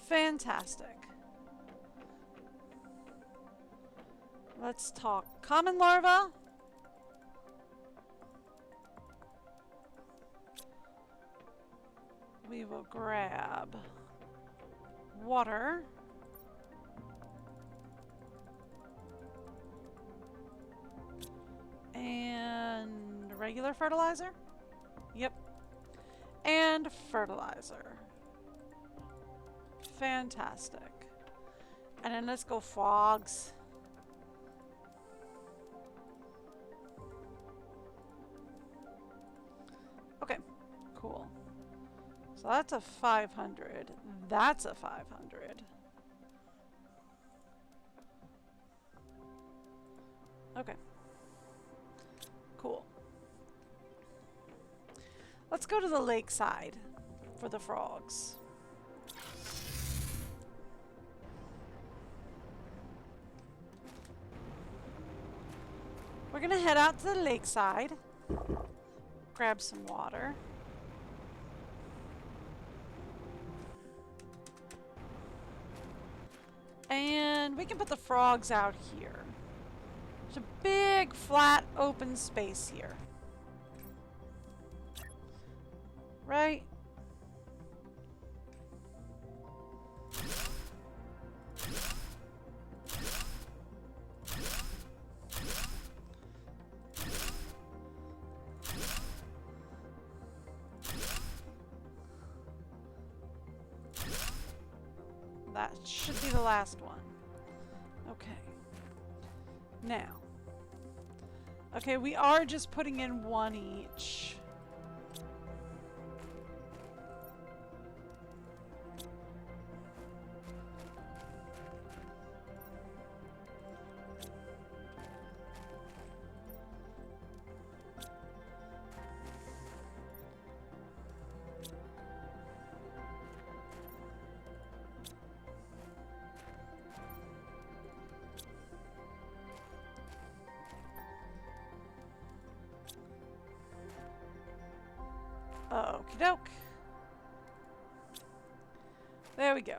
Fantastic. Let's talk common larva. We will grab water. And regular fertilizer? Yep. And fertilizer. Fantastic. And then let's go frogs. Okay, cool. So that's a 500. That's a 500. Okay. Cool. Let's go to the lakeside for the frogs. We're gonna head out to the lakeside, grab some water. And we can put the frogs out here. There's a big, flat, open space here. Right? That should be the last one. Okay. Now. Okay, we are just putting in one each. Okie doke. There we go.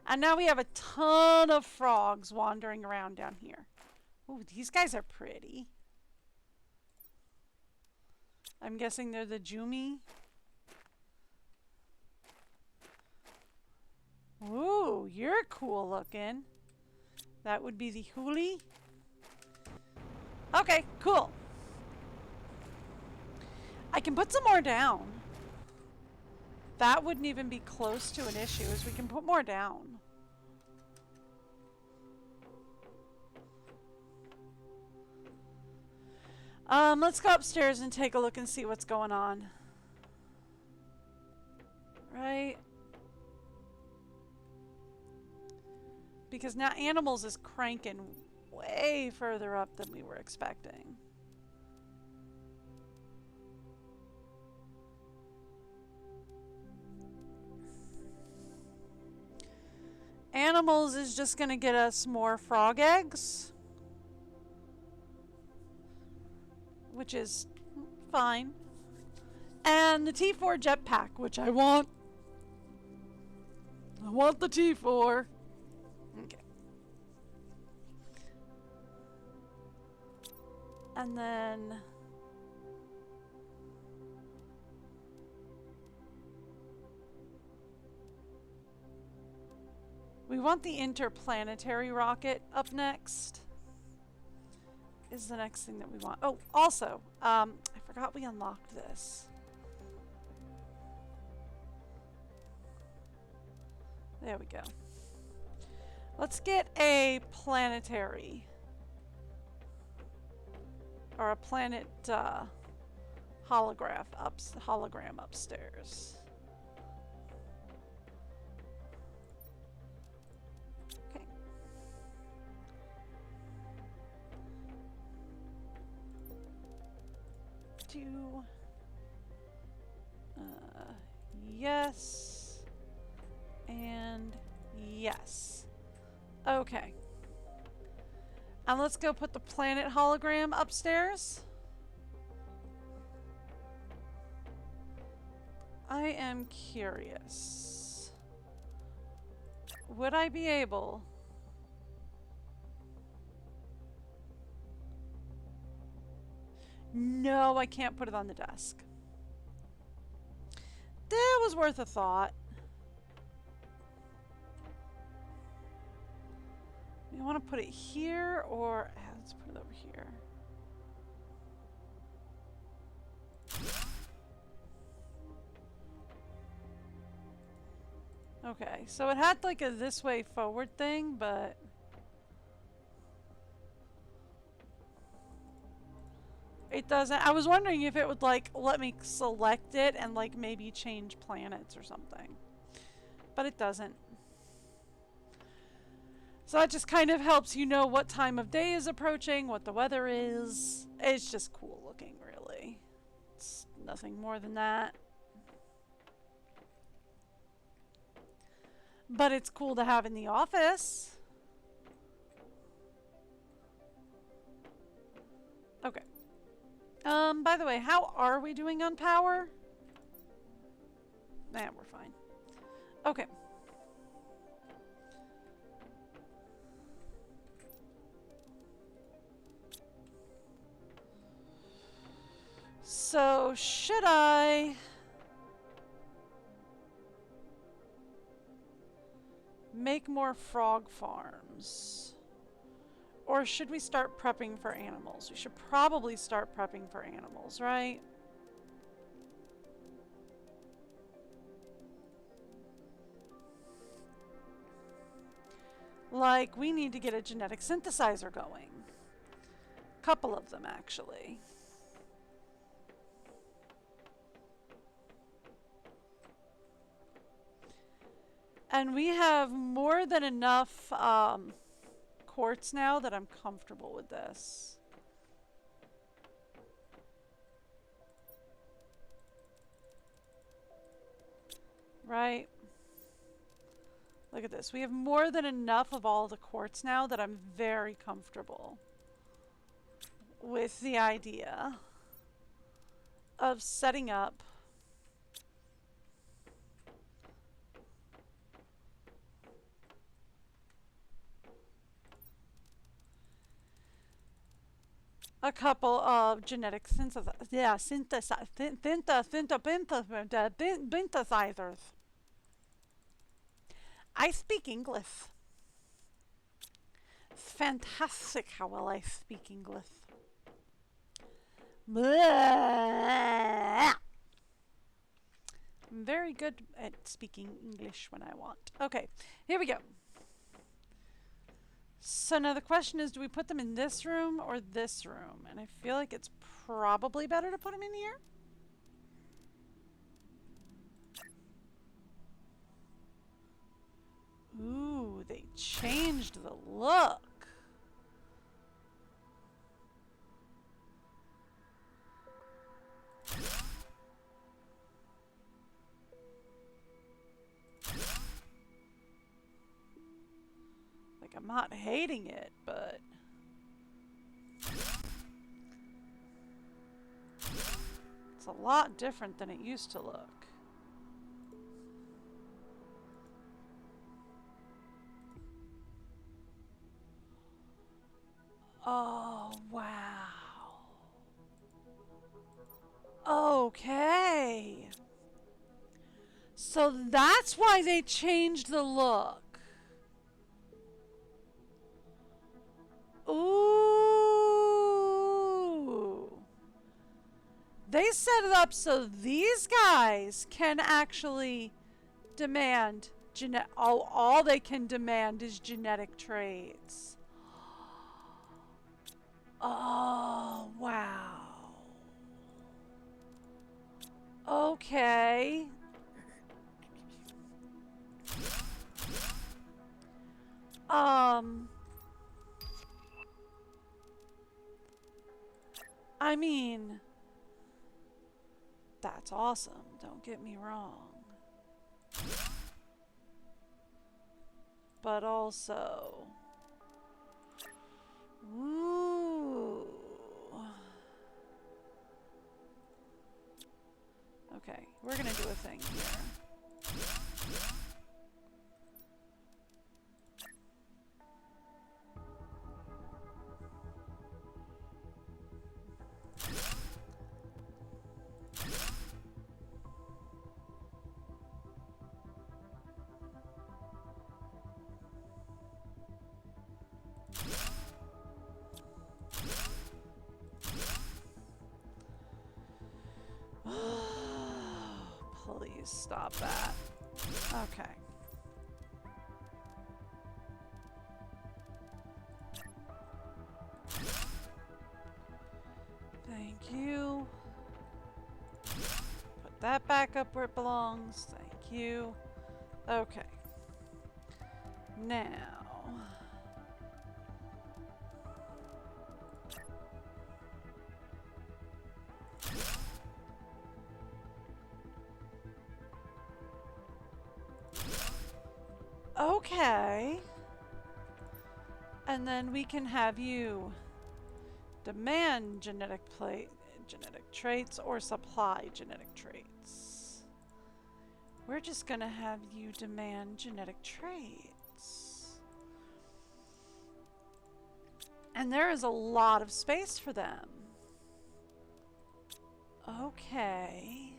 And now we have a ton of frogs wandering around down here. Ooh, these guys are pretty. I'm guessing they're the Jumi. Ooh, you're cool looking. That would be the Huli. Okay, cool. I can put some more down. That wouldn't even be close to an issue, as we can put more down. Let's go upstairs and take a look and see what's going on. Right? Because now animals is cranking way further up than we were expecting. Animals is just going to get us more frog eggs, which is fine. And the T4 jetpack, which I want. I want the T4. Okay. And then we want the interplanetary rocket up next. Is the next thing that we want. Oh, also, I forgot we unlocked this. There we go. Let's get a planetary. Or a planet hologram upstairs. Okay. Yes. And yes. Okay. And let's go put the planet hologram upstairs. I am curious. Would I be able... No, I can't put it on the desk. That was worth a thought. You want to put it here or let's put it over here. Okay, so it had like a this way forward thing, but it doesn't. I was wondering if it would like let me select it and like maybe change planets or something, but it doesn't. So that just kind of helps you know what time of day is approaching, what the weather is. It's just cool looking, really. It's nothing more than that. But it's cool to have in the office. Okay. By the way, how are we doing on power? Nah, we're fine. Okay. So, should I make more frog farms? Or should we start prepping for animals? We should probably start prepping for animals, right? Like, we need to get a genetic synthesizer going. A couple of them, actually. And we have more than enough quartz now that I'm comfortable with this. Right? Look at this. We have more than enough of all the quartz now that I'm very comfortable with the idea of setting up a couple of genetic synthesizers. I speak English. It's fantastic how well I speak English. I'm very good at speaking English when I want. Okay, here we go. So now the question is, do we put them in this room or this room? And I feel like it's probably better to put them in here. Ooh, they changed the look. I'm not hating it, but it's a lot different than it used to look. Oh, wow. Okay. So that's why they changed the look. Ooh. They set it up so these guys can actually demand all they can demand is genetic traits. Oh, wow. Okay. I mean, that's awesome, don't get me wrong. But also, ooh. Okay, we're gonna do a thing here. Please stop that. Okay. Thank you. Put that back up where it belongs. Thank you. Okay. Now. Okay. And then we can have you demand genetic traits or supply genetic traits. We're just gonna have you demand genetic traits. And there is a lot of space for them. Okay.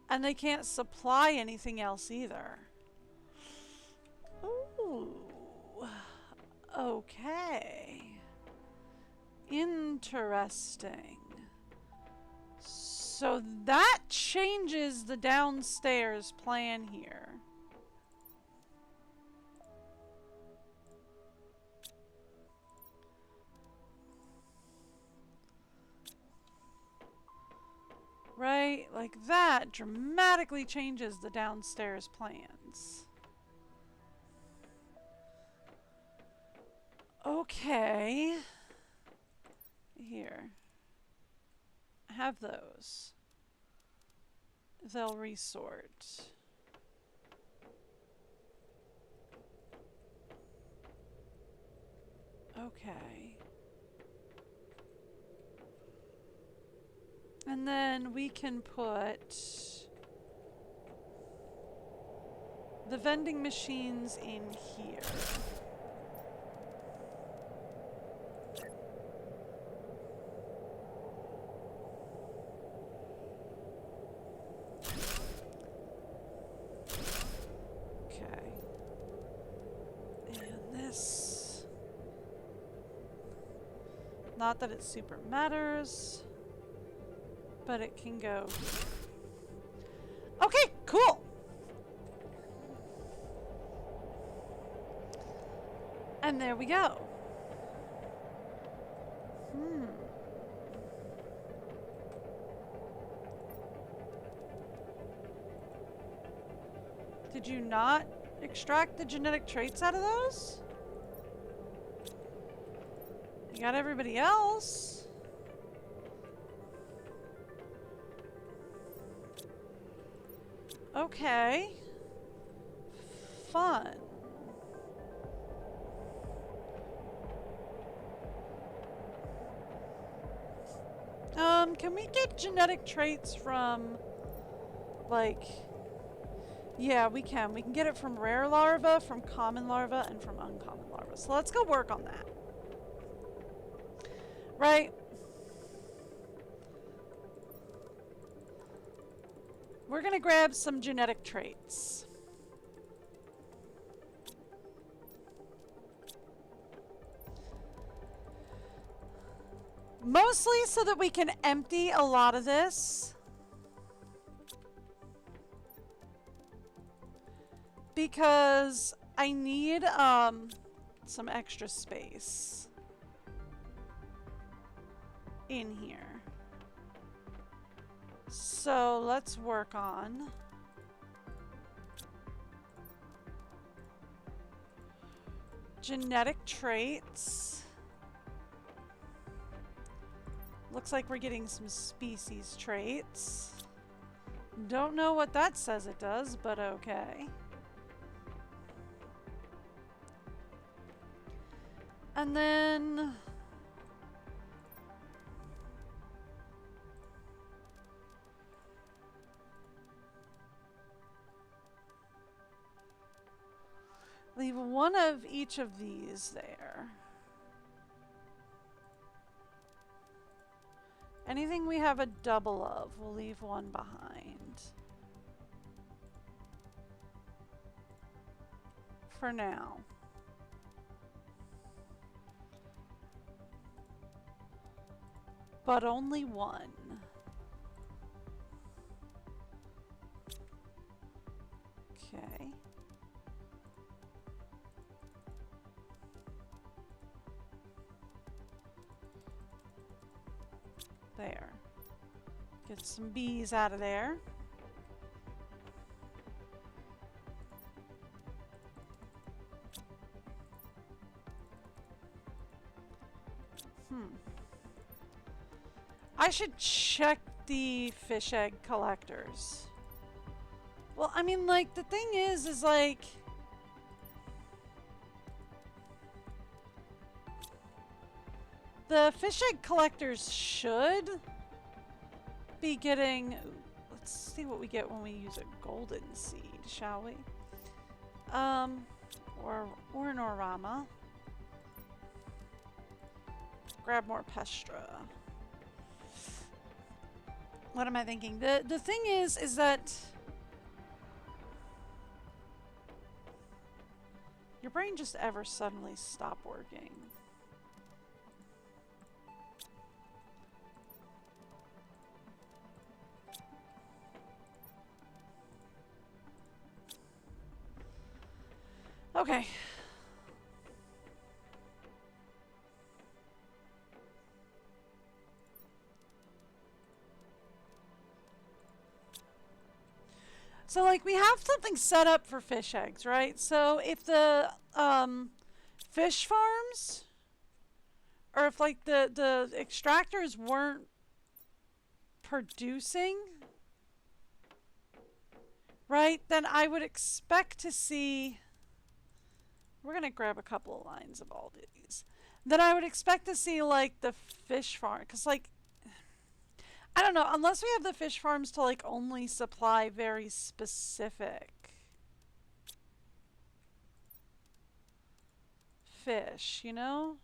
And they can't supply anything else either. Ooh. Okay. Interesting. So that changes the downstairs plan here. Right? Like that dramatically changes the downstairs plans. Okay. Here. Have those. They'll resort. Okay. And then we can put the vending machines in here. Okay. And this. Not that it super matters. But it can go here. Okay, cool. And there we go. Did you not extract the genetic traits out of those? You got everybody else. Okay. Fun. Can we get genetic traits from, like... Yeah, we can. We can get it from rare larvae, from common larvae, and from uncommon larvae. So let's go work on that. Right? We're gonna grab some genetic traits. Mostly so that we can empty a lot of this. Because I need some extra space in here. So let's work on genetic traits. Looks like we're getting some species traits. Don't know what that says it does, but okay. And then leave one of each of these there. Anything we have a double of, we'll leave one behind. For now. But only one. Okay. There. Get some bees out of there. I should check the fish egg collectors. Well, I mean, like, the thing is like... The fish egg collectors should be getting... Ooh, let's see what we get when we use a golden seed, shall we? Or an orama. Grab more pestra. What am I thinking? The thing is that your brain just ever suddenly stop working. Okay. So, like, we have something set up for fish eggs, right? So, if the fish farms, or if, like, the extractors weren't producing, right, then I would expect to see... We're going to grab a couple of lines of all these. Then I would expect to see, like, the fish farm, because, like, I don't know, unless we have the fish farms to, like, only supply very specific fish, you know?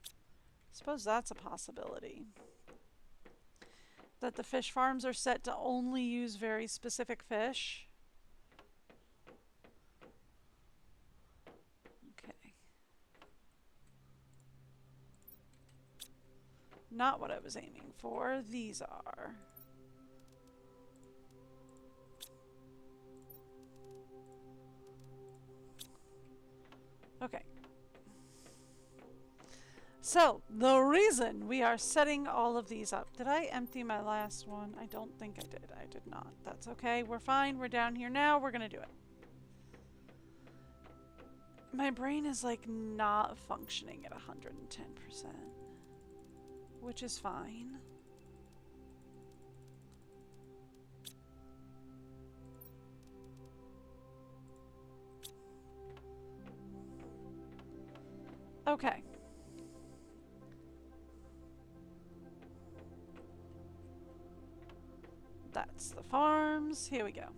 I suppose that's a possibility. That the fish farms are set to only use very specific fish. Okay. Not what I was aiming for. These are. Okay. So, the reason we are setting all of these up. Did I empty my last one? I don't think I did. I did not. That's okay. We're fine. We're down here now. We're going to do it. My brain is, like, not functioning at 110%. Which is fine. Okay. That's the farms. Here we go.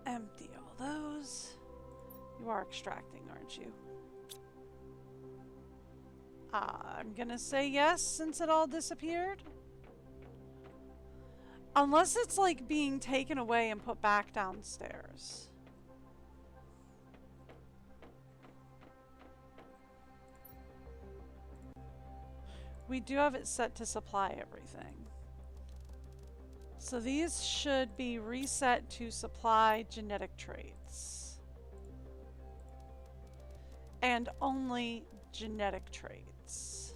Empty all those. You are extracting, aren't you? I'm gonna say yes since it all disappeared. Unless it's like being taken away and put back downstairs. We do have it set to supply everything. So these should be reset to supply genetic traits. And only genetic traits.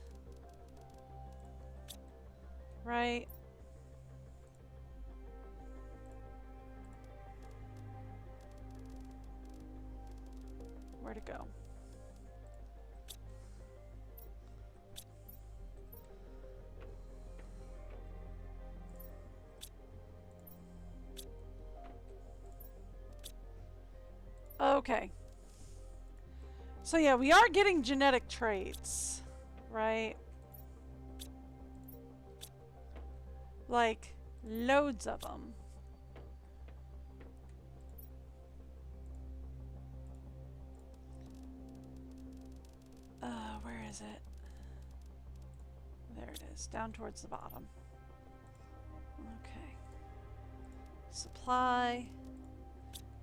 Right? Where to go? Okay. So yeah, we are getting genetic traits, right? Like, loads of them. Where is it? There it is, down towards the bottom. Okay. Supply,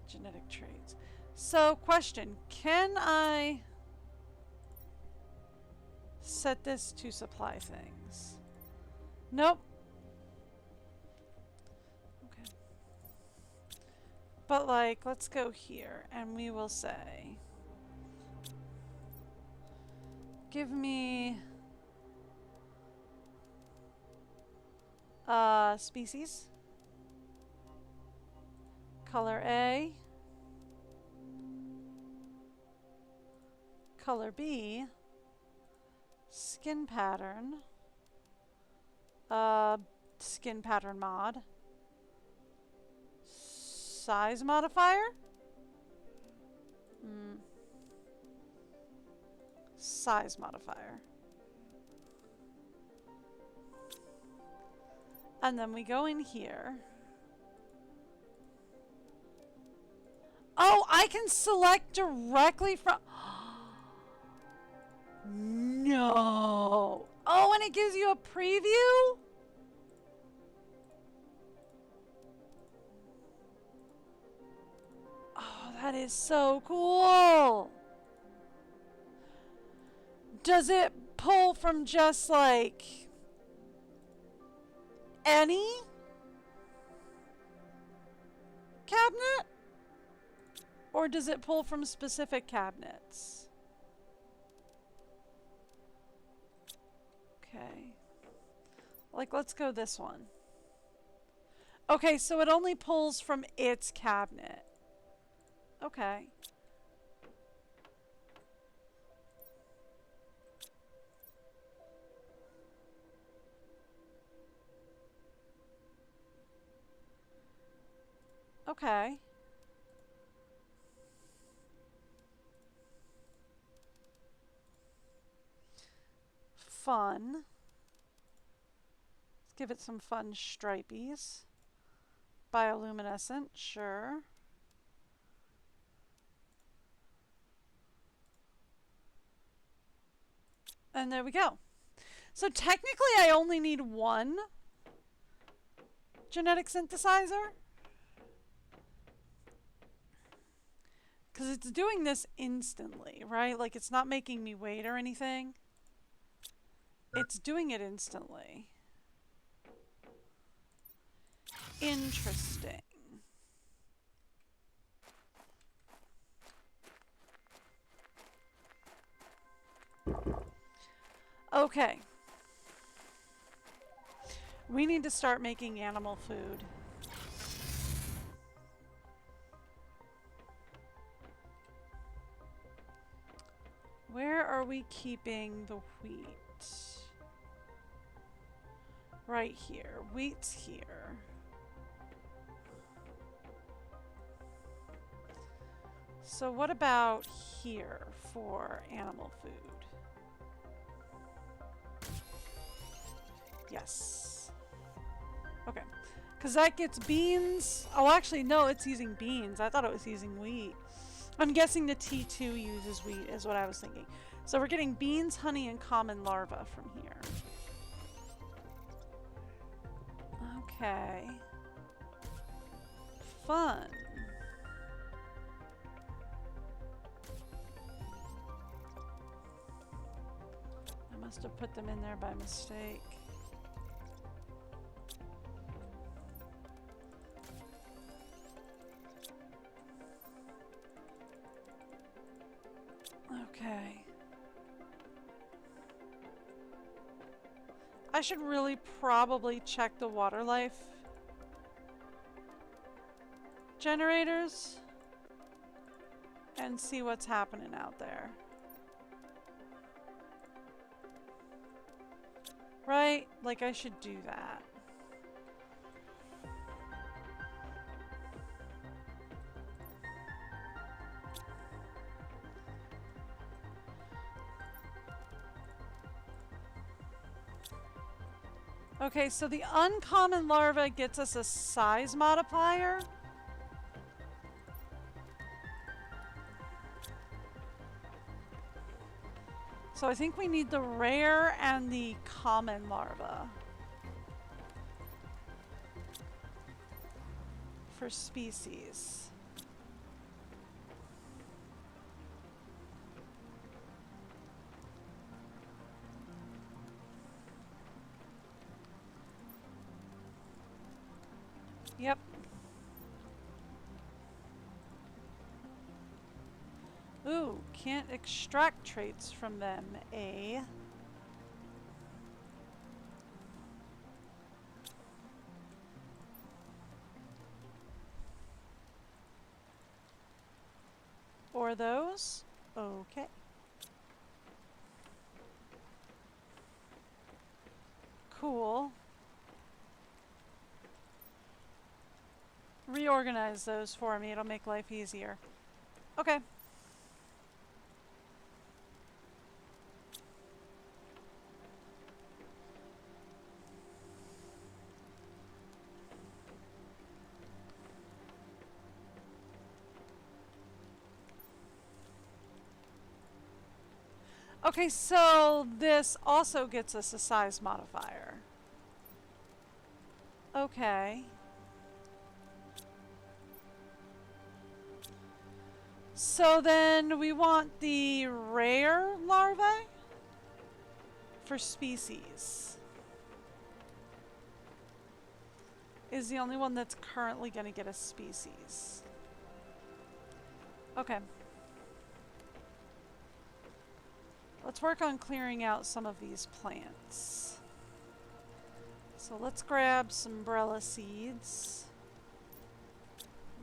genetic traits. So, question, can I set this to supply things? Nope. Okay. But like, let's go here and we will say, give me species, color A, color B, skin pattern, skin pattern mod, size modifier, size modifier. And then we go in here. Oh, I can select directly from... No. Oh, and it gives you a preview? Oh, that is so cool. Does it pull from just like any cabinet? Or does it pull from specific cabinets? Okay. Like, let's go this one. Okay, so it only pulls from its cabinet. Okay. Okay. Fun. Let's give it some fun stripies. Bioluminescent, sure. And there we go. So technically I only need one genetic synthesizer. Because it's doing this instantly, right? Like, it's not making me wait or anything. It's doing it instantly. Interesting. Okay. We need to start making animal food. Where are we keeping the wheat? right here. Wheat's here. So what about here for animal food? Yes. Okay. Because that gets beans. Oh, actually, no, it's using beans. I thought it was using wheat. I'm guessing the T2 uses wheat is what I was thinking. So we're getting beans, honey, and common larva from here. Okay. Fun. I must have put them in there by mistake. Okay. I should really probably check the water life generators and see what's happening out there. Right? Like I should do that. Okay, so the uncommon larva gets us a size modifier. So I think we need the rare and the common larva for species. Yep. Ooh, can't extract traits from them, eh? Or those? Okay. Cool. Reorganize those for me. It'll make life easier. Okay. Okay, so this also gets us a size modifier. Okay. So then we want the rare larvae for species. Is the only one that's currently going to get a species. Okay. Let's work on clearing out some of these plants. So let's grab some umbrella seeds.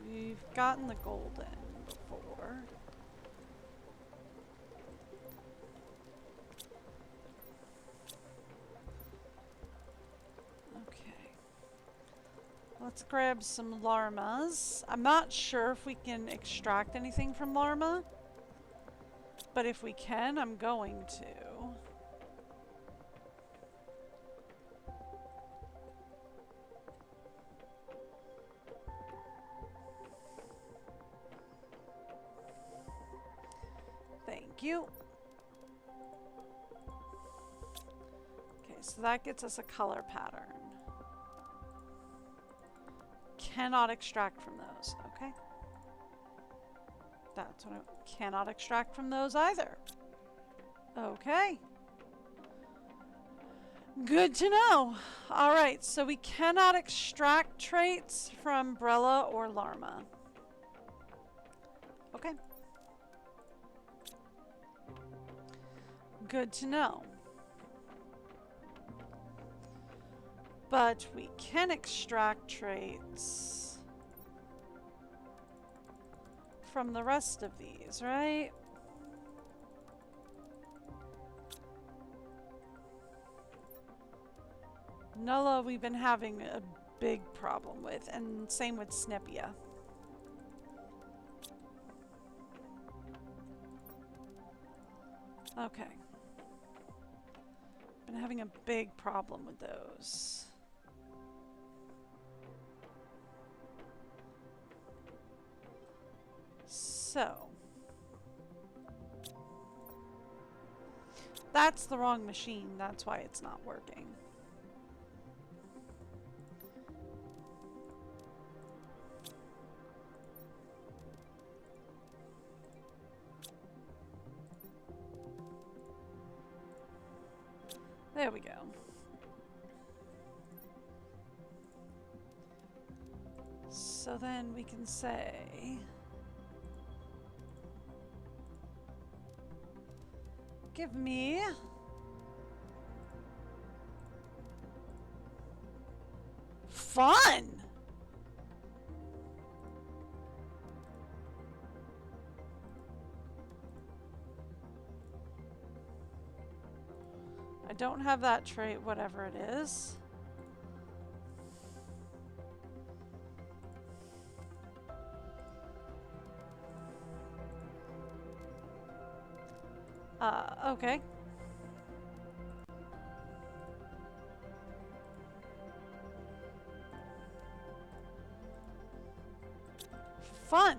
We've gotten the golden before. Okay. Let's grab some llamas. I'm not sure if we can extract anything from llama, but if we can, I'm going to. Thank you. Okay, so that gets us a color pattern. Cannot extract from those. Okay. That's what I cannot extract from those either. Okay. Good to know. All right, so we cannot extract traits from umbrella or llama. Okay. Good to know. But we can extract traits from the rest of these, right? Nulla we've been having a big problem with, and same with Snepia. Okay. Been having a big problem with those. So. That's the wrong machine. That's why it's not working. There we go. So then we can say... Give me... Fun! I don't have that trait, whatever it is. Okay. Fun!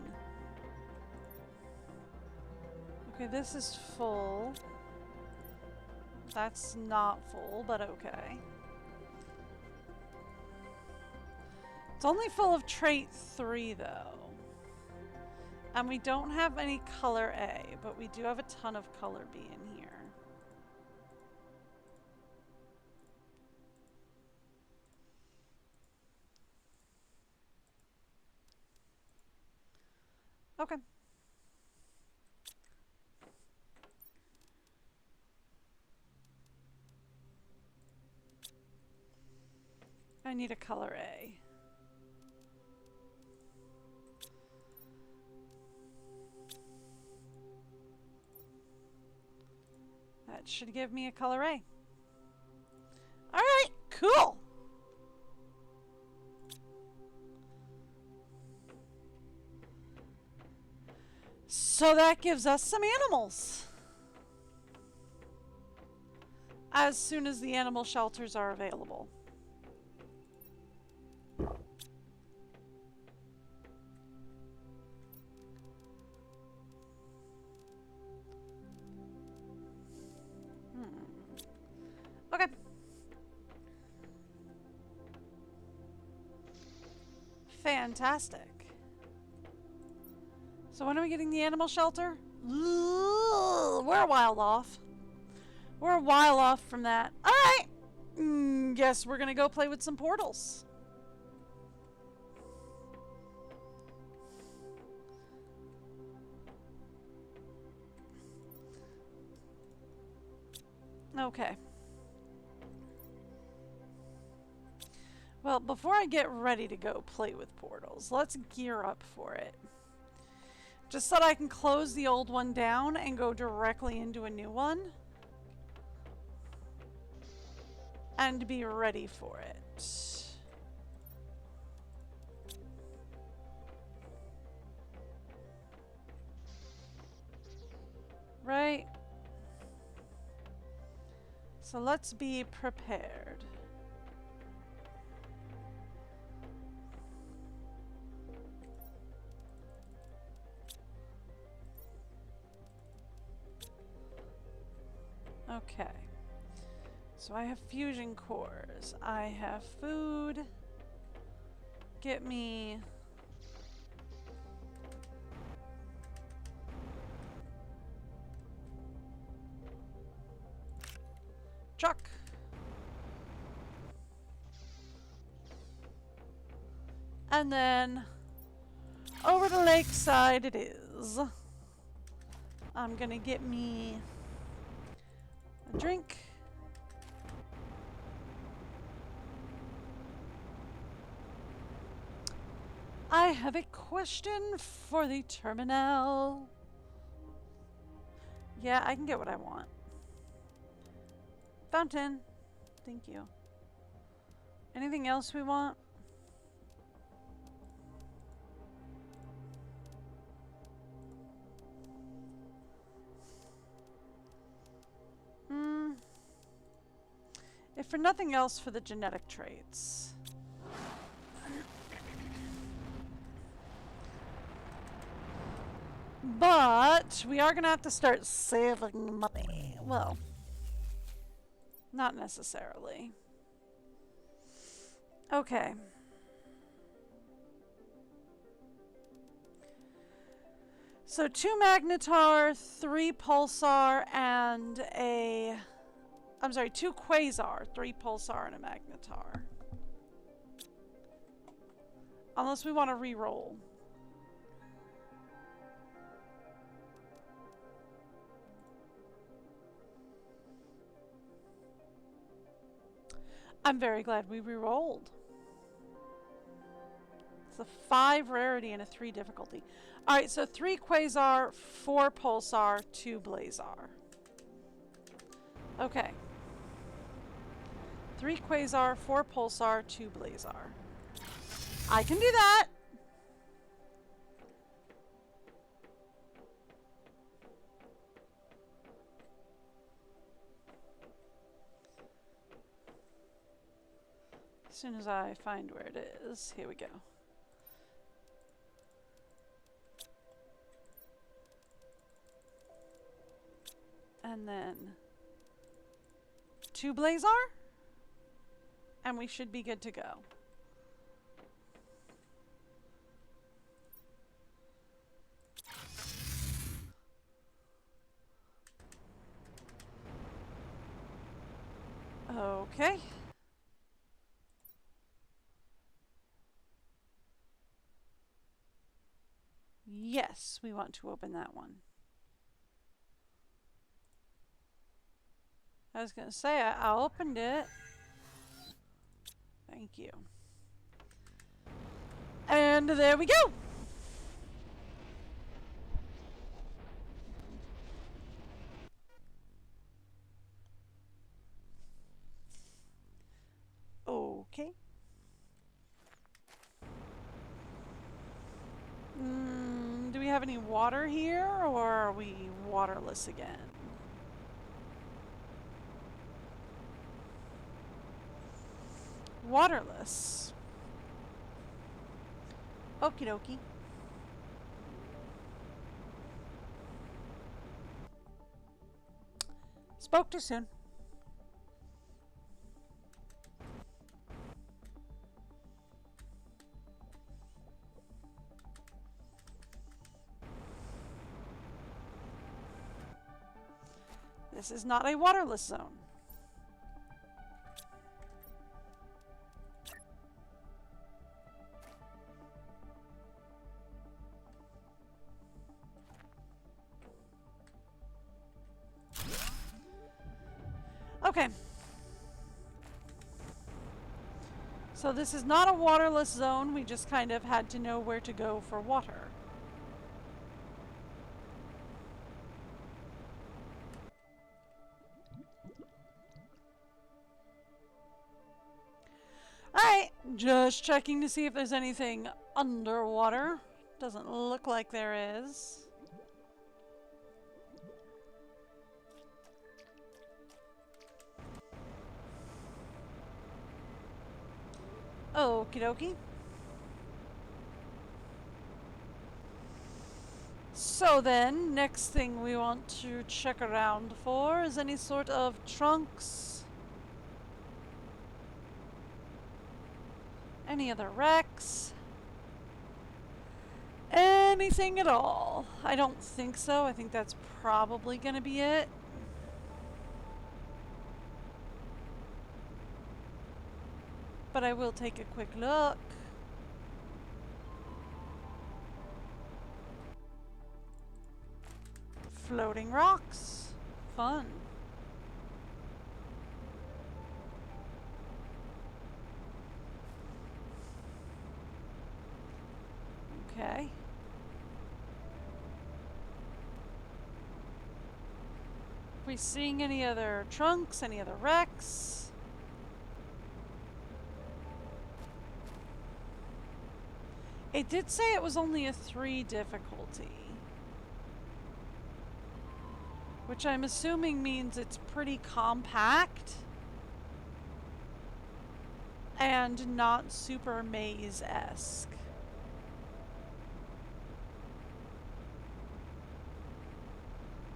Okay, this is full. That's not full, but okay. It's only full of trait 3, though. And we don't have any color A, but we do have a ton of color B in here. Okay. I need a color A. That should give me a color A. Alright, cool! So that gives us some animals. As soon as the animal shelters are available. Okay. Fantastic. So when are we getting the animal shelter? We're a while off. We're a while off from that. Alright! Guess we're gonna go play with some portals. Okay. Well, before I get ready to go play with portals, let's gear up for it. Just so that I can close the old one down and go directly into a new one. And be ready for it. Right? So let's be prepared. Okay. So I have fusion cores. I have food. Get me... truck. And then over to Lakeside it is. I'm gonna get me a drink. I have a question for the terminal. Yeah, I can get what I want. Fountain. Thank you. Anything else we want? If for nothing else, for the genetic traits. But we are going to have to start saving money. Well, not necessarily. Okay. So 2 magnetar, 3 pulsar, and a... I'm sorry, 2 quasar, 3 pulsar, and a magnetar. Unless we want to re-roll. I'm very glad we re-rolled. It's a 5 rarity and a 3 difficulty. Alright, so 3 quasar, 4 pulsar, 2 blazar. Okay. 3 quasar, 4 pulsar, 2 blazar. I can do that! As soon as I find where it is, here we go. And then 2 blazar, and we should be good to go. Okay. Yes, we want to open that one. I was going to say, I opened it. Thank you. And there we go! Okay. Do we have any water here, or are we waterless again? Waterless. Okie dokie. Spoke too soon. This is not a waterless zone. Okay. So this is not a waterless zone. We just kind of had to know where to go for water. Alright, just checking to see if there's anything underwater. Doesn't look like there is. Okie dokie. So then, next thing we want to check around for is any sort of trunks. Any other wrecks? Anything at all? I don't think so. I think that's probably going to be it. But I will take a quick look. Floating rocks. Fun. Okay. Are we seeing any other trunks? Any other wrecks? It did say it was only a 3 difficulty. Which I'm assuming means it's pretty compact. And not super maze-esque.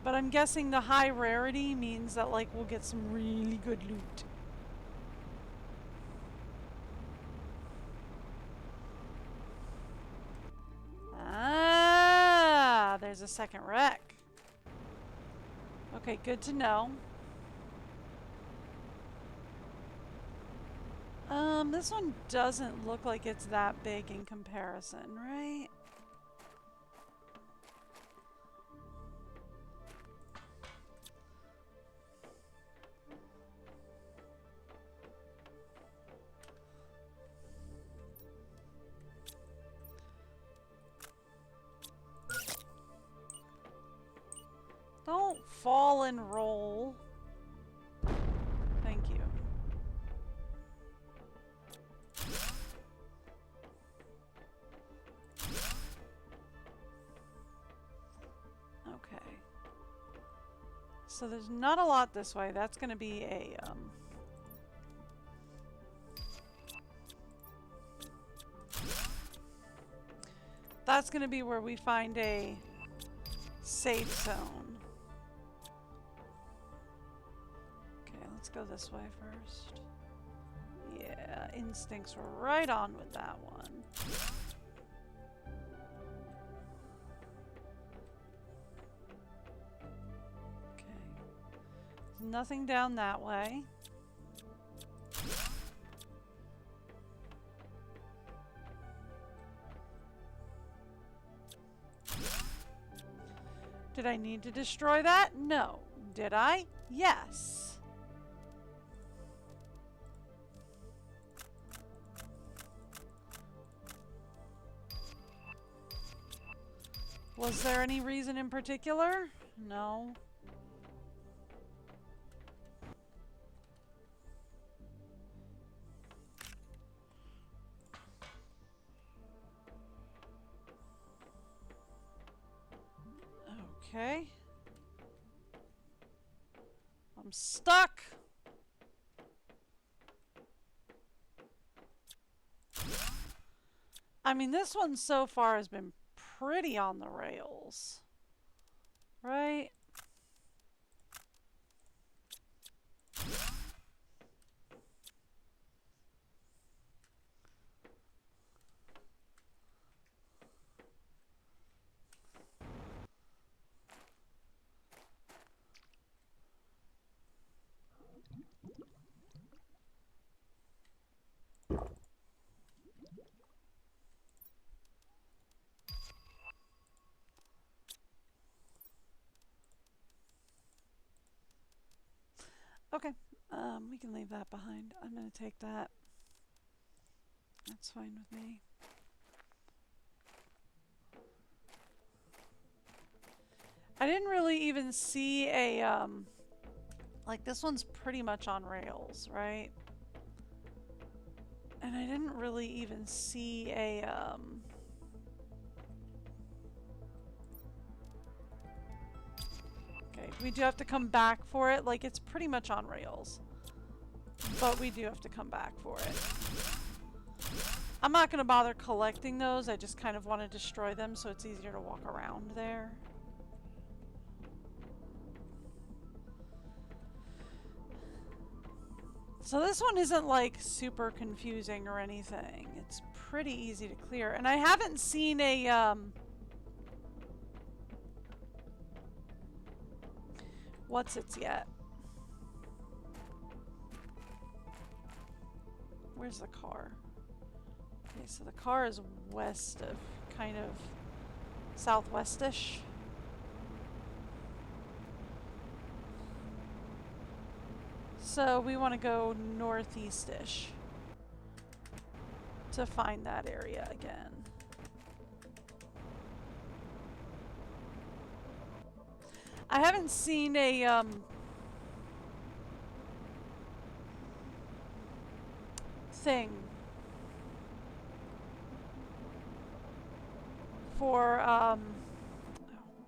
But I'm guessing the high rarity means that, like, we'll get some really good loot. Ah, there's a second wreck. Okay, good to know. This one doesn't look like it's that big in comparison, right? Don't fall and roll. Thank you. Okay. So there's not a lot this way. That's going to be a, that's going to be where we find a safe zone. Okay, let's go this way first. Yeah, instincts were right on with that one. Nothing down that way. Did I need to destroy that? No. Did I? Yes. Was there any reason in particular? No. Okay. I'm stuck. I mean, this one so far has been pretty on the rails. Right? Okay, we can leave that behind. I'm gonna take that. That's fine with me. I didn't really even see a, like this one's pretty much on rails, right? And I didn't really even see a, okay, we do have to come back for it. Like, it's pretty much on rails. But we do have to come back for it. I'm not going to bother collecting those. I just kind of want to destroy them so it's easier to walk around there. So this one isn't like super confusing or anything. It's pretty easy to clear. And I haven't seen a, what's its yet? Where's the car? Okay, so the car is west of, kind of southwestish. So we want to go northeastish to find that area again. I haven't seen a thing. for, oh,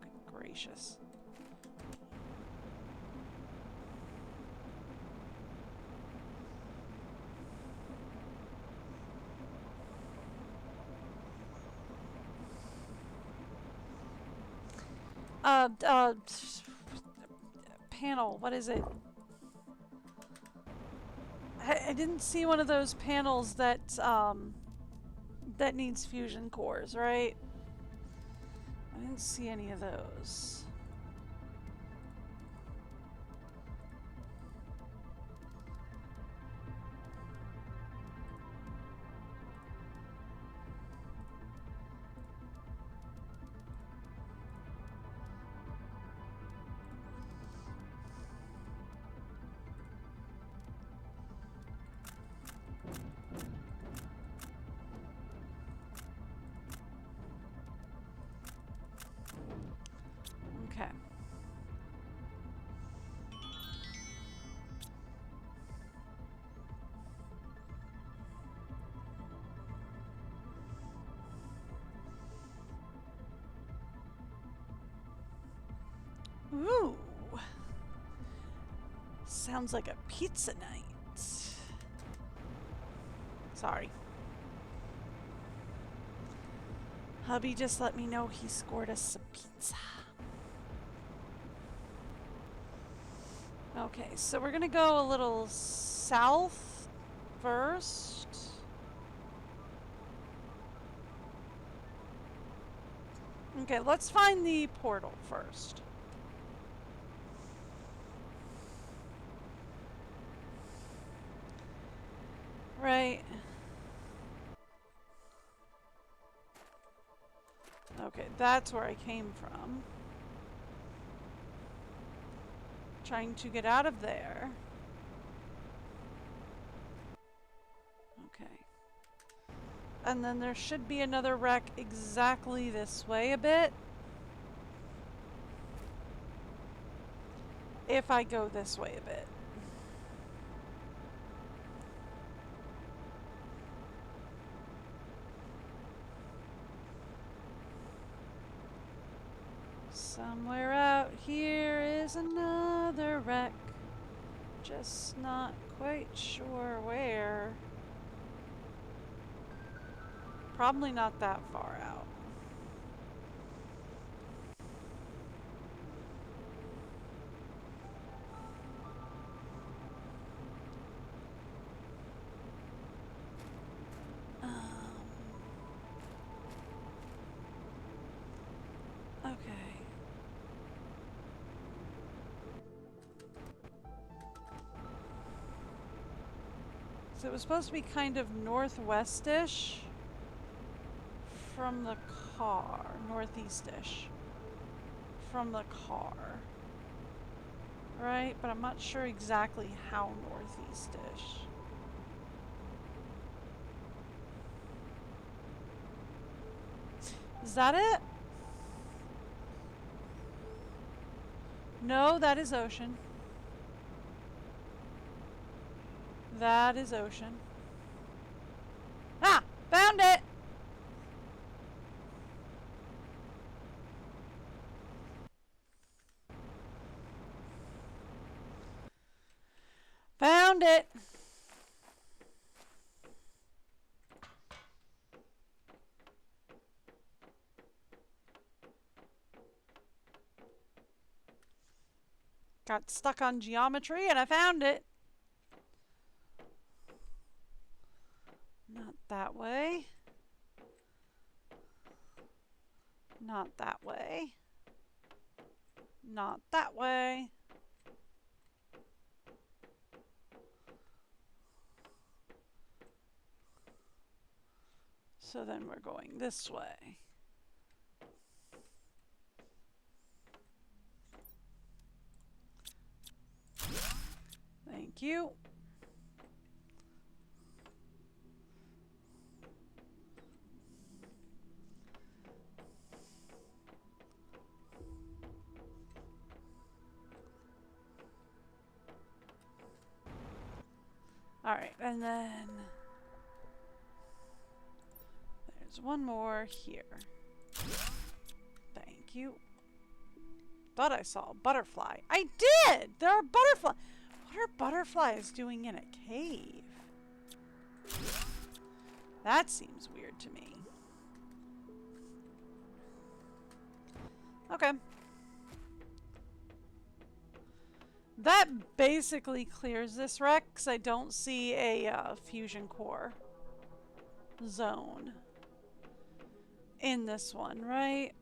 good gracious. Panel, what is it? I didn't see one of those panels that, that needs fusion cores, right? I didn't see any of those. Okay. Ooh. Sounds like a pizza night. Sorry. Hubby just let me know he scored us some pizza. Okay, so we're gonna go a little south first. Okay, let's find the portal first. Right. Okay, that's where I came from. Trying to get out of there. Okay. And then there should be another wreck exactly this way a bit. If I go this way a bit. Somewhere out here is another wreck. Just not quite sure where. Probably not that far out. Okay. So it was supposed to be kind of northwest-ish from the car. Northeast-ish from the car. Right? But I'm not sure exactly how northeast-ish. Is that it? No, that is ocean. That is ocean. Ah! Found it! Found it! Got stuck on geometry and I found it. Not that way. Not that way. Not that way. So then we're going this way. Thank you. All right, and then there's one more here. Thank you. Thought I saw a butterfly. I did! There are butterflies. What are butterflies doing in a cave? That seems weird to me. Okay. That basically clears this wreck, because I don't see a fusion core zone in this one, right?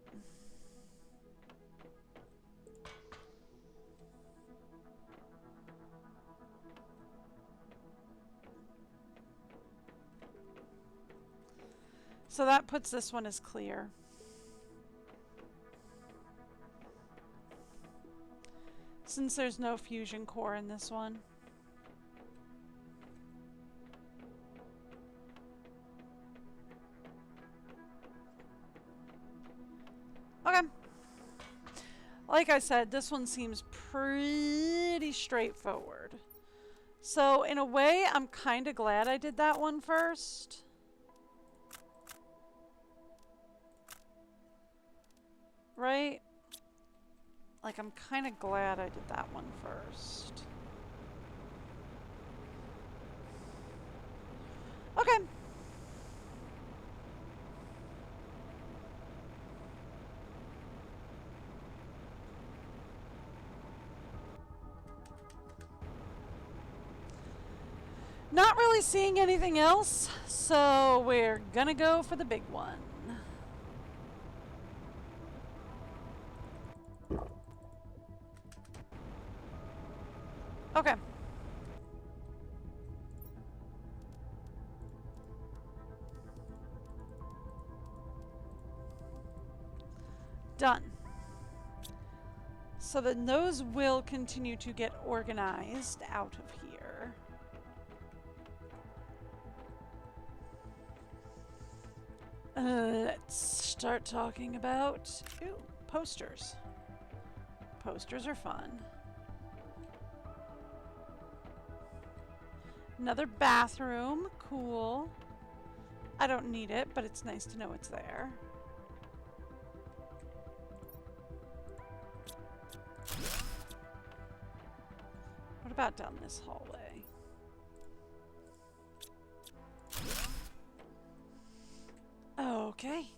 So that puts this one as clear. Since there's no fusion core in this one. Okay. Like I said, this one seems pretty straightforward. So in a way, I'm kind of glad I did that one first. Right? Like, I'm kind of glad I did that one first. Okay. Not really seeing anything else, so we're gonna go for the big one. Okay. Done. So then those will continue to get organized out of here. Let's start talking about, ooh, posters. Posters are fun. Another bathroom, cool. I don't need it, but it's nice to know it's there. What about down this hallway? Okay.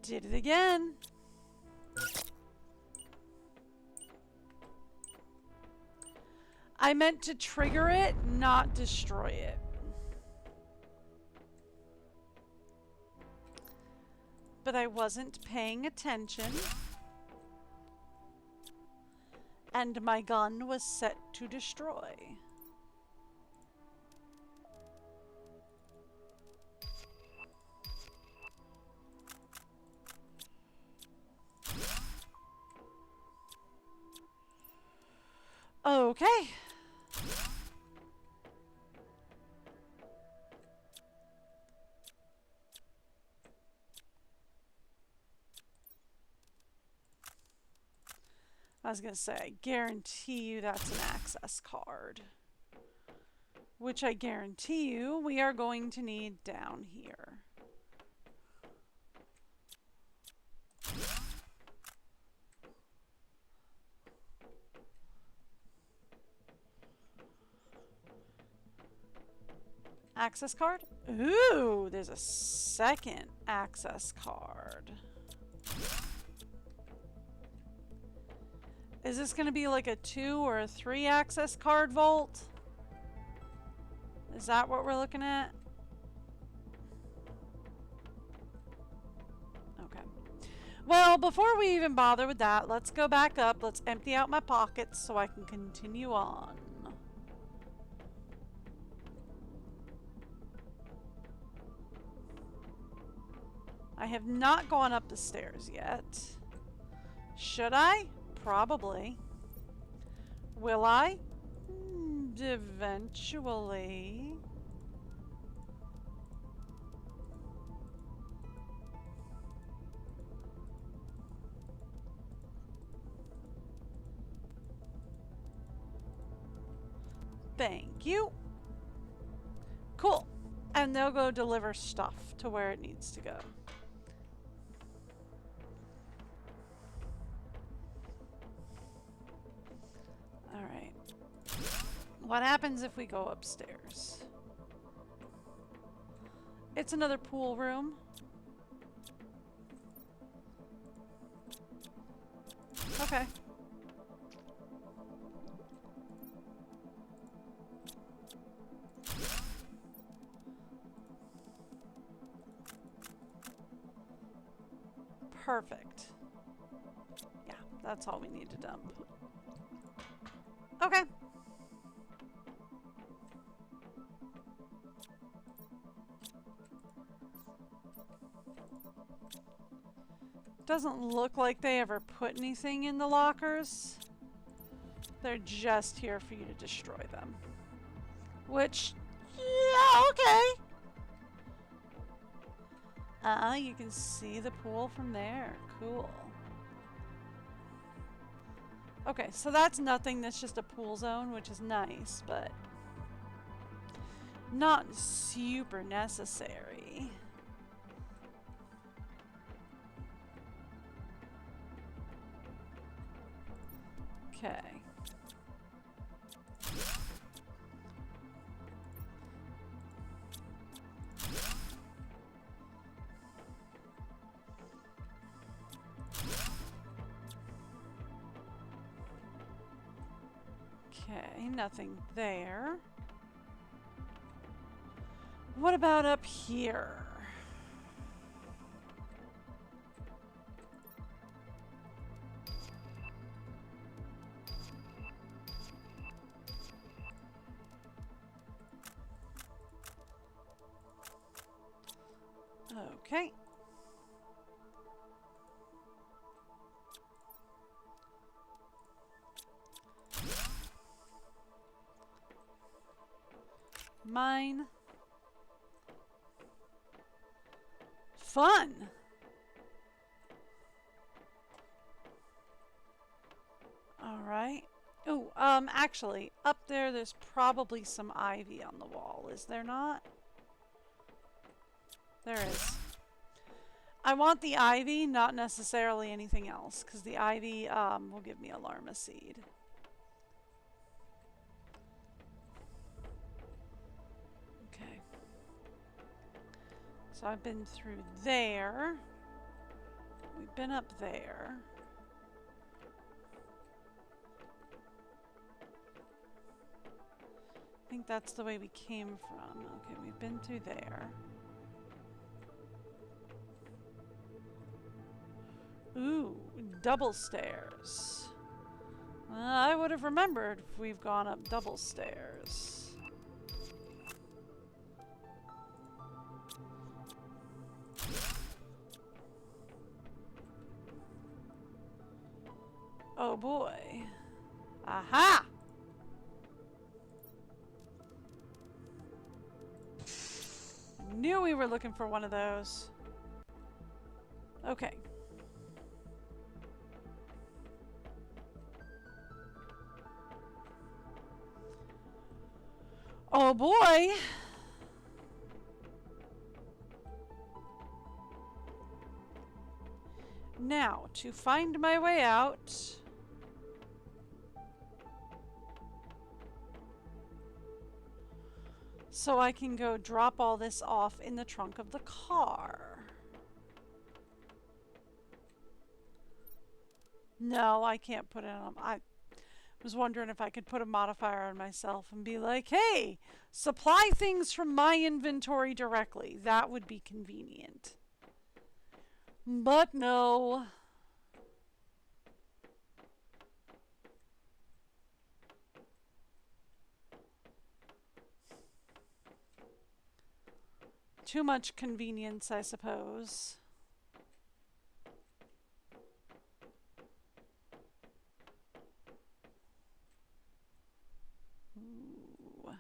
Did it again. I meant to trigger it, not destroy it. But I wasn't paying attention. And my gun was set to destroy. Okay. I was gonna say, I guarantee you that's an access card. Which I guarantee you we are going to need down here. Access card? Ooh, there's a second access card. Is this going to be like a 2 or a 3 access card vault? Is that what we're looking at? Okay. Well, before we even bother with that, let's go back up. Let's empty out my pockets so I can continue on. I have not gone up the stairs yet. Should I? Probably. Will I? Eventually. Thank you. Cool. And they'll go deliver stuff to where it needs to go. Alright. What happens if we go upstairs? It's another pool room. Okay. Perfect. Yeah, that's all we need to dump. Okay. Doesn't look like they ever put anything in the lockers. They're just here for you to destroy them. Which, yeah, okay. You can see the pool from there. Cool. Okay, so that's nothing. That's just a pool zone, which is nice, but not super necessary. Okay. Okay, nothing there. What about up here? Okay. Mine. Fun. All right. Oh, actually, up there's probably some ivy on the wall, is there not? There is. I want the ivy, not necessarily anything else, because the ivy will give me a Larma seed. Okay. So I've been through there. We've been up there. I think that's the way we came from. Okay, we've been through there. Ooh, double stairs. I would have remembered if we've gone up double stairs. Oh boy. Aha! Knew we were looking for one of those. Okay. Oh boy! Now, to find my way out... so I can go drop all this off in the trunk of the car. No, I can't put it on... I was wondering if I could put a modifier on myself and be like, hey, supply things from my inventory directly. That would be convenient. But no. Too much convenience, I suppose. Ooh.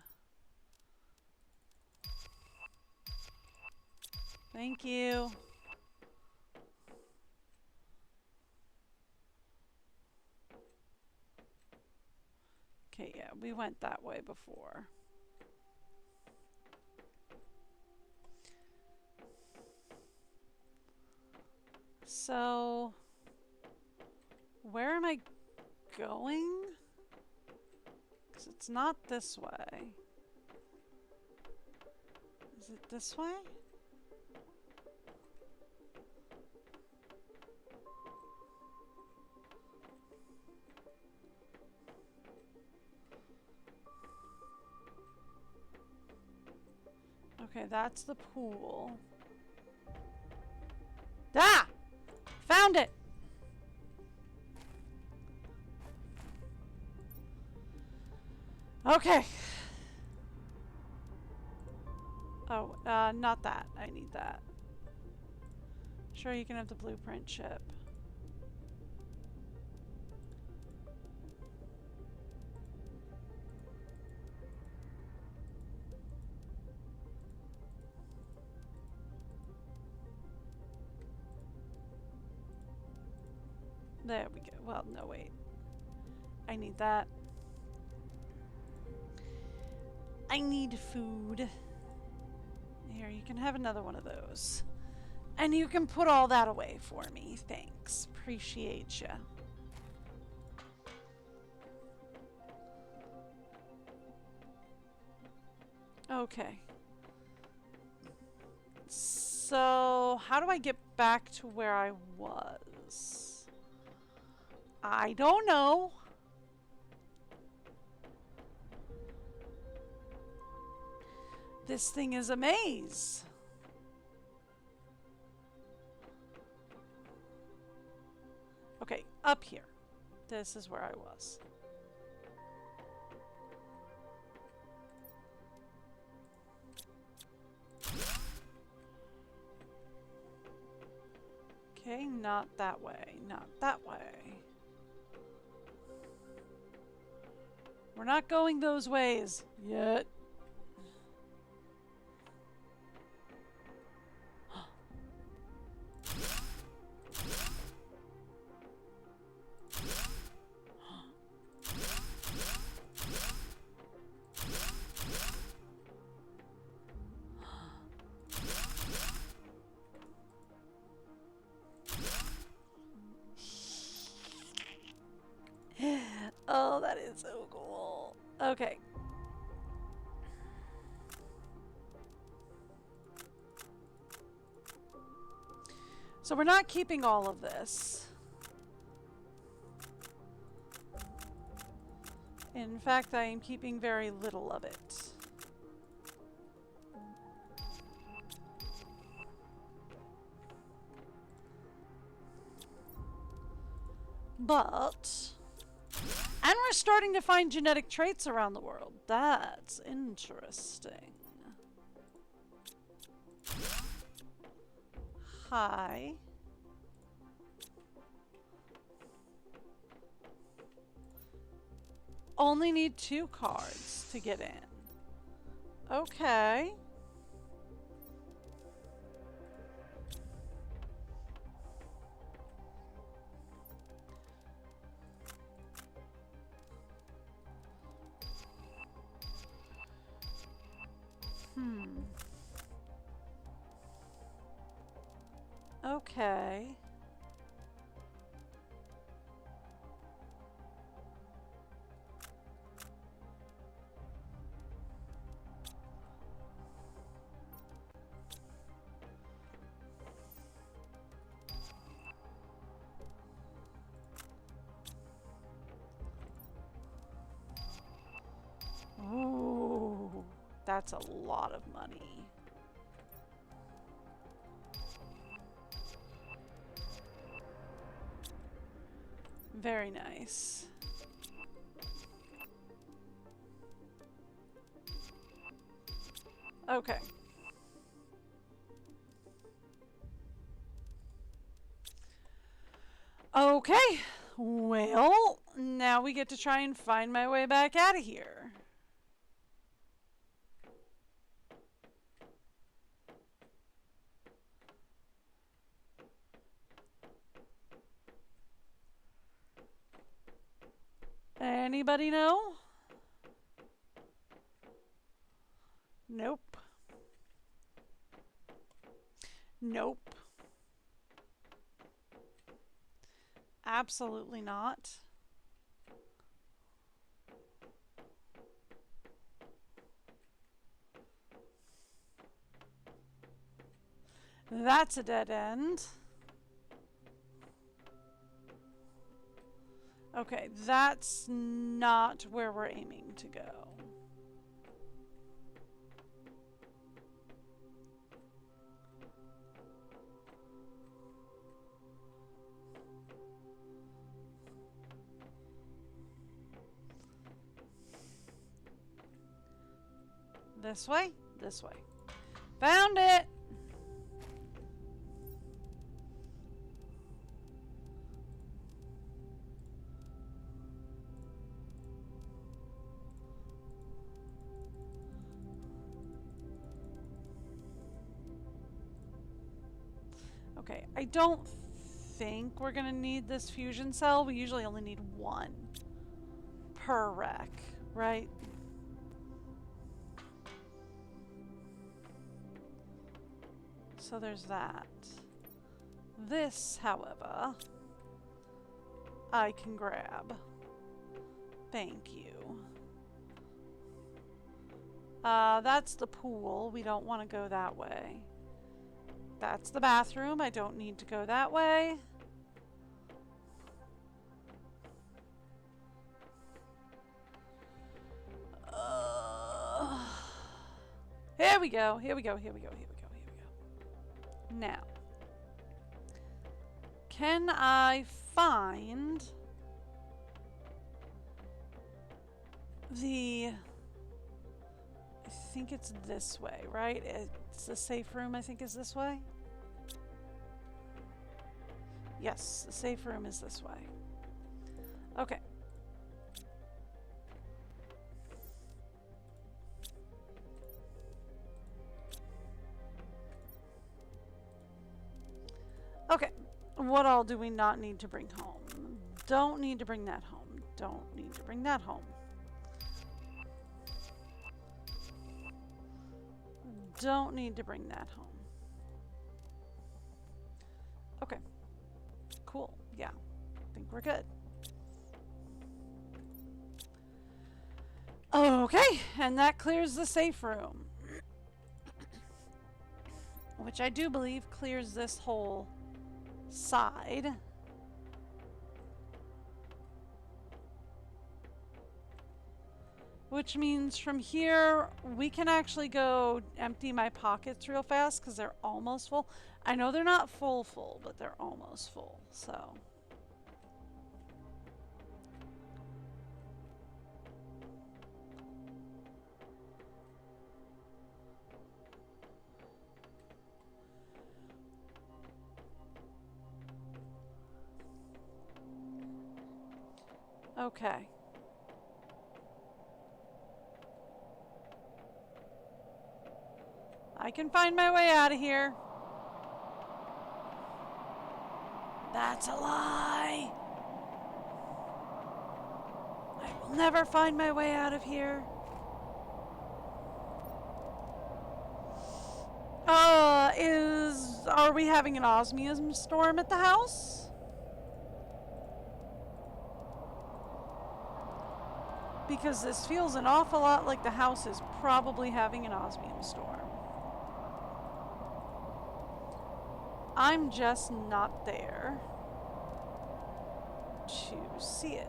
Thank you. Okay, yeah, we went that way before. So, where am I going? Because it's not this way. Is it this way? Okay, that's the pool. Ah! Found it! Okay. Oh, not that. I need that. Sure, you can have the blueprint chip. There we go. Well, no, wait. I need that. I need food. Here, you can have another one of those. And you can put all that away for me. Thanks. Appreciate ya. Okay. So, how do I get back to where I was? I don't know. This thing is a maze. Okay, up here. This is where I was. Okay, not that way. Not that way. We're not going those ways yet. Oh, that is so cool. Okay. So we're not keeping all of this. In fact, I am keeping very little of it. But... And we're starting to find genetic traits around the world. That's interesting. Hi. Only need 2 cards to get in. Okay. Okay. Ooh, that's a lot of money. Very nice. Okay. Okay. Well, now we get to try and find my way back out of here. Anybody know? Nope. Nope. Absolutely not. That's a dead end. Okay, that's not where we're aiming to go. This way? This way. Found it! Okay, I don't think we're gonna need this fusion cell. We usually only need one per wreck, right? So there's that. This, however, I can grab. Thank you. That's the pool. We don't want to go that way. That's the bathroom. I don't need to go that way. Here we go. Here we go. Here we go. Here we go. Here we go. Now, can I find the... I think it's this way, right? It's the safe room, I think, is this way. Yes, the safe room is this way. Okay. Okay. What all do we not need to bring home? Don't need to bring that home. Don't need to bring that home. Don't need to bring that home. Okay. Cool. Yeah. I think we're good. Okay. And that clears the safe room. Which I do believe clears this whole side. Which means from here, we can actually go empty my pockets real fast because they're almost full. I know they're not full, but they're almost full, so. Okay. I can find my way out of here. That's a lie. I will never find my way out of here. Are we having an osmium storm at the house? Because this feels an awful lot like the house is probably having an osmium storm. I'm just not there to see it.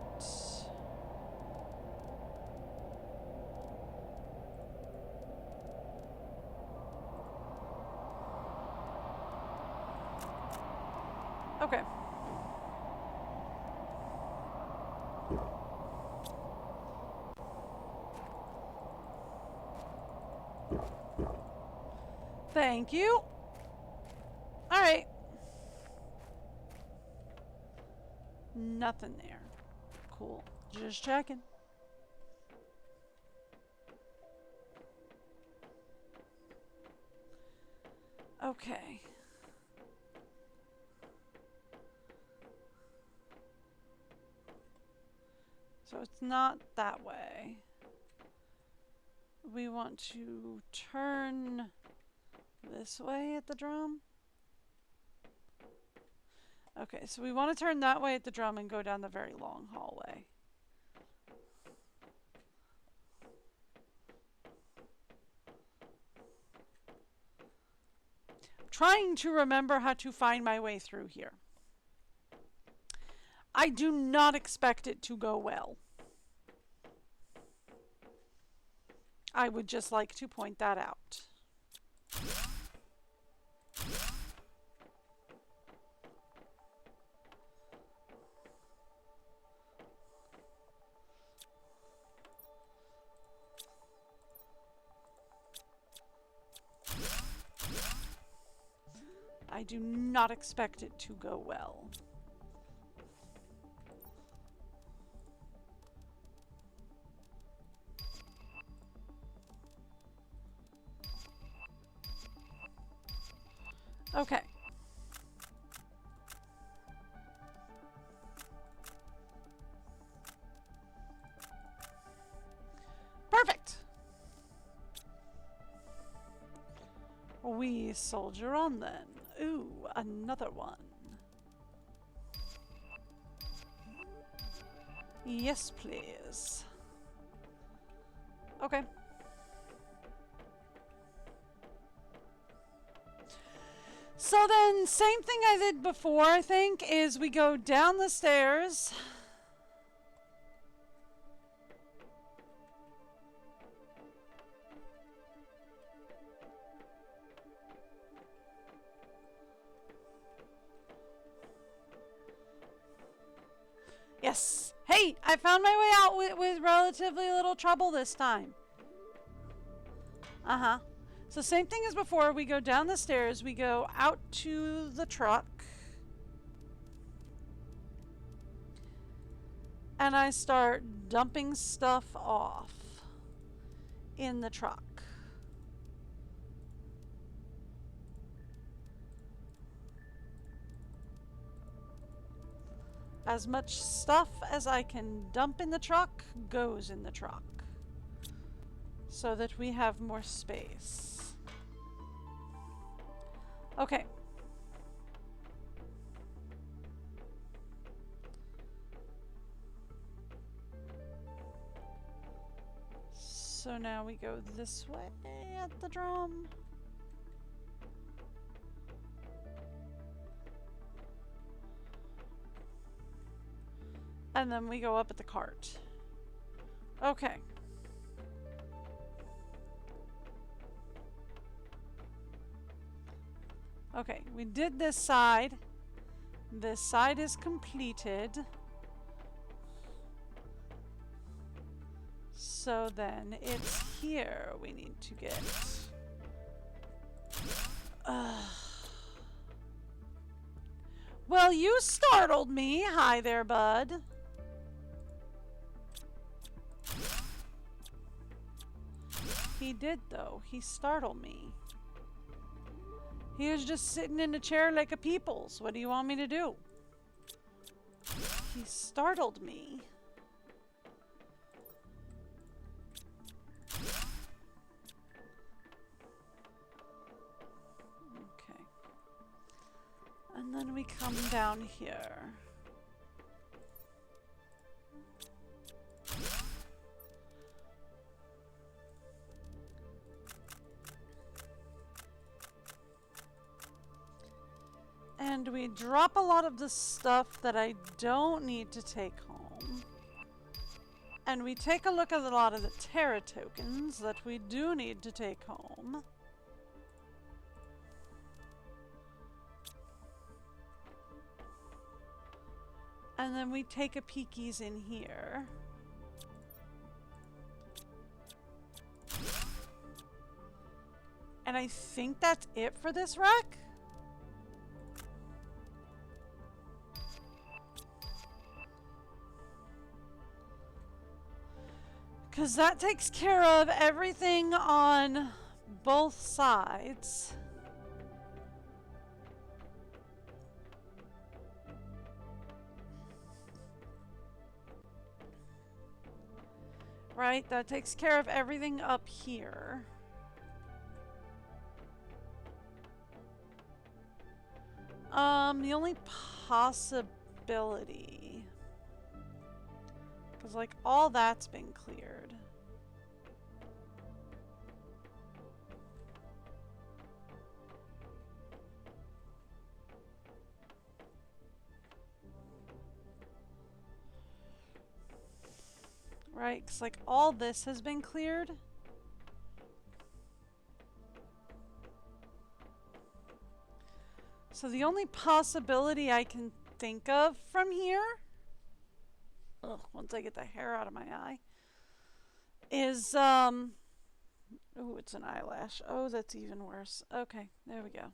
Okay. Thank you. All right. Nothing there. Cool. Just checking. Okay. So it's not that way. we want to turn this way at the drum. Okay, so we want to turn that way at the drum and go down the very long hallway. I'm trying to remember how to find my way through here. I do not expect it to go well. I would just like to point that out. I do not expect it to go well. Okay. Perfect. We soldier on then. Ooh, another one. Yes, please. Okay. So then, same thing I did before, I think, is we go down the stairs. Yes. Hey, I found my way out with relatively little trouble this time. Uh-huh. So same thing as before. We go down the stairs. We go out to the truck. And I start dumping stuff off in the truck. As much stuff as I can dump in the truck goes in the truck, so that we have more space. Okay. So now we go this way at the drum. And then we go up at the cart. Okay. Okay, we did this side. This side is completed. So then it's here we need to get. Well, you startled me. Hi there, bud. He did, though. He startled me. He was just sitting in a chair like a people's. What do you want me to do? He startled me. Okay. And then we come down here. And we drop a lot of the stuff that I don't need to take home. And we take a look at a lot of the Terra tokens that we do need to take home. And then we take a peekies in here. And I think that's it for this wreck. Because that takes care of everything on both sides. Right, that takes care of everything up here. The only possibility, because like all that's been cleared. Right, because like all this has been cleared. So the only possibility I can think of from here, once I get the hair out of my eye, is, oh, it's an eyelash. Oh, that's even worse. Okay, there we go.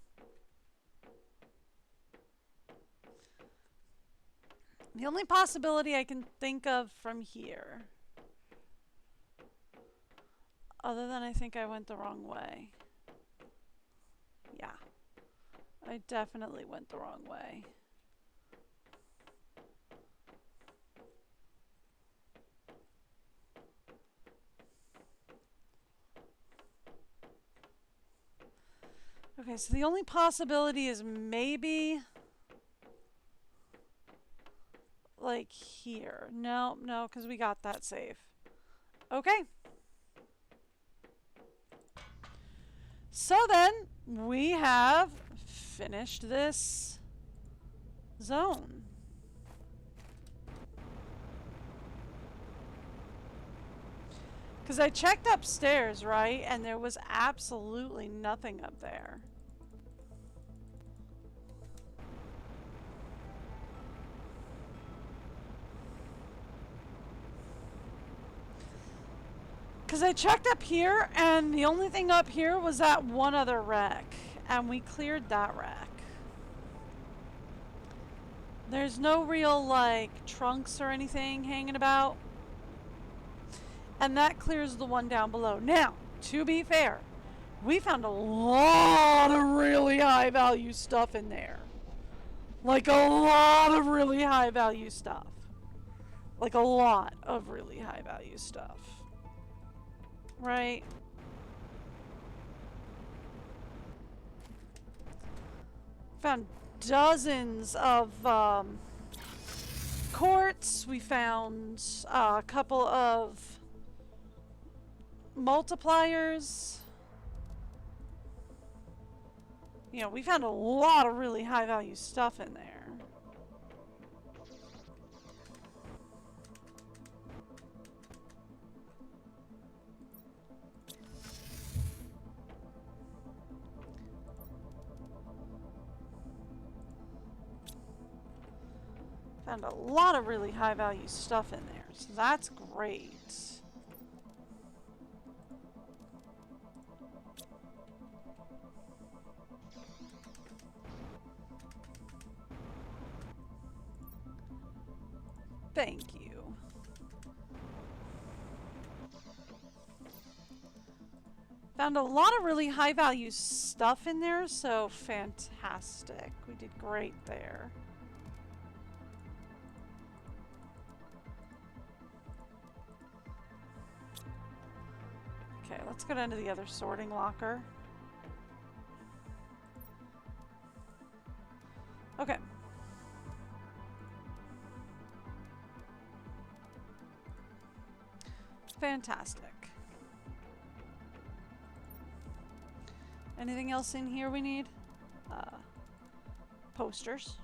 The only possibility I can think of from here, other than I think I went the wrong way. Yeah. I definitely went the wrong way. Okay, so the only possibility is maybe like here. No, because we got that safe. Okay. So then we have finished this zone. Because I checked upstairs, right? And there was absolutely nothing up there. Because I checked up here, and the only thing up here was that one other wreck. And we cleared that wreck. There's no real, like, trunks or anything hanging about. And that clears the one down below. Now, to be fair, we found a lot of really high value stuff in there. Like a lot of really high value stuff. Like a lot of really high value stuff. Right? Found dozens of quartz. We found a couple of multipliers. You know, we found a lot of really high value stuff in there. Found a lot of really high value stuff in there, so that's great. Thank you. Found a lot of really high value stuff in there, so fantastic. We did great there. Okay, let's go down to the other sorting locker. Okay. Fantastic. Anything else in here we need? Posters.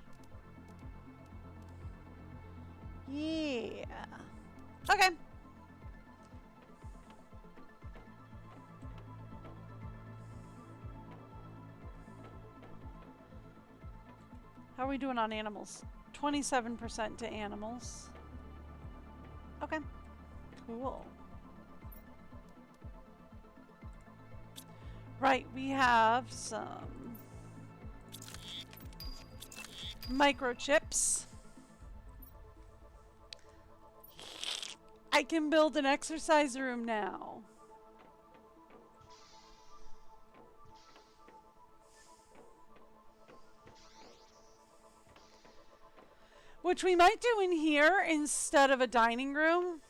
Yeah. Okay. How are we doing on animals? 27% to animals. Okay. Cool. Right, we have some microchips. I can build an exercise room now. Which we might do in here instead of a dining room.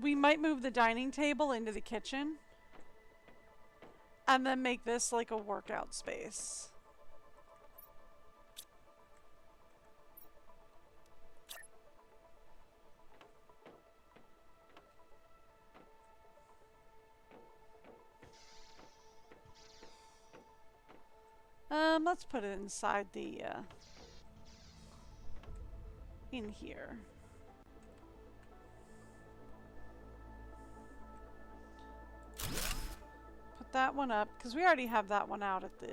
We might move the dining table into the kitchen. And then make this like a workout space. Let's put it inside the, in here. Put that one up, because we already have that one out at the...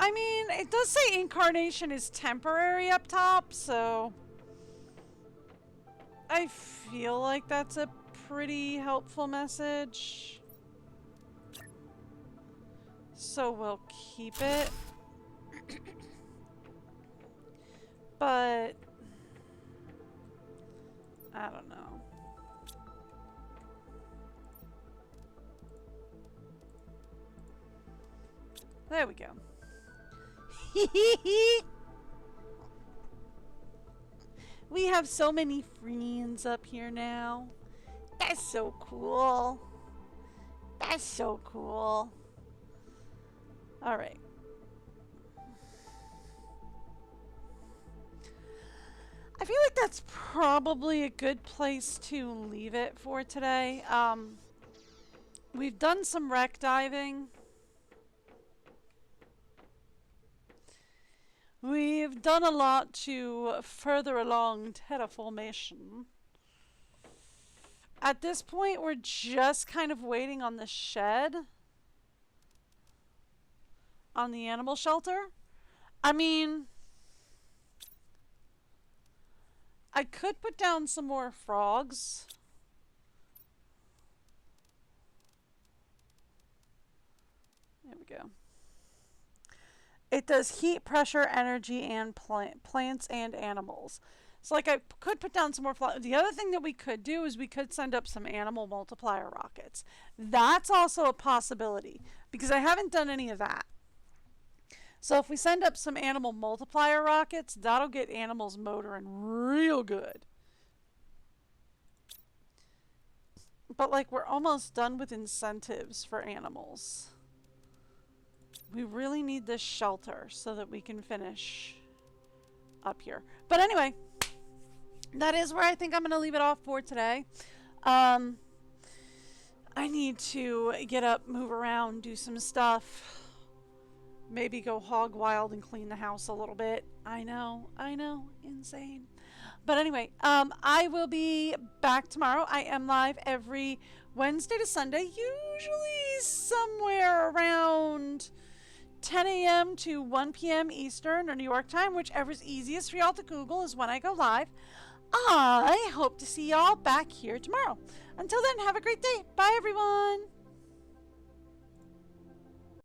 I mean, it does say incarnation is temporary up top, so... I feel like that's a pretty helpful message. So we'll keep it. But... I don't know. There we go. We have so many friends up here now. That's so cool. That's so cool. Alright. I feel like that's probably a good place to leave it for today. We've done some wreck diving. We've done a lot to further along terraformation. At this point, we're just kind of waiting on the shed. On the animal shelter. I mean... I could put down some more frogs. There we go. It does heat, pressure, energy, and plants and animals. So, like, I could put down some more flowers. The other thing that we could do is we could send up some animal multiplier rockets. That's also a possibility, because I haven't done any of that. So if we send up some animal multiplier rockets, that'll get animals motoring real good. But, like, we're almost done with incentives for animals. We really need this shelter so that we can finish up here. But anyway, that is where I think I'm going to leave it off for today. I need to get up, move around, do some stuff. Maybe go hog wild and clean the house a little bit. I know, insane. But anyway, I will be back tomorrow. I am live every Wednesday to Sunday, usually somewhere around 10 a.m. to 1 p.m. Eastern or New York time, whichever's easiest for y'all to Google is when I go live. I hope to see y'all back here tomorrow. Until then, have a great day. Bye, everyone.